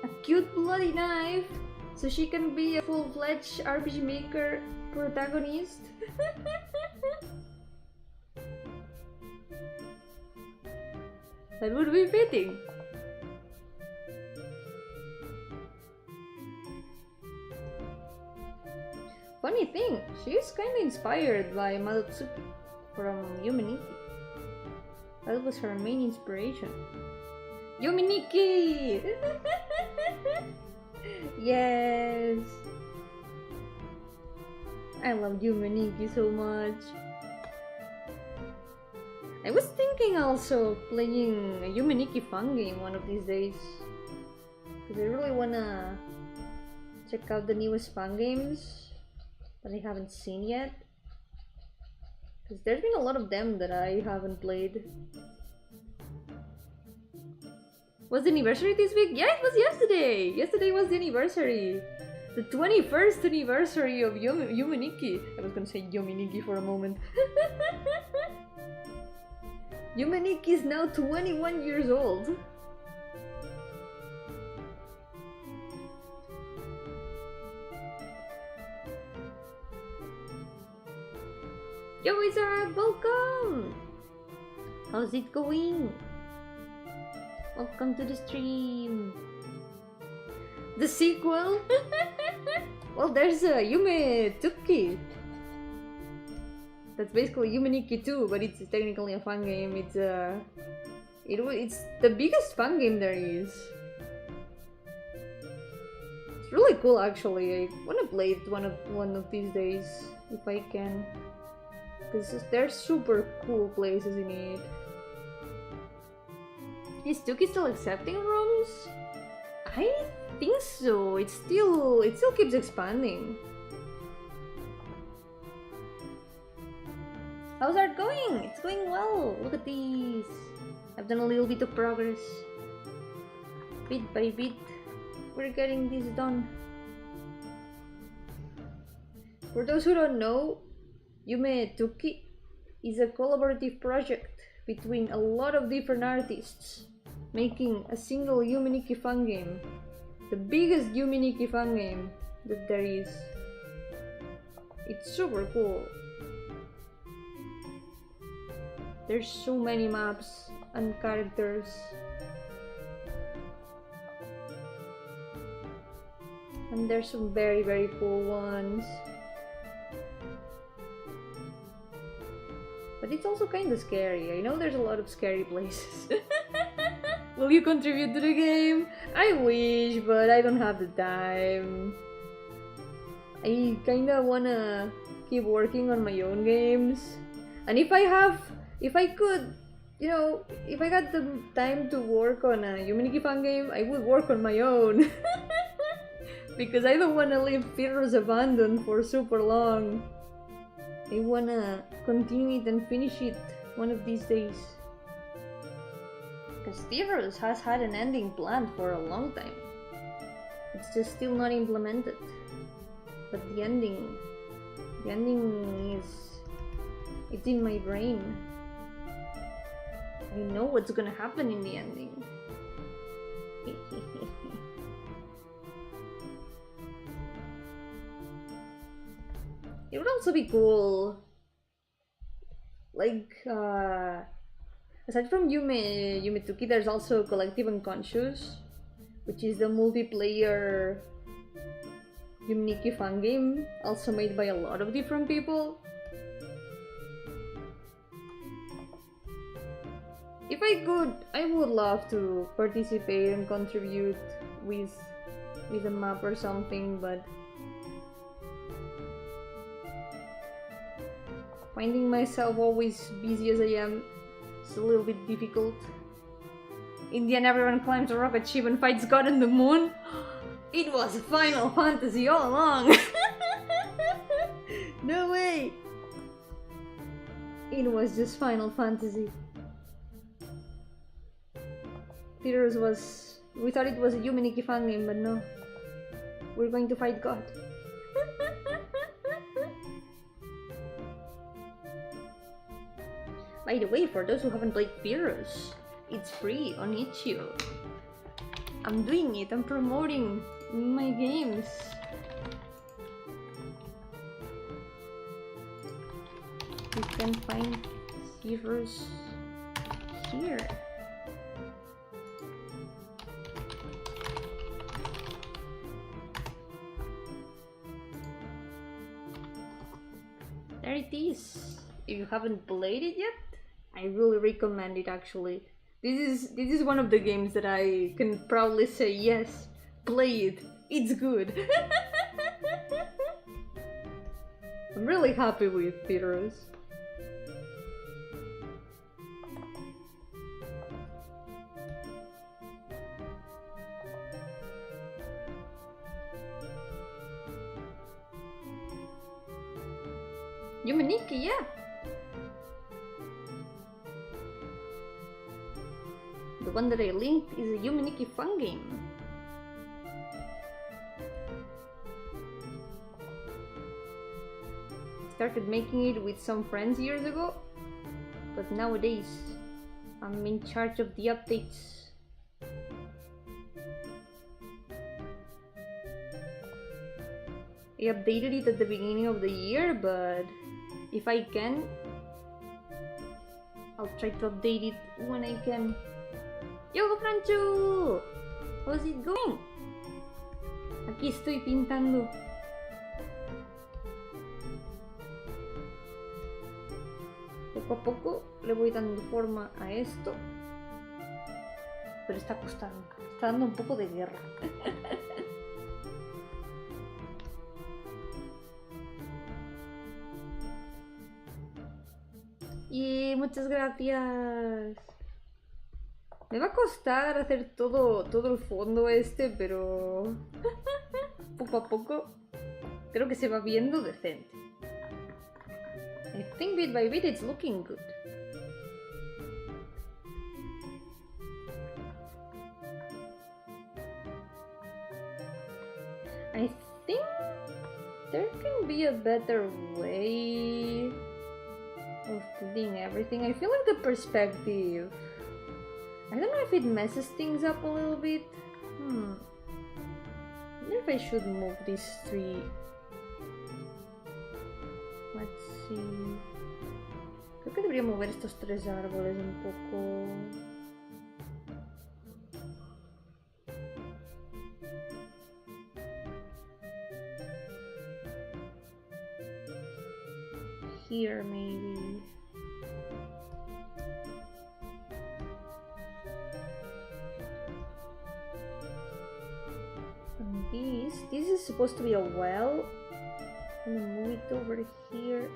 Speaker 1: A cute bloody knife, so she can be a full-fledged RPG Maker protagonist. That would be fitting. Funny thing, she is kinda inspired by Madotsuki from Yominiki. That was her main inspiration. Yominiki! Yes! I love Yumeniki so much. I was thinking also playing a Yumeniki fan game one of these days. Because I really wanna check out the newest fan games that I haven't seen yet. Because there's been a lot of them that I haven't played. Was the anniversary this week? Yeah, it was yesterday! Yesterday was the anniversary! The 21st anniversary of Yumeniki. I was gonna say Yominiki for a moment. Yumeniki is now 21 years old. Yo, Isaac, welcome! How's it going? Welcome to the stream. The sequel? Well, there's a Yume Tuki. That's basically Yumeniki 2, but it's technically a fun game. It's the biggest fun game there is. It's really cool, actually. I wanna play it one of these days if I can, because there's super cool places in it. Is Tuki still accepting rooms? I think so. It still keeps expanding. How's art going? It's going well. Look at these. I've done a little bit of progress. Bit by bit, we're getting this done. For those who don't know, Yume Tuki is a collaborative project between a lot of different artists making a single Yumeniki fan game. The biggest Yumeniki fan game that there is. It's super cool. There's so many maps and characters. And there's some very, very cool ones. But it's also kind of scary. I know there's a lot of scary places. Will you contribute to the game? I wish, but I don't have the time. I kinda wanna keep working on my own games. And if I could, you know, if I got the time to work on a Yumeniki fan game, I would work on my own. Because I don't wanna leave Fearless abandoned for super long. I wanna continue it and finish it one of these days. Because Theros has had an ending planned for a long time. It's just still not implemented. But the ending is... it's in my brain. I know what's gonna happen in the ending. It would also be cool, like, aside from Yumetuki, there's also Collective Unconscious, which is the multiplayer Yumeniki fan game, also made by a lot of different people. If I could, I would love to participate and contribute with a map or something, but finding myself always busy as I am, it's a little bit difficult. In the end, everyone climbs a rocket ship and fights God on the moon. It was Final Fantasy all along! No way! It was just Final Fantasy. Theaters was... we thought it was a Yumeniki fan game, but no. We're going to fight God. By the way, for those who haven't played Fearless, it's free on itch.io. I'm doing it, I'm promoting my games. You can find Fearless here. There it is. If you haven't played it yet, I really recommend it actually. This is one of the games that I can proudly say, yes, play it, it's good. I'm really happy with theaters. Yumaniki, yeah. The one that I linked is a Yumaniki fun game. Started making it with some friends years ago, but nowadays I'm in charge of the updates. I updated it at the beginning of the year, but if I can, I'll try to update it when I can. Yo, Francho! How's it going? Aquí estoy pintando. Poco a poco le voy dando forma a esto, pero está costando, está dando un poco de guerra. Y muchas gracias. Me va a costar hacer todo el fondo este, pero poco a poco creo que se va viendo decente. I think bit by bit it's looking good. I think there can be a better way of doing everything. I feel like the perspective, I don't know if it messes things up a little bit. I wonder if I should move these three. Let's see. Creo que debería mover estos tres árboles un poco. Here maybe. And this is supposed to be a well. I'm gonna move it over here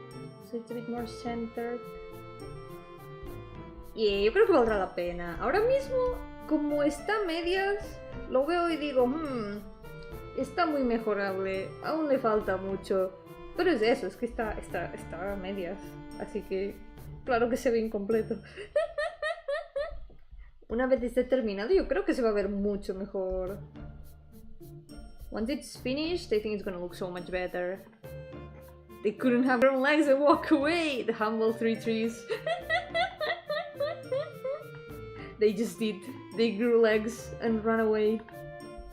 Speaker 1: so it's a bit more centered. Yeah, yo creo que valdrá la pena. Ahora mismo, como está a medias, lo veo y digo, está muy mejorable, aún le falta mucho. Pero es eso, es que está a medias. Así que, claro que se ve incompleto. Una vez esté terminado, yo creo que se va a ver mucho mejor. Once it's finished, I think it's gonna look so much better. They couldn't have their own legs and walk away! The humble three trees. They just did. They grew legs and ran away.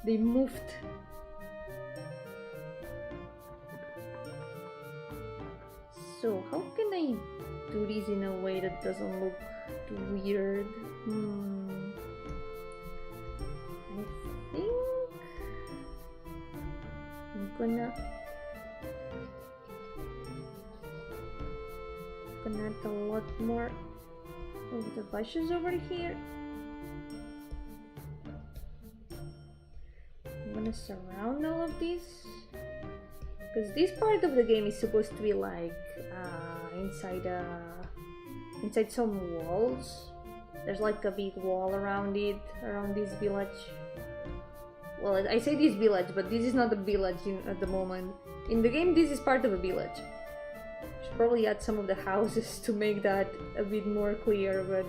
Speaker 1: They moved. So, how can I do this in a way that doesn't look too weird? I think I'm gonna add a lot more of the bushes over here. I'm gonna surround all of this, because this part of the game is supposed to be like inside some walls. There's like a big wall around it, around this village. Well, I say this village, but this is not a village at the moment. In the game, this is part of a village. Should probably add some of the houses to make that a bit more clear, but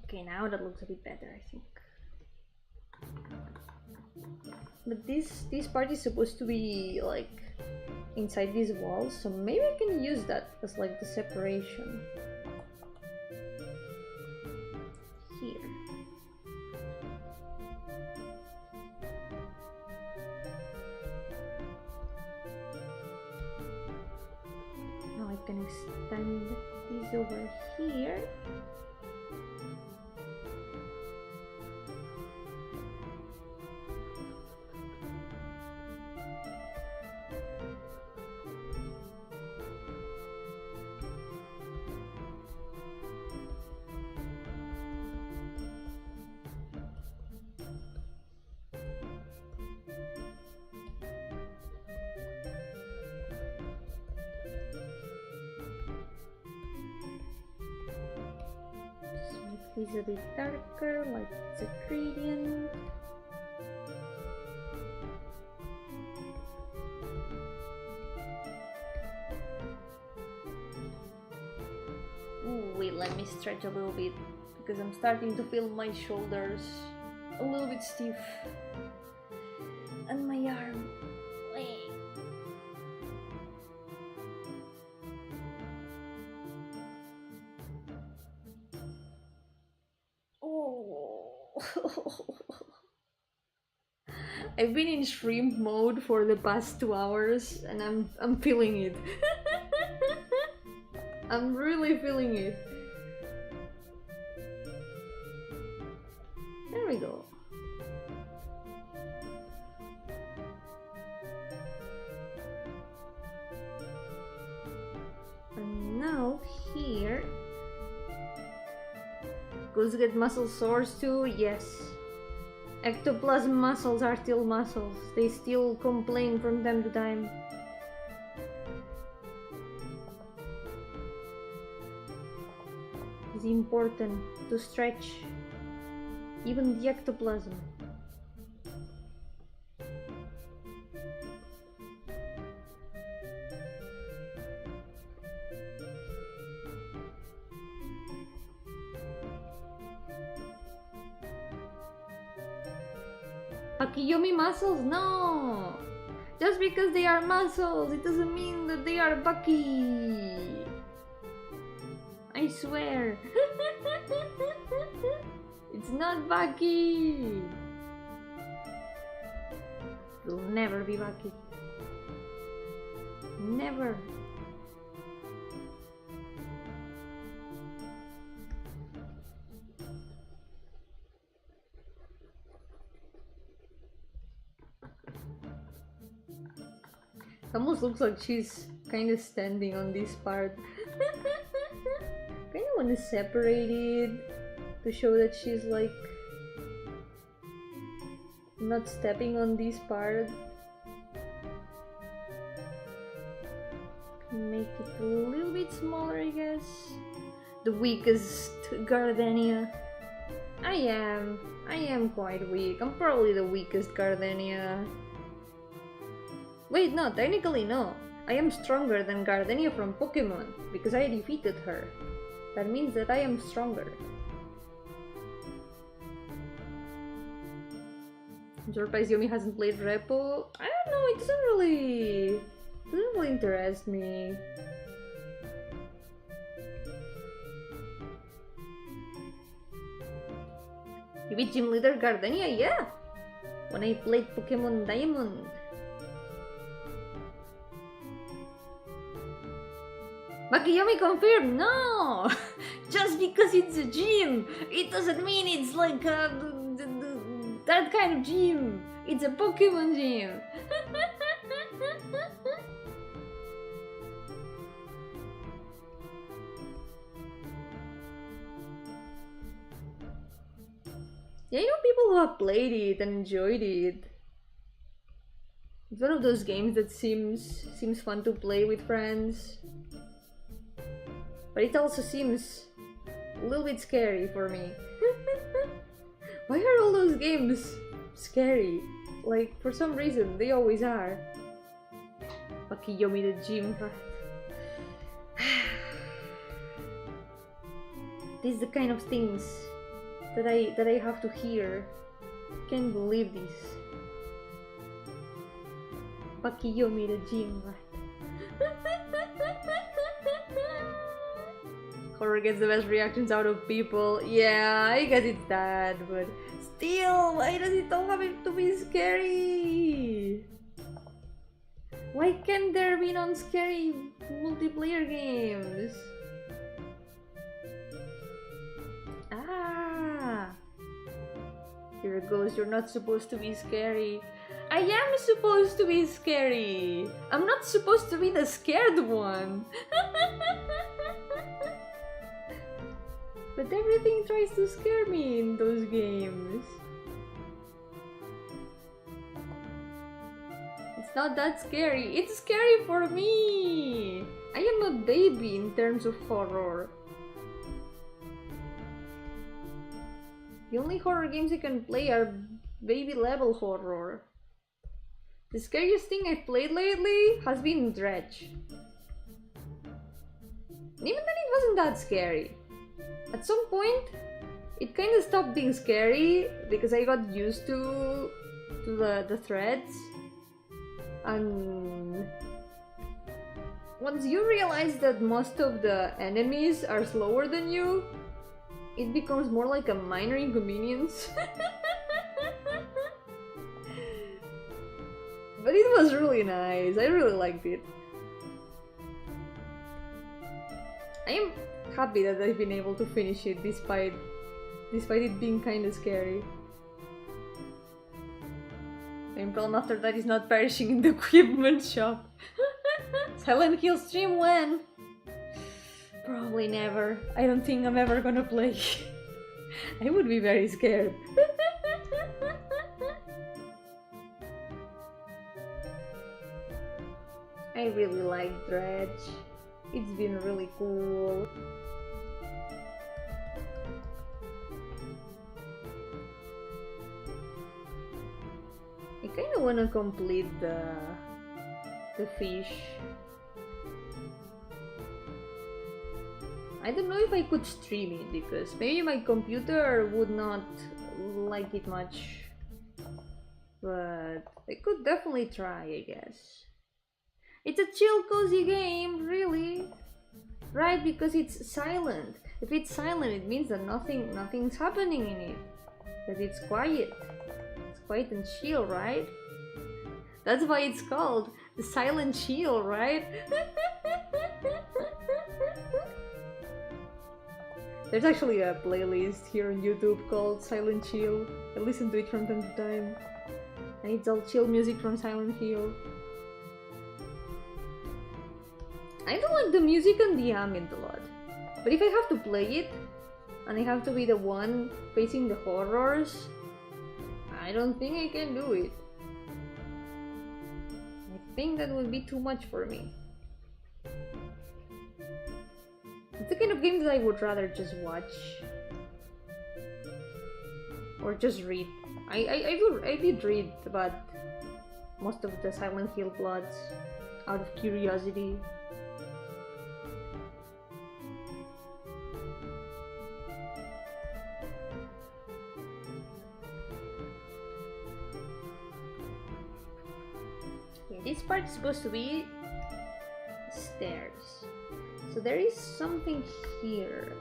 Speaker 1: okay, now that looks a bit better, I think. But this part is supposed to be like inside these walls, so maybe I can use that as like the separation. Here. Now I can extend these over here. is a bit darker, like it's a gradient. Ooh, wait, let me stretch a little bit because I'm starting to feel my shoulders a little bit stiff and my arm. I've been in shrimp mode for the past 2 hours and I'm feeling it. I'm really feeling it. There we go. And now here, goes get muscle sores too? Yes. Ectoplasm muscles are still muscles. They still complain from time to time. It's important to stretch even the ectoplasm. Yomi muscles? No! Just because they are muscles, it doesn't mean that they are Bucky. I swear. It's not Bucky. It'll never be Bucky. Never. It almost looks like she's kind of standing on this part. Kind of want to separate it to show that she's like not stepping on this part. Make it a little bit smaller, I guess. The weakest Gardenia. I am quite weak. I'm probably the weakest Gardenia. Wait, no, technically no. I am stronger than Gardenia from Pokemon, because I defeated her. That means that I am stronger. I'm surprised Yomi hasn't played Repo. I don't know, it doesn't really interest me. You beat Gym Leader Gardenia? Yeah! When I played Pokemon Diamond. Bakiyomi confirmed! No! Just because it's a gym, it doesn't mean it's like that kind of gym. It's a Pokemon gym. Yeah, I know people who have played it and enjoyed it. It's one of those games that seems fun to play with friends. But it also seems a little bit scary for me. Why are all those games scary? Like, for some reason, they always are. Bakiyomi the gym rat. These are the kind of things that I have to hear. Can't believe this. Bakiyomi the gym rat. Horror gets the best reactions out of people. Yeah, I guess it's that, but still, why does it all have to be scary? Why can't there be non-scary multiplayer games? Ah! Here it goes, you're not supposed to be scary. I am supposed to be scary! I'm not supposed to be the scared one! But everything tries to scare me in those games. It's not that scary. It's scary for me! I am a baby in terms of horror. The only horror games I can play are baby level horror. The scariest thing I've played lately has been Dredge. And even then it wasn't that scary. At some point, it kind of stopped being scary because I got used to the threads. And once you realize that most of the enemies are slower than you, it becomes more like a minor inconvenience. But it was really nice, I really liked it. I am happy that I've been able to finish it despite it being kinda scary. The main problem after that is not perishing in the equipment shop. Silent Hill stream when? Probably never. I don't think I'm ever gonna play. I would be very scared. I really like Dredge. It's been really cool. I kinda wanna complete the fish. I don't know if I could stream it because maybe my computer would not like it much. But I could definitely try, I guess. It's a chill, cozy game, really. Right, because it's silent. If it's silent, it means that nothing's happening in it. That it's quiet. It's quiet and chill, right? That's why it's called the Silent Chill, right? There's actually a playlist here on YouTube called Silent Chill. I listen to it from time to time. And it's all chill music from Silent Hill. I don't like the music and the ambient a lot. But if I have to play it, and I have to be the one facing the horrors, I don't think I can do it. I think that would be too much for me. It's the kind of game that I would rather just watch. Or just read. I did read about most of the Silent Hill plots out of curiosity. This part is supposed to be stairs. So there is something here.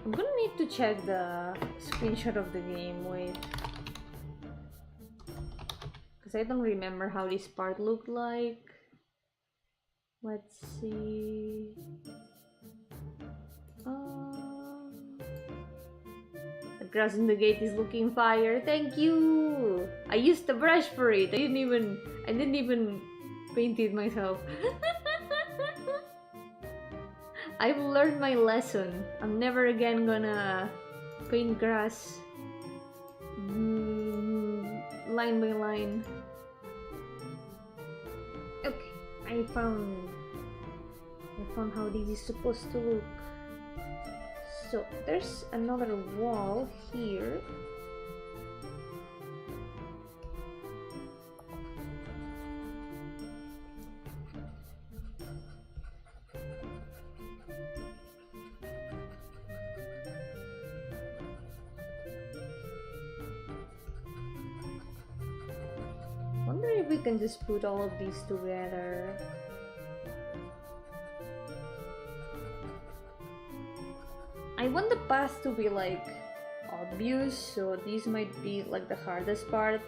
Speaker 1: I'm gonna need to check the screenshot of the game, wait. Because I don't remember how this part looked like. Let's see. The grass in the gate is looking fire. Thank you! I used the brush for it. I didn't even paint it myself. I've learned my lesson. I'm never again gonna paint grass line by line. Okay, I found how this is supposed to look. So there's another wall here. Wonder if we can just put all of these together. I want the path to be like obvious, so this might be like the hardest part.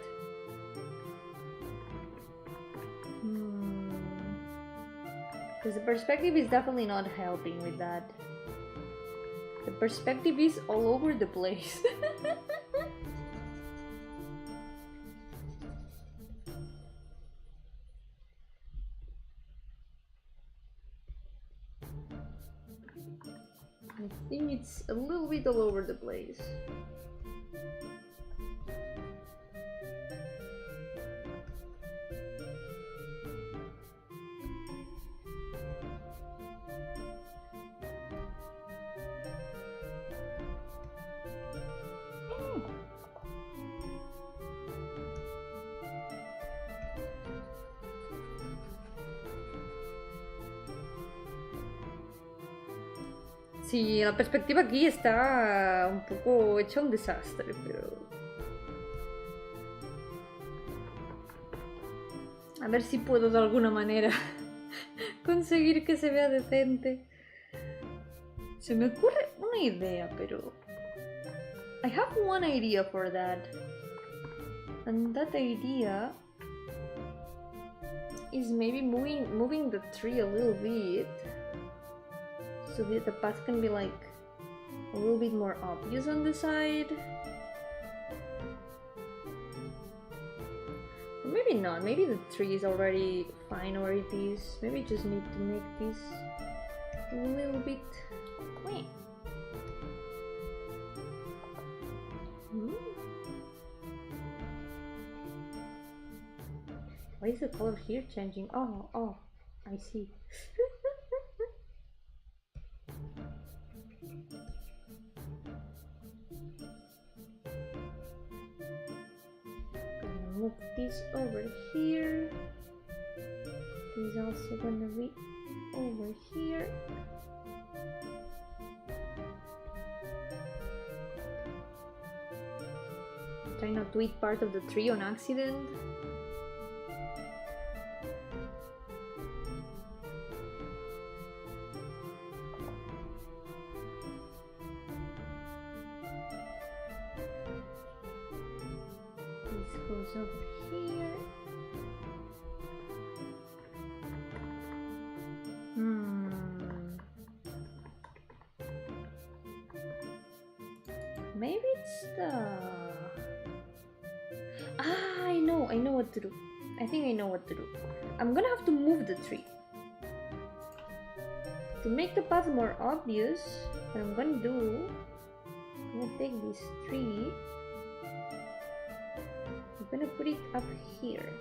Speaker 1: Because the perspective is definitely not helping with that. The perspective is all over the place. I think it's a little bit all over the place. Sí, la perspectiva aquí está un poco hecha un desastre, pero... A ver si puedo de alguna manera conseguir que se vea decente. Se me ocurre una idea, pero... I have one idea for that. And that idea is maybe moving the tree a little bit so that the path can be like a little bit more obvious on the side. Or maybe not, maybe the tree is already fine where it is. Maybe I just need to make this a little bit... Wait. Why is the color here changing? Oh, I see. Gonna move this over here. This is also gonna be over here. Try not to eat part of the tree on accident. This goes over here. Maybe it's the... I know what to do. I think I know what to do. I'm gonna have to move the tree. To make the path more obvious, what I'm gonna do, I'm gonna take this tree, I'm gonna put it up here.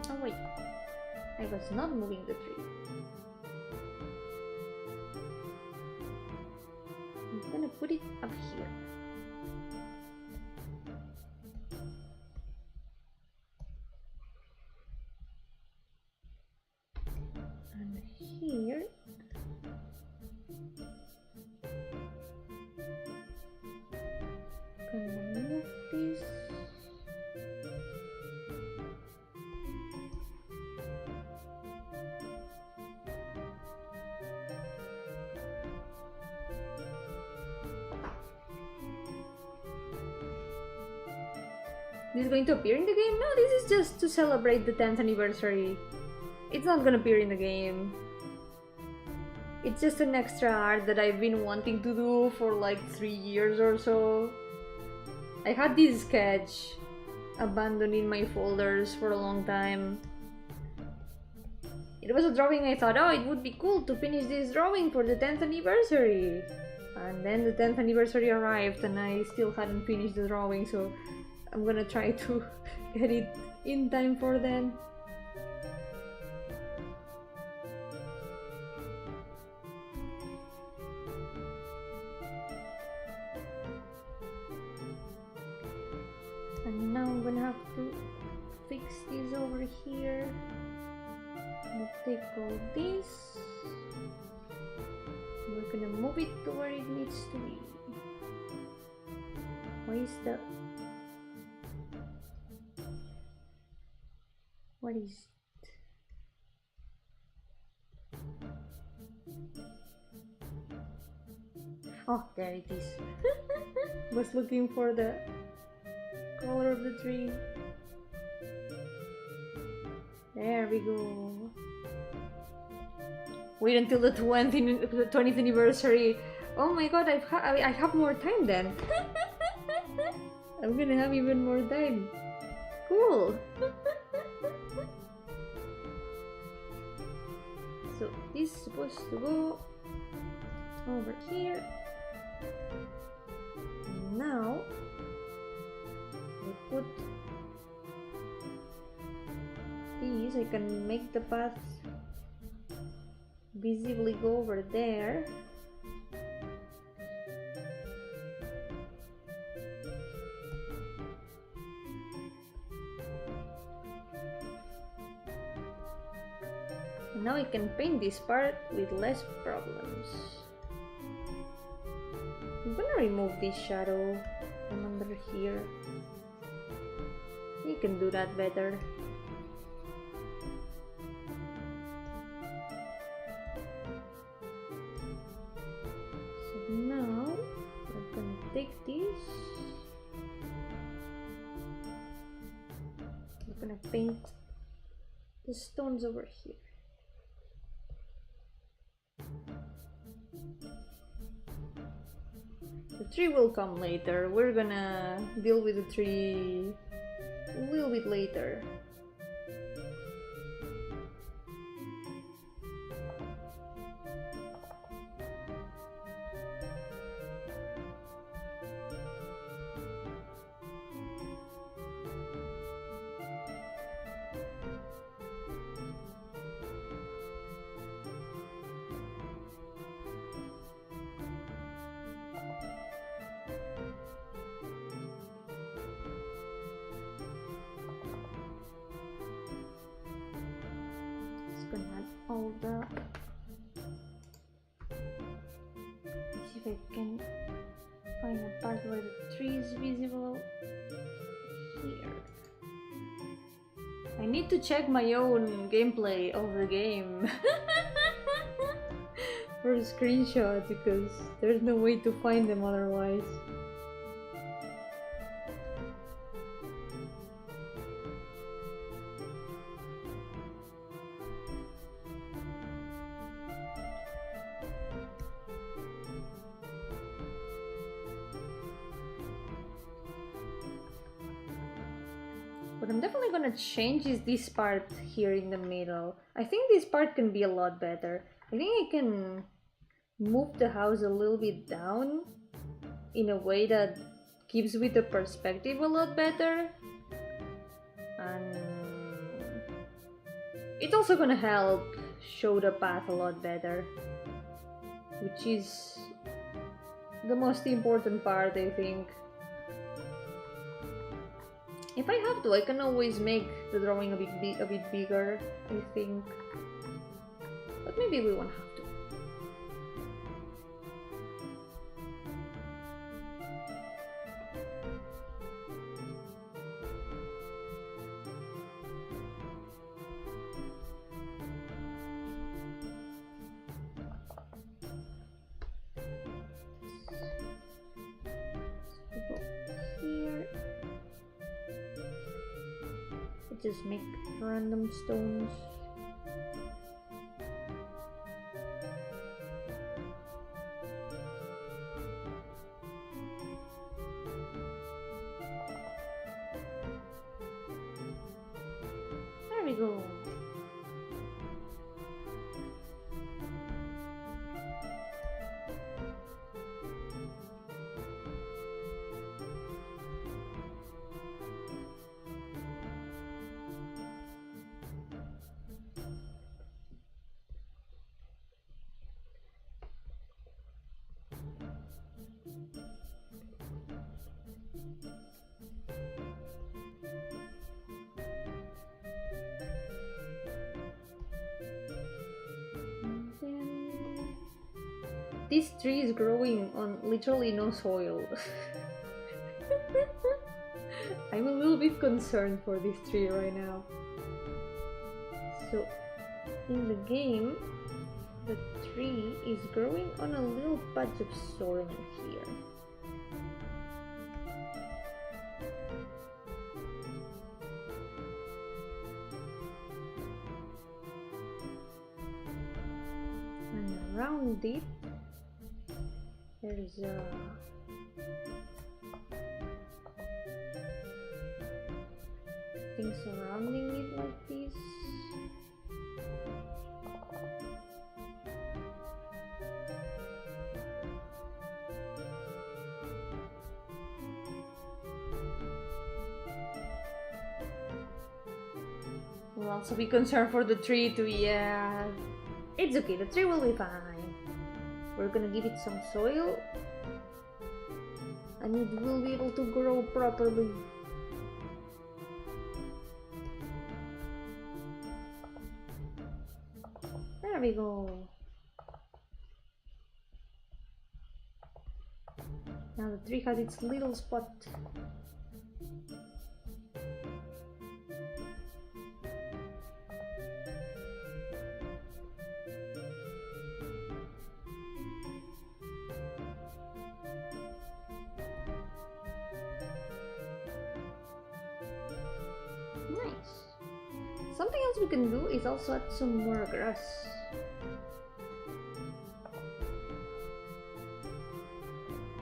Speaker 1: Oh wait, I was not moving the tree. I'm gonna put it up here. And here. Gonna move this. This is going to appear in the game? No, this is just to celebrate the 10th anniversary. It's not gonna appear in the game. It's just an extra art that I've been wanting to do for like 3 years or so. I had this sketch abandoned in my folders for a long time. It was a drawing I thought, oh, it would be cool to finish this drawing for the 10th anniversary. And then the 10th anniversary arrived and I still hadn't finished the drawing, so I'm gonna try to get it in time for then. And now I'm gonna have to fix this over here. I'm gonna take all this. We're gonna move it to where it needs to be. Why is that? What is it? Oh, there it is. Was looking for the color of the tree. There we go. Wait until the 20th anniversary. Oh my god, I have more time then. I'm gonna have even more time. Cool. So this is supposed to go over here. And now I put these. I can make the path visibly go over there. now I can paint this part with less problems. I'm gonna remove this shadow from under here. You can do that better. So now we're gonna take this. We're gonna paint the stones over here. The tree will come later. We're gonna deal with the tree a little bit later. All the, let's see if I can find a part where the tree is visible here. I need to check my own gameplay of the game for a screenshot because there's no way to find them otherwise. What I'm definitely gonna change is this part here in the middle. I think this part can be a lot better. I think I can move the house a little bit down in a way that gives with the perspective a lot better. And it's also gonna help show the path a lot better, which is the most important part, I think. If I have to, I can always make the drawing a bit bigger, I think. But maybe we won't have to. Just make random stones. There we go. This tree is growing on literally no soil. I'm a little bit concerned for this tree right now. So, in the game, the tree is growing on a little patch of soil here. And around it, there's thing surrounding it like this. We'll also be concerned for the tree too, yeah. It's okay, the tree will be fine. We're gonna give it some soil and it will be able to grow properly. There we go. Now the tree has its little spot. Nice. Something else we can do is also add some more grass.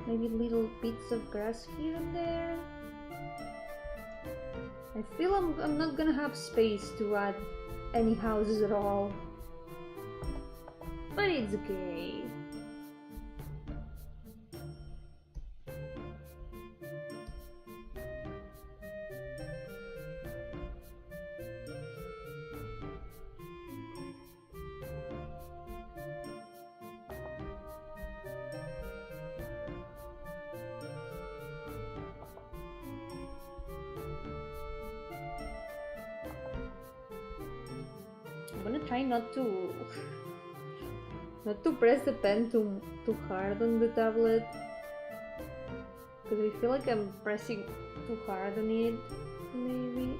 Speaker 1: Maybe little bits of grass here and there. I feel I'm not gonna have space to add any houses at all. But it's okay. I'm gonna try not to press the pen too hard on the tablet, because I feel like I'm pressing too hard on it, maybe.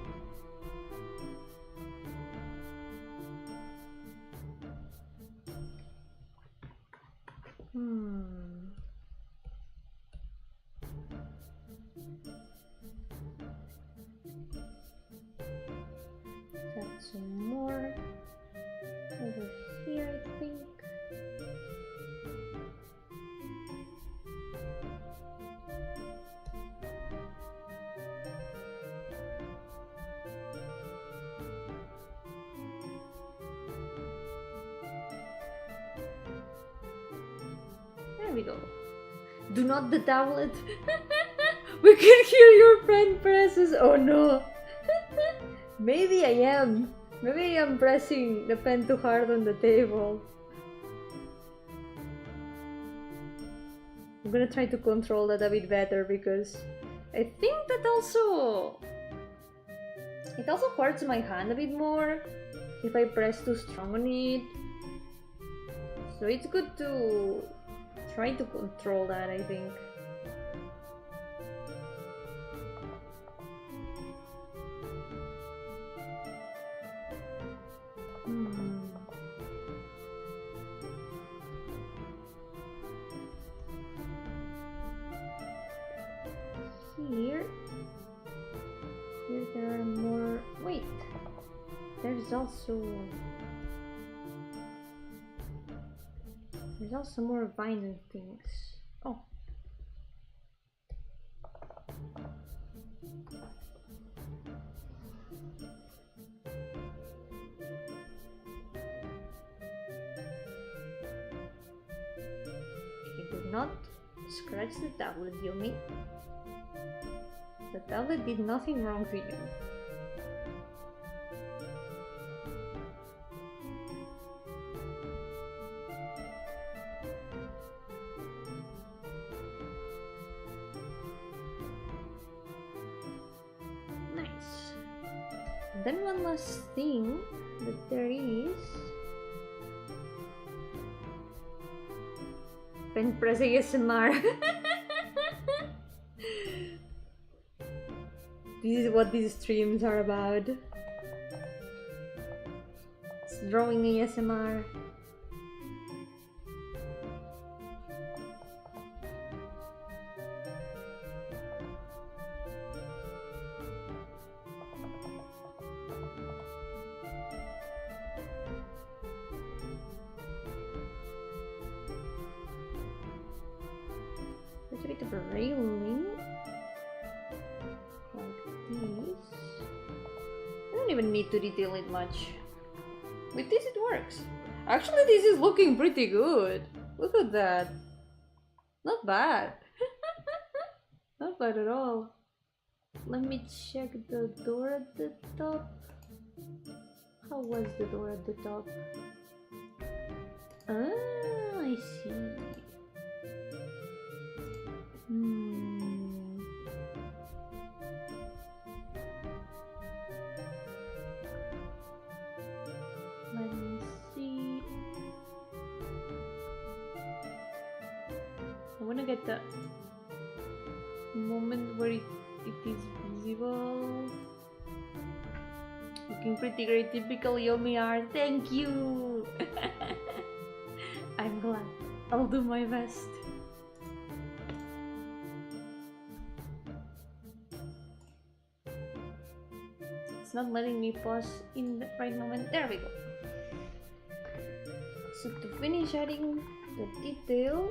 Speaker 1: Add some more over here, I think. There we go. Do not the tablet. We can hear your friend presses. Oh no. Maybe I am. Maybe I am pressing the pen too hard on the table. I'm gonna try to control that a bit better, because I think that it also hurts my hand a bit more if I press too strong on it. So it's good to try to control that, I think. Here there are more. Wait, there's also more vinyl things. Oh. Okay, do not scratch the tablet, Yomi. The tablet did nothing wrong to you. Nice. And then one last thing that there is. Pen press ASMR. This is what these streams are about. It's drawing ASMR. There's a bit of a railing. I don't even need to detail it much. With this it works. Actually, this is looking pretty good. Look at that. Not bad. Not bad at all. Let me check the door at the top. How was the door at the top? Ah, I see. Let me see. I wanna get the moment where it is visible. Looking pretty great, typical Yomi art. Thank you! I'm glad. I'll do my best. It's not letting me pause in the right moment. There we go. So to finish adding the detail,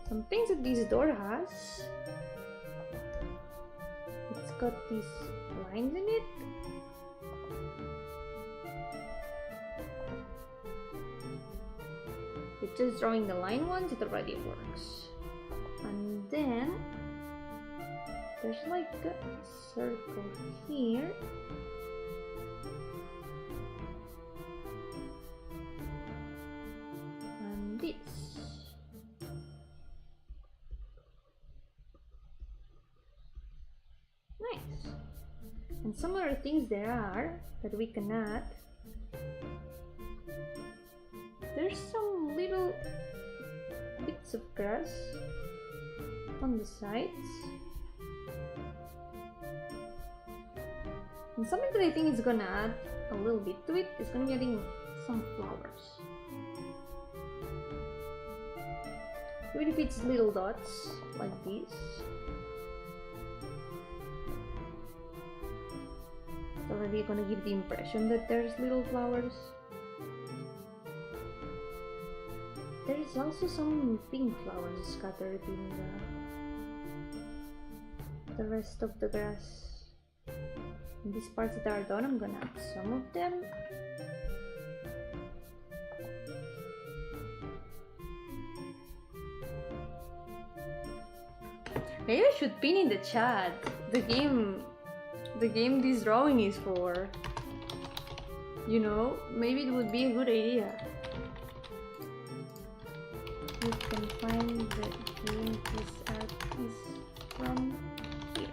Speaker 1: some things that this door has. It's got these lines in it. With just drawing the line ones, it already works. And then there's like a circle here. And this. Nice. And some other things there are that we can add. There's some little bits of grass on the sides. And something that I think is gonna add a little bit to it is gonna be adding some flowers. Even if it's little dots like this. It's already gonna give the impression that there's little flowers. There is also some pink flowers scattered in the rest of the grass. In these parts that are done, I'm gonna add some of them. Maybe I should pin in the chat the game this drawing is for. You know, maybe it would be a good idea. You can find the game this art is from here.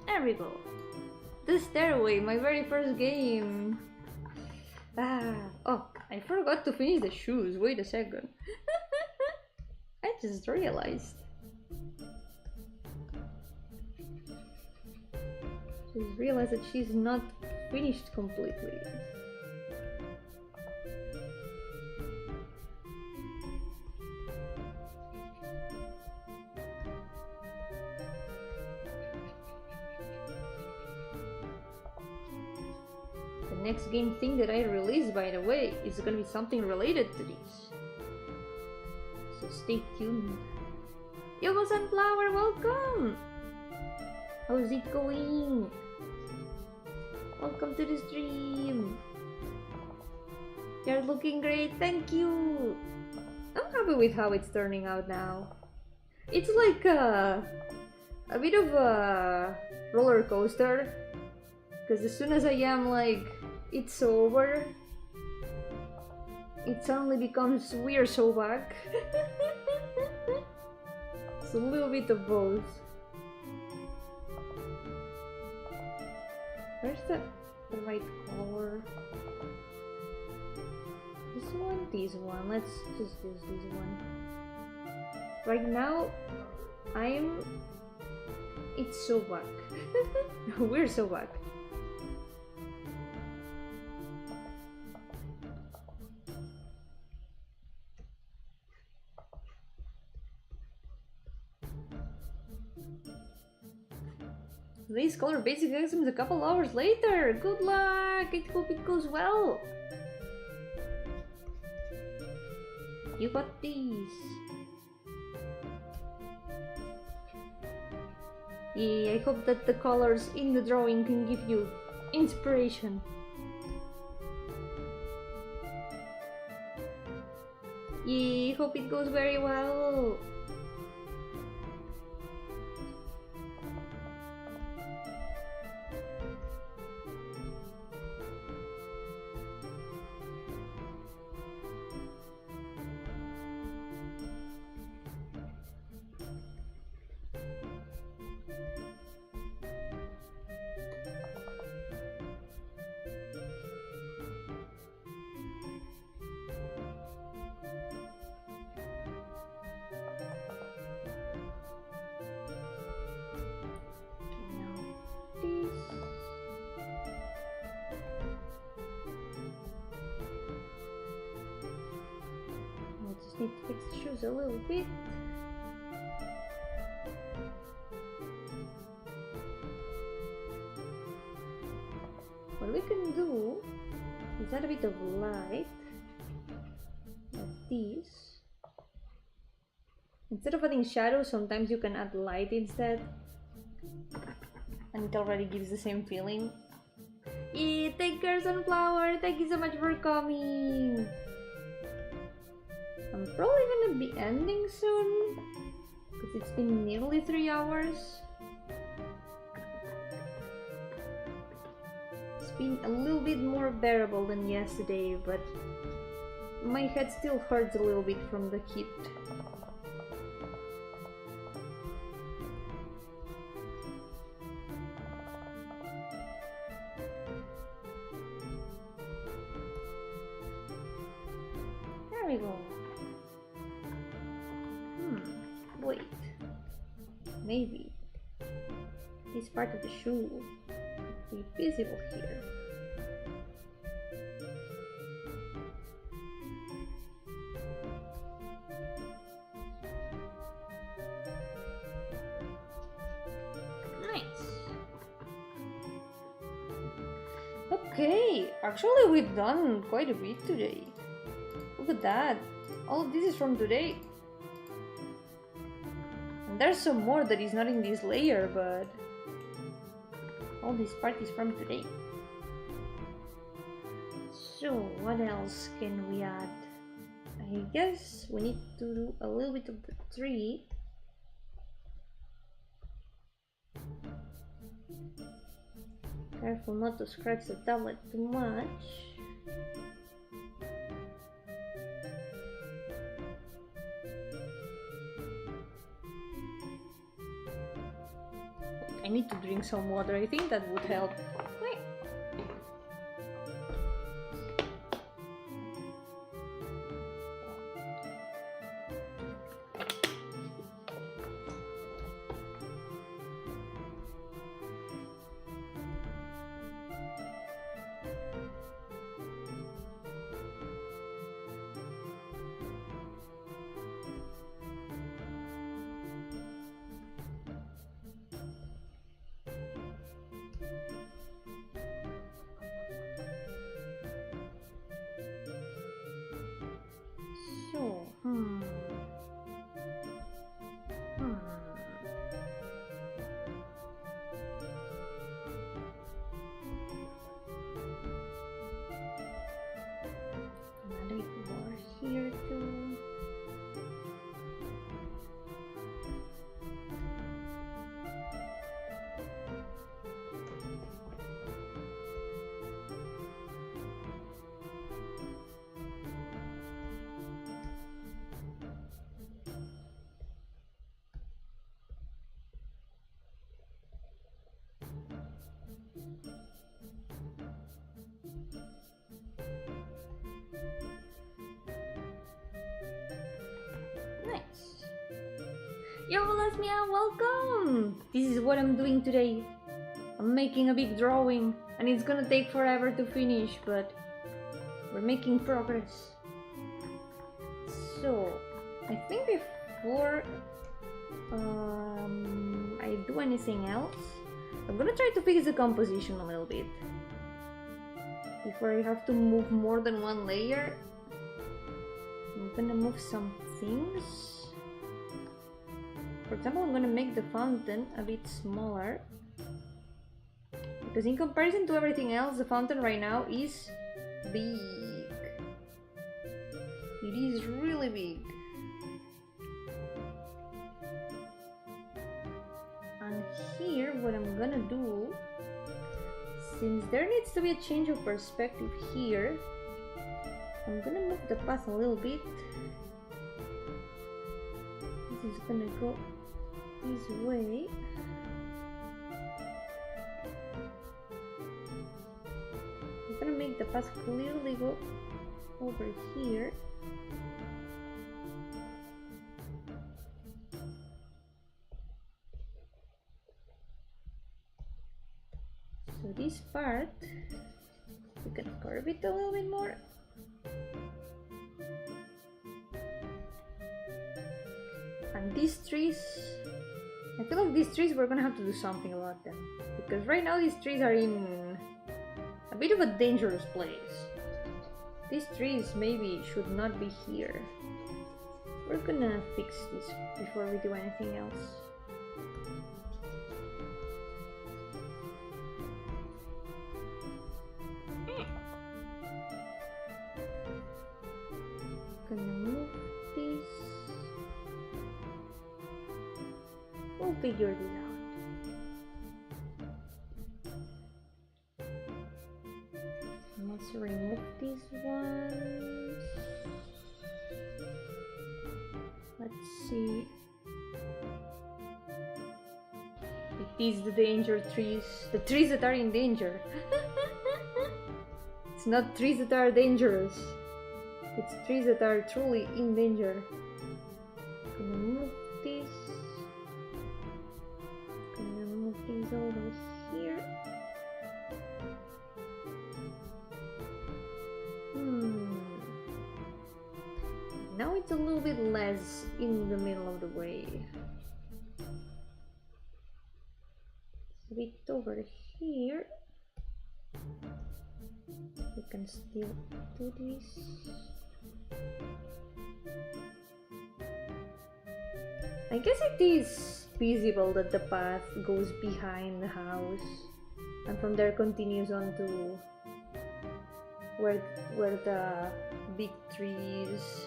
Speaker 1: There we go. The stairway, my very first game. Oh, I forgot to finish the shoes. Wait a second. I just realized. Just realized that she's not finished completely. The next game thing that I release, by the way, is gonna be something related to this. So stay tuned. Yogo Sunflower, welcome! How's it going? Welcome to the stream. You're looking great, thank you. I'm happy with how it's turning out now. It's like a bit of a roller coaster, because as soon as I am like, it's over, it suddenly becomes we're so back. It's a little bit of both. Where's the right color? This one, this one. Let's just use this one. Right now, it's so back. We're so back. Today's color basic exam is a couple hours later. Good luck! I hope it goes well. You got these. Yeah, I hope that the colors in the drawing can give you inspiration. Yeah, I hope it goes very well. need to fix the shoes a little bit. What we can do is add a bit of light, like this. Instead of adding shadow, sometimes you can add light instead, and it already gives the same feeling. Yeah, take care, Sunflower! Thank you so much for coming! I'm probably gonna be ending soon, because it's been nearly 3 hours. It's been a little bit more bearable than yesterday, but my head still hurts a little bit from the heat. There we go. Wait. Maybe this part of the shoe could be visible here. Nice. Okay, actually we've done quite a bit today. Look at that. All of this is from today. And there's some more that is not in this layer, but all this part is from today. So what else can we add? I guess we need to do a little bit of the tree. Careful not to scratch the tablet too much. I need to drink some water. I think that would help. Wait. So, Another more here too. Nice. Yo, Lasmia, welcome! This is what I'm doing today. I'm making a big drawing, and it's gonna take forever to finish, but we're making progress. So, I think before I do anything else, I'm gonna try to fix the composition a little bit. Before I have to move more than one layer, I'm gonna move some things. For example, I'm gonna make the fountain a bit smaller, because in comparison to everything else, the fountain right now is big. It is really big. And here, what I'm gonna do, since there needs to be a change of perspective here, I'm gonna move the path a little bit. This is gonna go this way. I'm gonna make the path clearly go over here. So this part, we can curve it a little bit more. these trees, I feel like these trees we're gonna have to do something about them, because right now these trees are in a bit of a dangerous place. These trees maybe should not be here. We're gonna fix this before we do anything else. Gonna move this. We'll figure this out. Let's remove these ones. Let's see. It is the danger trees. The trees that are in danger. It's not trees that are dangerous. It's trees that are truly in danger. Gonna move this. Gonna move these over here. Now it's a little bit less in the middle of the way. A bit over here. We can still do this. I guess it is feasible that the path goes behind the house and from there continues on to where the big trees.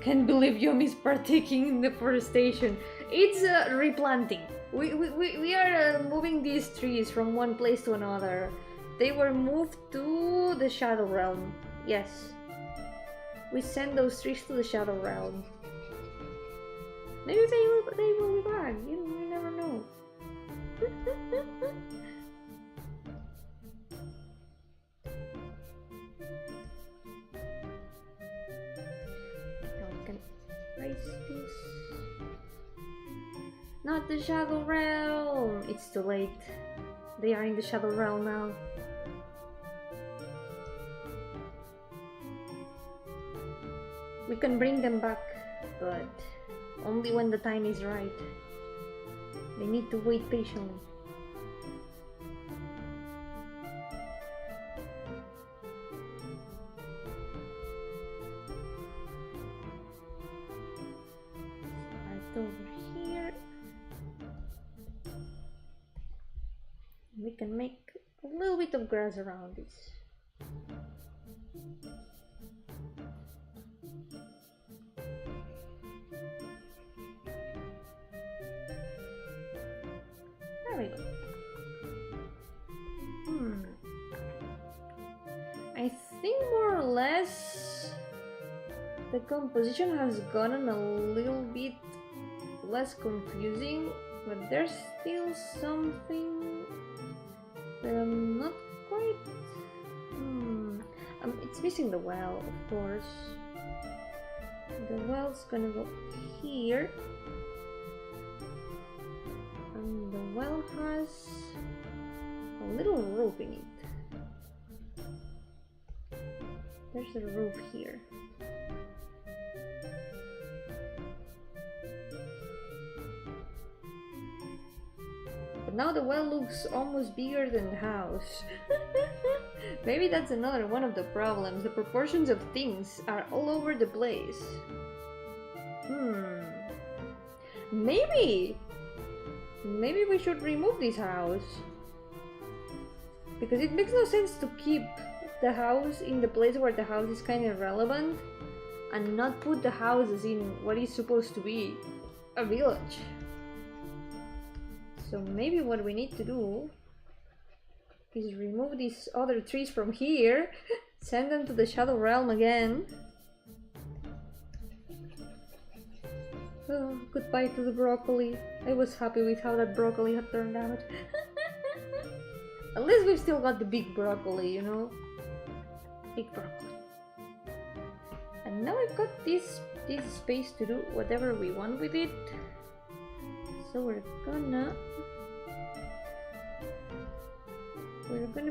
Speaker 1: Can't believe Yomi's partaking in deforestation. It's replanting. We are moving these trees from one place to another. They were moved to the Shadow Realm. Yes. We send those trees to the Shadow Realm. Maybe they will be back. You never know. Now I can erase this. Not the Shadow Realm! It's too late. They are in the Shadow Realm now. We can bring them back, but only when the time is right. They need to wait patiently. Start over here. We can make a little bit of grass around this. There we go. I think more or less the composition has gotten a little bit less confusing, but there's still something that I'm not quite... it's missing the well, of course. The well's gonna go here. And the well has a little roof in it. There's a roof here. But now the well looks almost bigger than the house. Maybe that's another one of the problems. The proportions of things are all over the place. Maybe we should remove this house. Because it makes no sense to keep the house in the place where the house is kind of relevant and not put the houses in what is supposed to be a village. So maybe what we need to do is remove these other trees from here, send them to the Shadow Realm again. Oh, goodbye to the broccoli. I was happy with how that broccoli had turned out. At least we've still got the big broccoli, you know? Big broccoli. And now we've got this space to do whatever we want with it. So we're gonna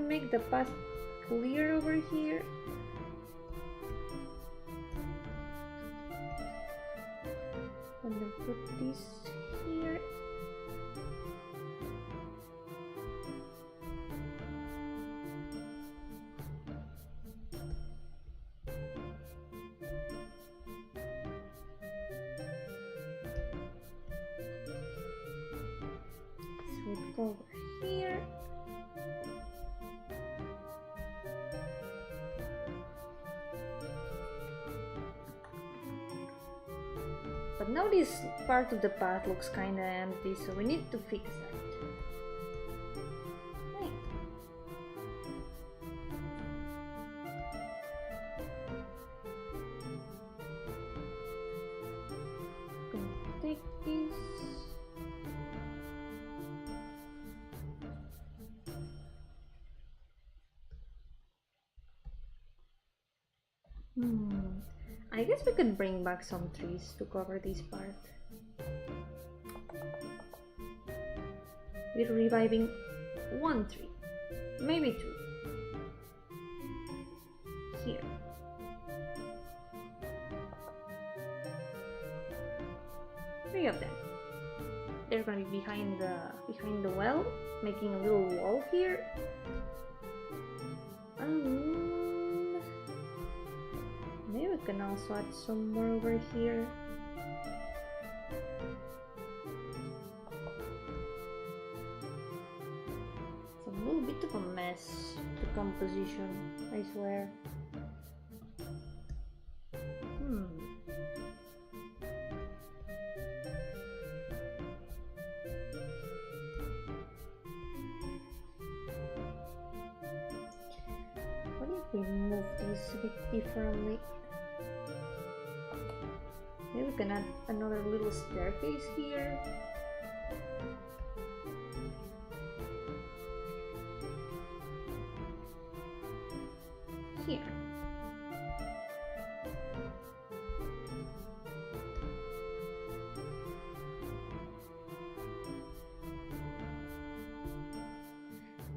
Speaker 1: make the path clear over here. I'm gonna put this here. So we'll go over here. But now this part of the path looks kinda empty, so we need to fix that. Right. Gonna take this. I guess we could bring back some trees to cover this part. We're reviving one tree, maybe two. Here. Three of them. They're gonna be behind the well, making a little wall here. Maybe we can also add some more over here. It's a little bit of a mess, the composition, I swear. What if we move this a bit differently? Maybe we can add another little staircase here. Here.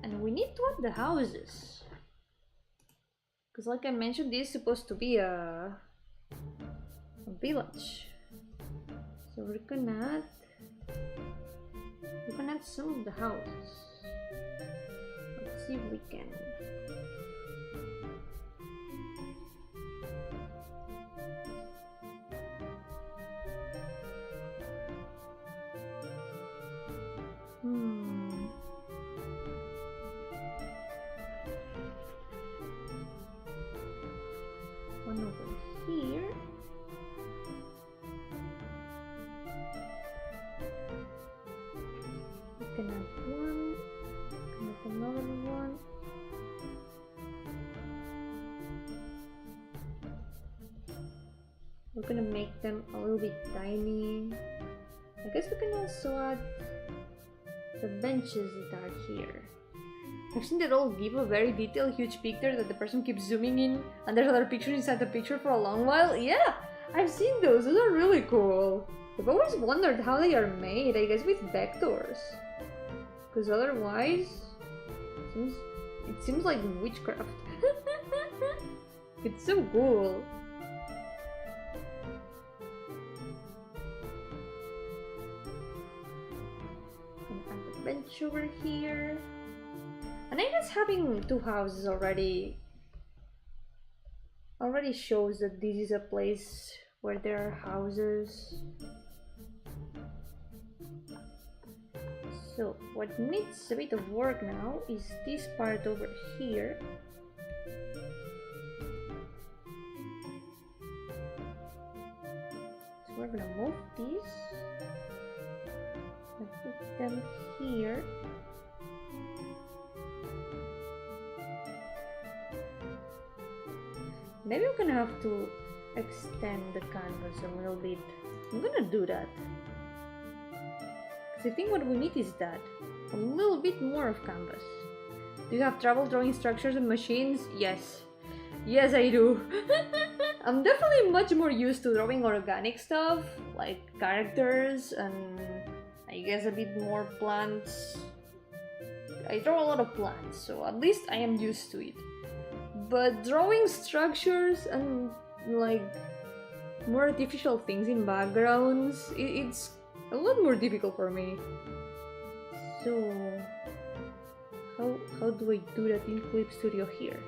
Speaker 1: And we need to add the houses. Because like I mentioned, this is supposed to be a village. So we're gonna add some of the houses. Let's see if we can. One over here. We can add one, add another one. We're gonna make them a little bit tiny. I guess we can also add the benches that are here. I've seen that all give a very detailed, huge picture that the person keeps zooming in and there's other pictures inside the picture for a long while. Yeah, I've seen those. Those are really cool. I've always wondered how they are made, I guess with vectors. Because otherwise, it seems like witchcraft. It's so cool. And add the bench over here. And I guess having two houses already shows that this is a place where there are houses. So what needs a bit of work now is this part over here. So we're gonna move these and put them here. Maybe we're gonna have to extend the canvas a little bit. I'm gonna do that. Because I think what we need is that. A little bit more of canvas. Do you have trouble drawing structures and machines? Yes. Yes, I do. I'm definitely much more used to drawing organic stuff, like characters and I guess a bit more plants. I draw a lot of plants, so at least I am used to it. But drawing structures and like more artificial things in backgrounds, it's a lot more difficult for me. So how do I do that in Clip Studio here?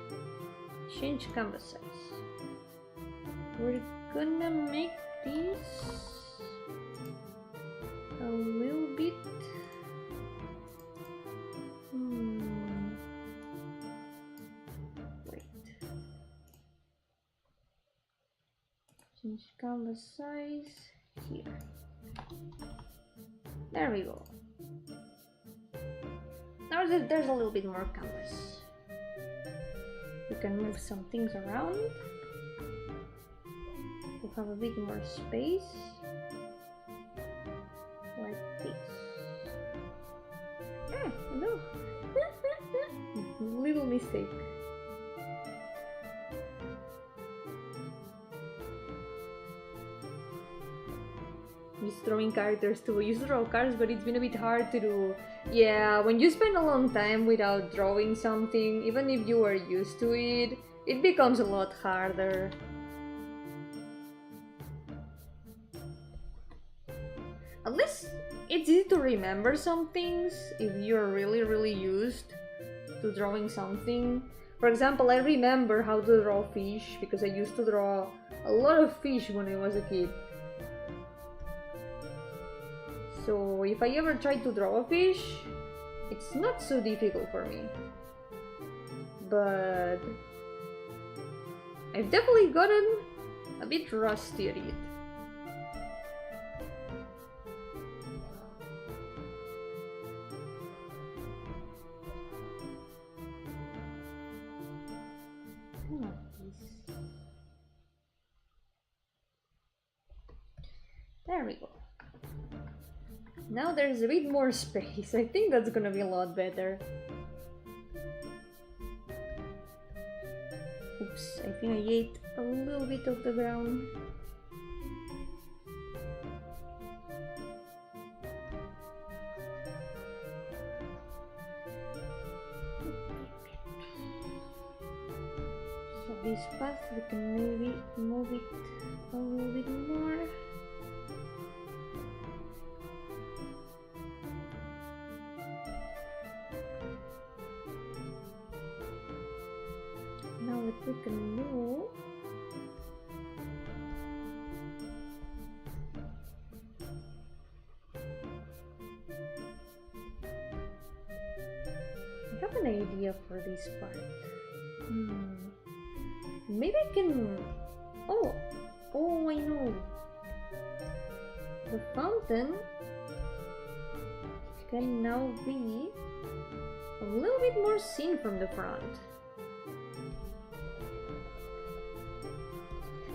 Speaker 1: Change canvas size. We're gonna make this a little bit. Wait. Change canvas size here. There we go. Now there's a little bit more canvas. We can move some things around to have a bit more space, like this. Ah, no! Little mistake. Just drawing characters too. I used to draw cards, but it's been a bit hard to do. Yeah, when you spend a long time without drawing something, even if you are used to it, it becomes a lot harder. At least it's easy to remember some things if you're really used to drawing something. For example, I remember how to draw fish because I used to draw a lot of fish when I was a kid. So if I ever try to draw a fish, it's not so difficult for me. But I've definitely gotten a bit rusty at it. There we go. Now there's a bit more space. I think that's gonna be a lot better. Oops, I think I ate a little bit of the ground. So this path, we can maybe move it a little bit more. Now what we can do, I have an idea for this part. Maybe I can... Oh, I know. The fountain can now be a little bit more seen from the front.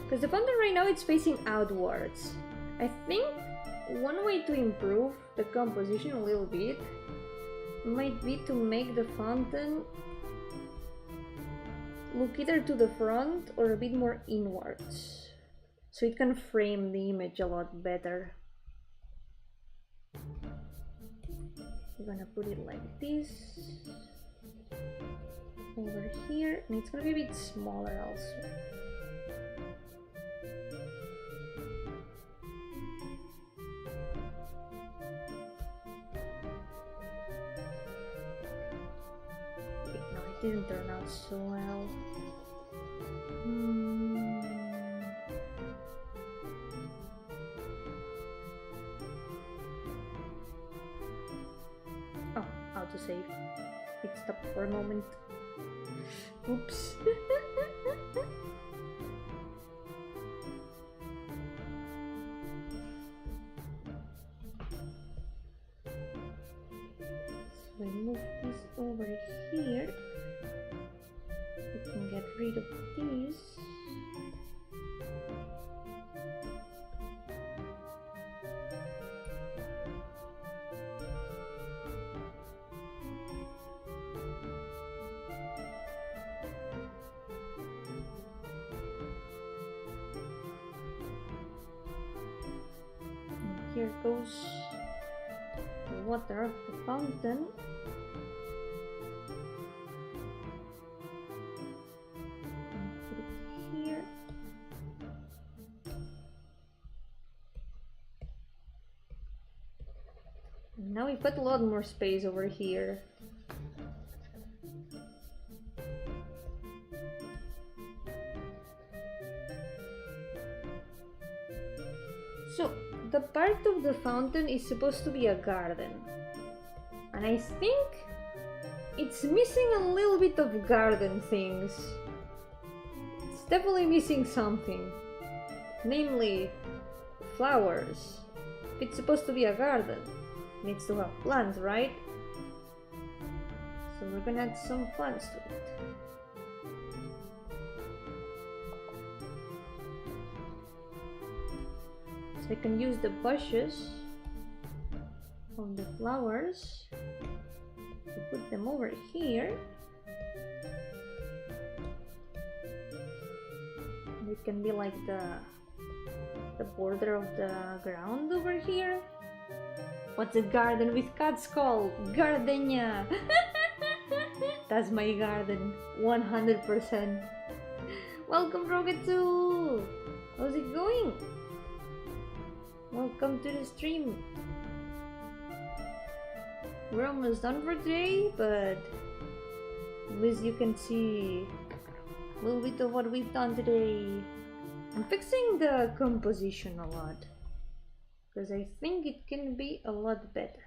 Speaker 1: Because the fountain right now it's facing outwards. I think one way to improve the composition a little bit might be to make the fountain look either to the front or a bit more inwards, so it can frame the image a lot better. We're gonna put it like this over here, and it's gonna be a bit smaller also. Didn't turn out so well. Oh, autosave. It stopped for a moment. Oops. So I move this over here. We can get rid of these. And here goes the water of the fountain. Now we've got a lot more space over here. So, the part of the fountain is supposed to be a garden. And I think it's missing a little bit of garden things. It's definitely missing something. Namely, flowers. If it's supposed to be a garden, it needs to have plants, right? So we're gonna add some plants to it. So I can use the bushes of the flowers to put them over here. They can be like the border of the ground over here. What's a garden with cats called? Gardenia! That's my garden, 100%. Welcome, Rogetsu! How's it going? Welcome to the stream. We're almost done for today, but at least you can see a little bit of what we've done today. I'm fixing the composition a lot, because I think it can be a lot better.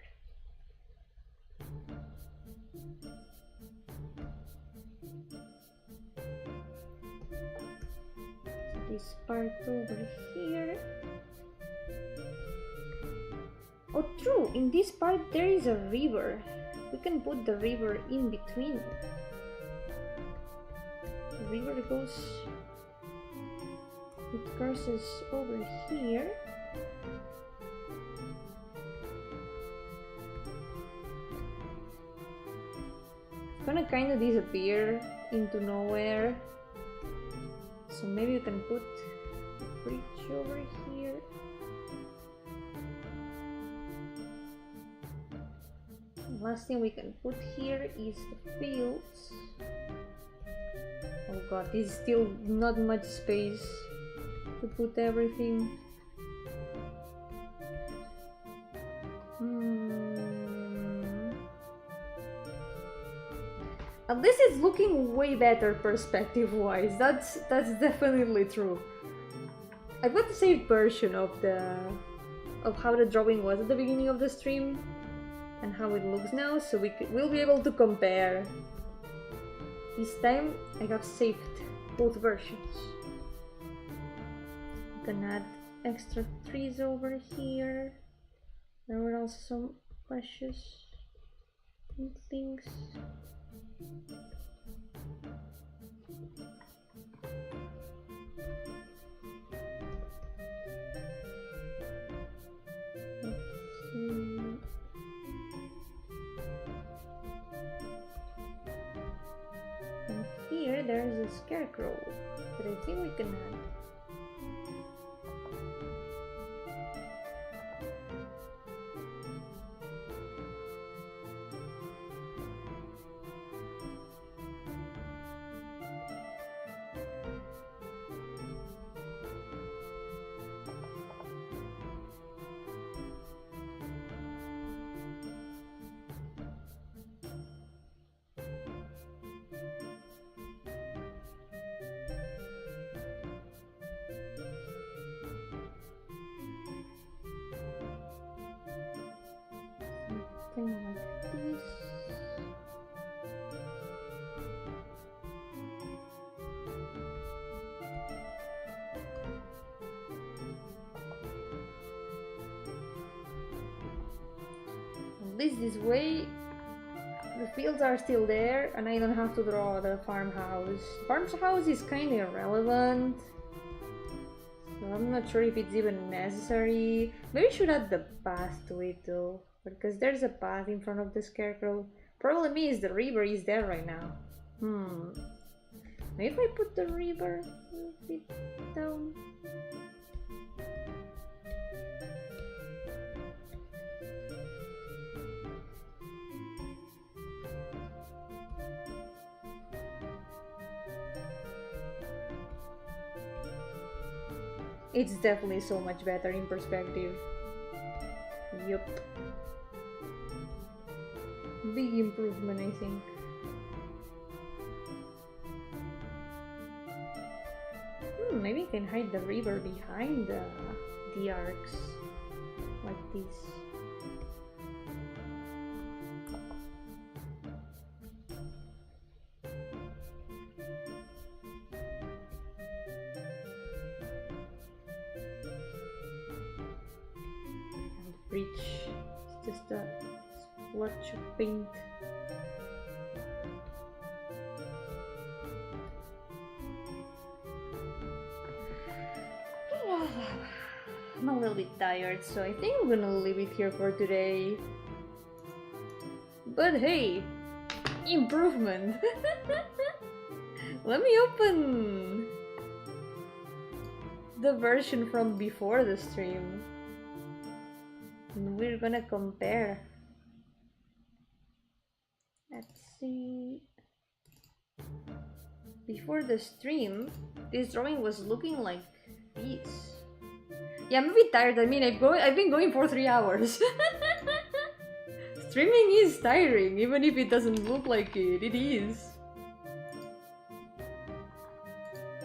Speaker 1: So this part over here. Oh true, in this part there is a river. We can put the river in between. The river goes... it crosses over here. It's gonna kind of disappear into nowhere. So maybe you can put a bridge over here. Last thing we can put here is the fields. Oh god, this is still not much space to put everything. At least it's looking way better perspective-wise. That's definitely true. I've got the saved version of how the drawing was at the beginning of the stream and how it looks now, so we'll be able to compare. This time I have saved both versions. You can add extra trees over here. There were also some bushes and things. Let's see. And here there's a scarecrow that I think we can add. Something like this. At least this way the fields are still there and I don't have to draw the farmhouse. Farmhouse is kind of irrelevant, so I'm not sure if it's even necessary. Maybe I should add the path to it though, because there's a path in front of the scarecrow. Problem is the river is there right now. Maybe if I put the river a little bit down. It's definitely so much better in perspective. Yup. big improvement, I think. Maybe you can hide the river behind the arcs, like this. And the bridge is just a splotch of paint. I'm a little bit tired, so I think I'm gonna leave it here for today. But hey, improvement! Let me open the version from before the stream. And we're gonna compare. Let's see. Before the stream, this drawing was looking like this. Yeah, I'm a bit tired. I mean, I've been going for 3 hours. Streaming is tiring, even if it doesn't look like it. It is.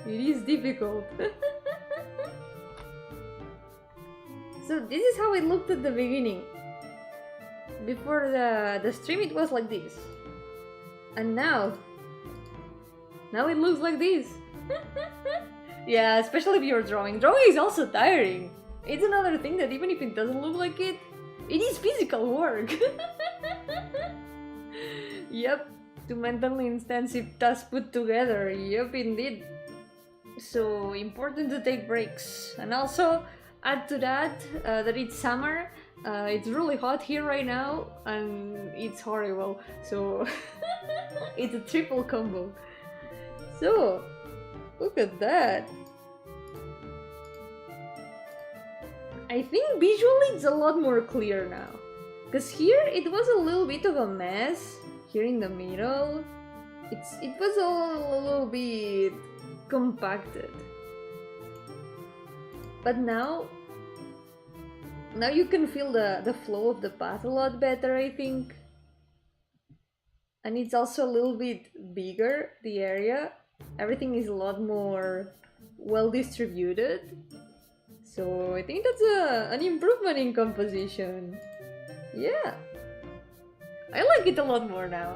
Speaker 1: It is difficult. So this is how it looked at the beginning. Before the stream, it was like this. And now it looks like this. Yeah, especially if you're drawing. Drawing is also tiring. It's another thing that even if it doesn't look like it, it is physical work. Yep, two mentally intensive tasks put together. Yep, indeed. So important to take breaks. And also add to that that it's summer. It's really hot here right now and it's horrible. So it's a triple combo. So look at that. I think visually it's a lot more clear now. Because here it was a little bit of a mess. Here in the middle, it was all a little bit compacted. But now you can feel the flow of the path a lot better, I think. And it's also a little bit bigger, the area. Everything is a lot more well distributed. So I think that's an improvement in composition. Yeah. I like it a lot more now.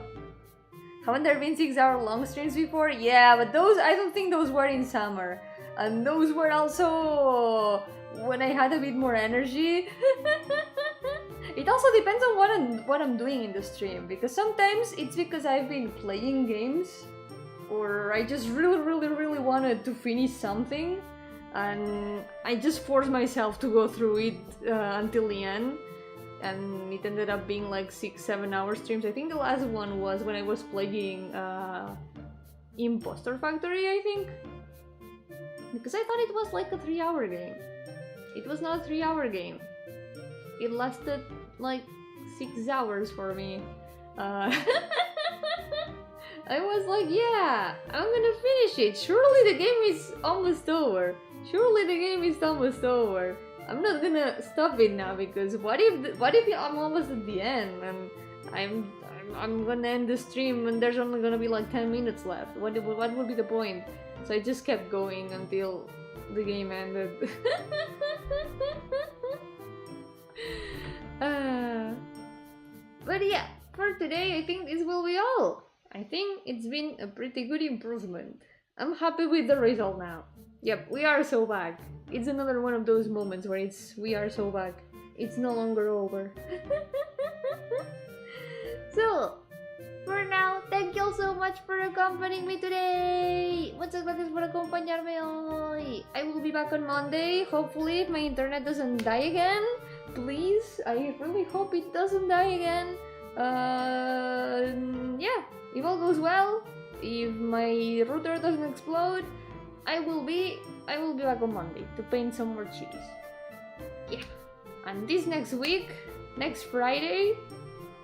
Speaker 1: Haven't there been 6-hour long streams before? Yeah, but those, I don't think those were in summer. And those were also when I had a bit more energy. It also depends on what I'm doing in the stream, because sometimes it's because I've been playing games or I just really wanted to finish something and I just forced myself to go through it until the end, and it ended up being like 6-7 hour streams. I think the last one was when I was playing Imposter Factory, I think, because I thought it was like a 3-hour game. It was not a 3-hour game. It lasted like 6 hours for me. I was like, yeah, I'm gonna finish it. Surely the game is almost over. Surely the game is almost over. I'm not gonna stop it now, because what if I'm almost at the end and I'm gonna end the stream and there's only gonna be like 10 minutes left? What would be the point? So I just kept going until the game ended. But yeah, for today I think this will be all. I think it's been a pretty good improvement. I'm happy with the result now. Yep, we are so back. It's another one of those moments where we are so back. It's no longer over. So, for now, thank you all so much for accompanying me today. Muchas gracias por acompañarme hoy. I will be back on Monday, hopefully, if my internet doesn't die again. Please, I really hope it doesn't die again. Yeah, if all goes well, if my router doesn't explode, I will be back on Monday to paint some more chibis. Yeah, and this next week, next Friday,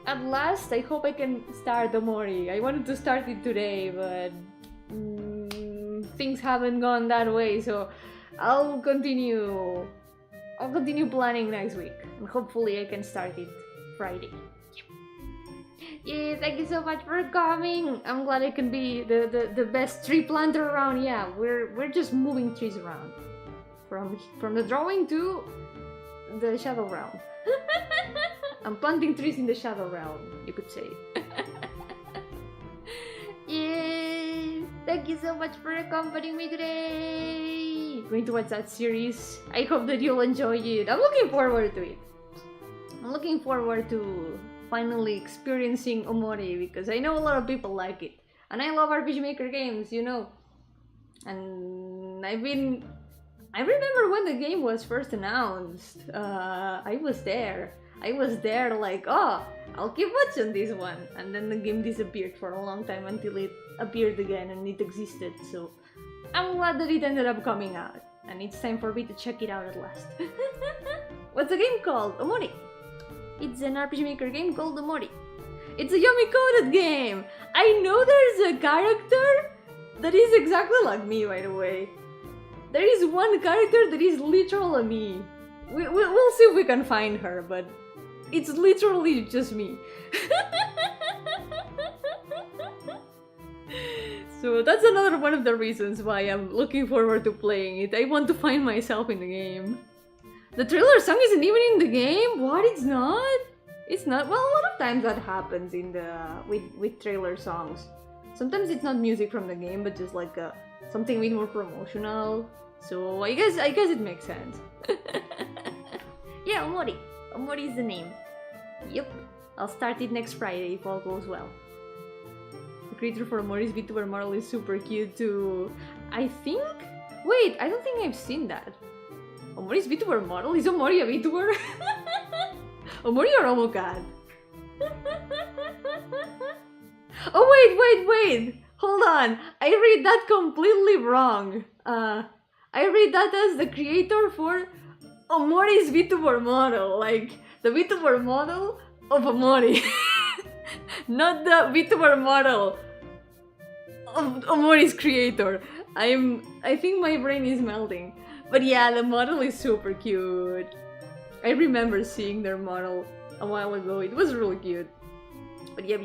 Speaker 1: at last, I hope I can start the Mori. I wanted to start it today, but things haven't gone that way, so I'll continue planning next week, and hopefully I can start it Friday. Yeah, thank you so much for coming. I'm glad I can be the best tree planter around. Yeah, we're just moving trees around. From the drawing to the shadow realm. I'm planting trees in the shadow realm, you could say. Yay! Thank you so much for accompanying me today! Going to watch that series. I hope that you'll enjoy it. I'm looking forward to it. I'm looking forward to finally experiencing Omori because I know a lot of people like it. And I love RPG Maker games, you know. And I remember when the game was first announced. I was there. Like, oh, I'll keep watching this one. And then the game disappeared for a long time until it appeared again and it existed. So I'm glad that it ended up coming out. And it's time for me to check it out at last. What's the game called? Omori. It's an RPG Maker game called Omori. It's a Yomi coded game. I know there's a character that is exactly like me, by the way. There is one character that is literally me. We'll see if we can find her, but it's literally just me. So that's another one of the reasons why I'm looking forward to playing it. I want to find myself in the game. The trailer song isn't even in the game? What? It's not? It's not? Well, a lot of times that happens in the with trailer songs. Sometimes it's not music from the game, but just like something a bit more promotional. So I guess it makes sense. Yeah, Omori. Omori is the name. Yep. I'll start it next Friday if all goes well. The creator for Omori's VTuber model is super cute too. I think... Wait, I don't think I've seen that. Omori's VTuber model? Is Omori a VTuber? Omori or Omocat? Oh wait! Hold on! I read that completely wrong. I read that as the creator for Omori's VTuber model, like the VTuber model of Omori. Not the VTuber model of Omori's creator. I think my brain is melting. But yeah, the model is super cute. I remember seeing their model a while ago. It was really cute. But yep.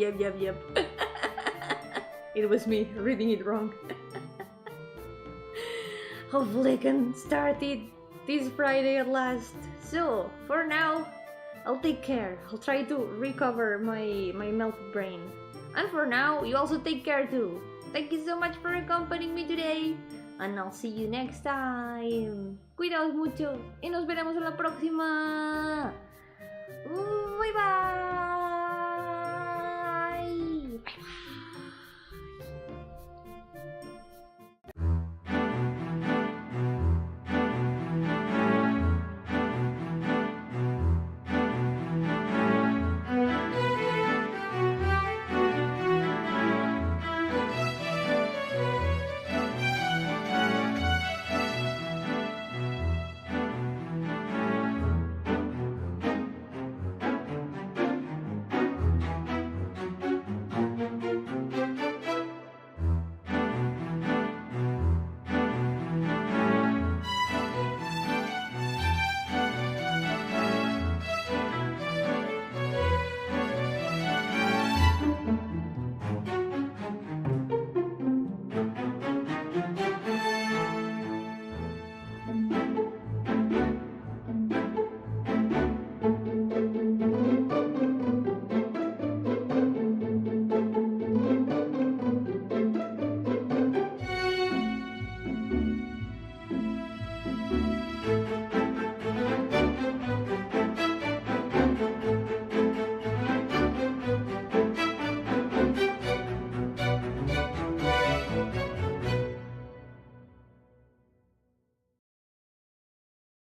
Speaker 1: It was me reading it wrong. Hopefully I can start it this Friday at last. So, for now, I'll take care. I'll try to recover my melted brain. And for now, you also take care too. Thank you so much for accompanying me today. And I'll see you next time. Cuidaos mucho y nos veremos en la próxima. Bye bye.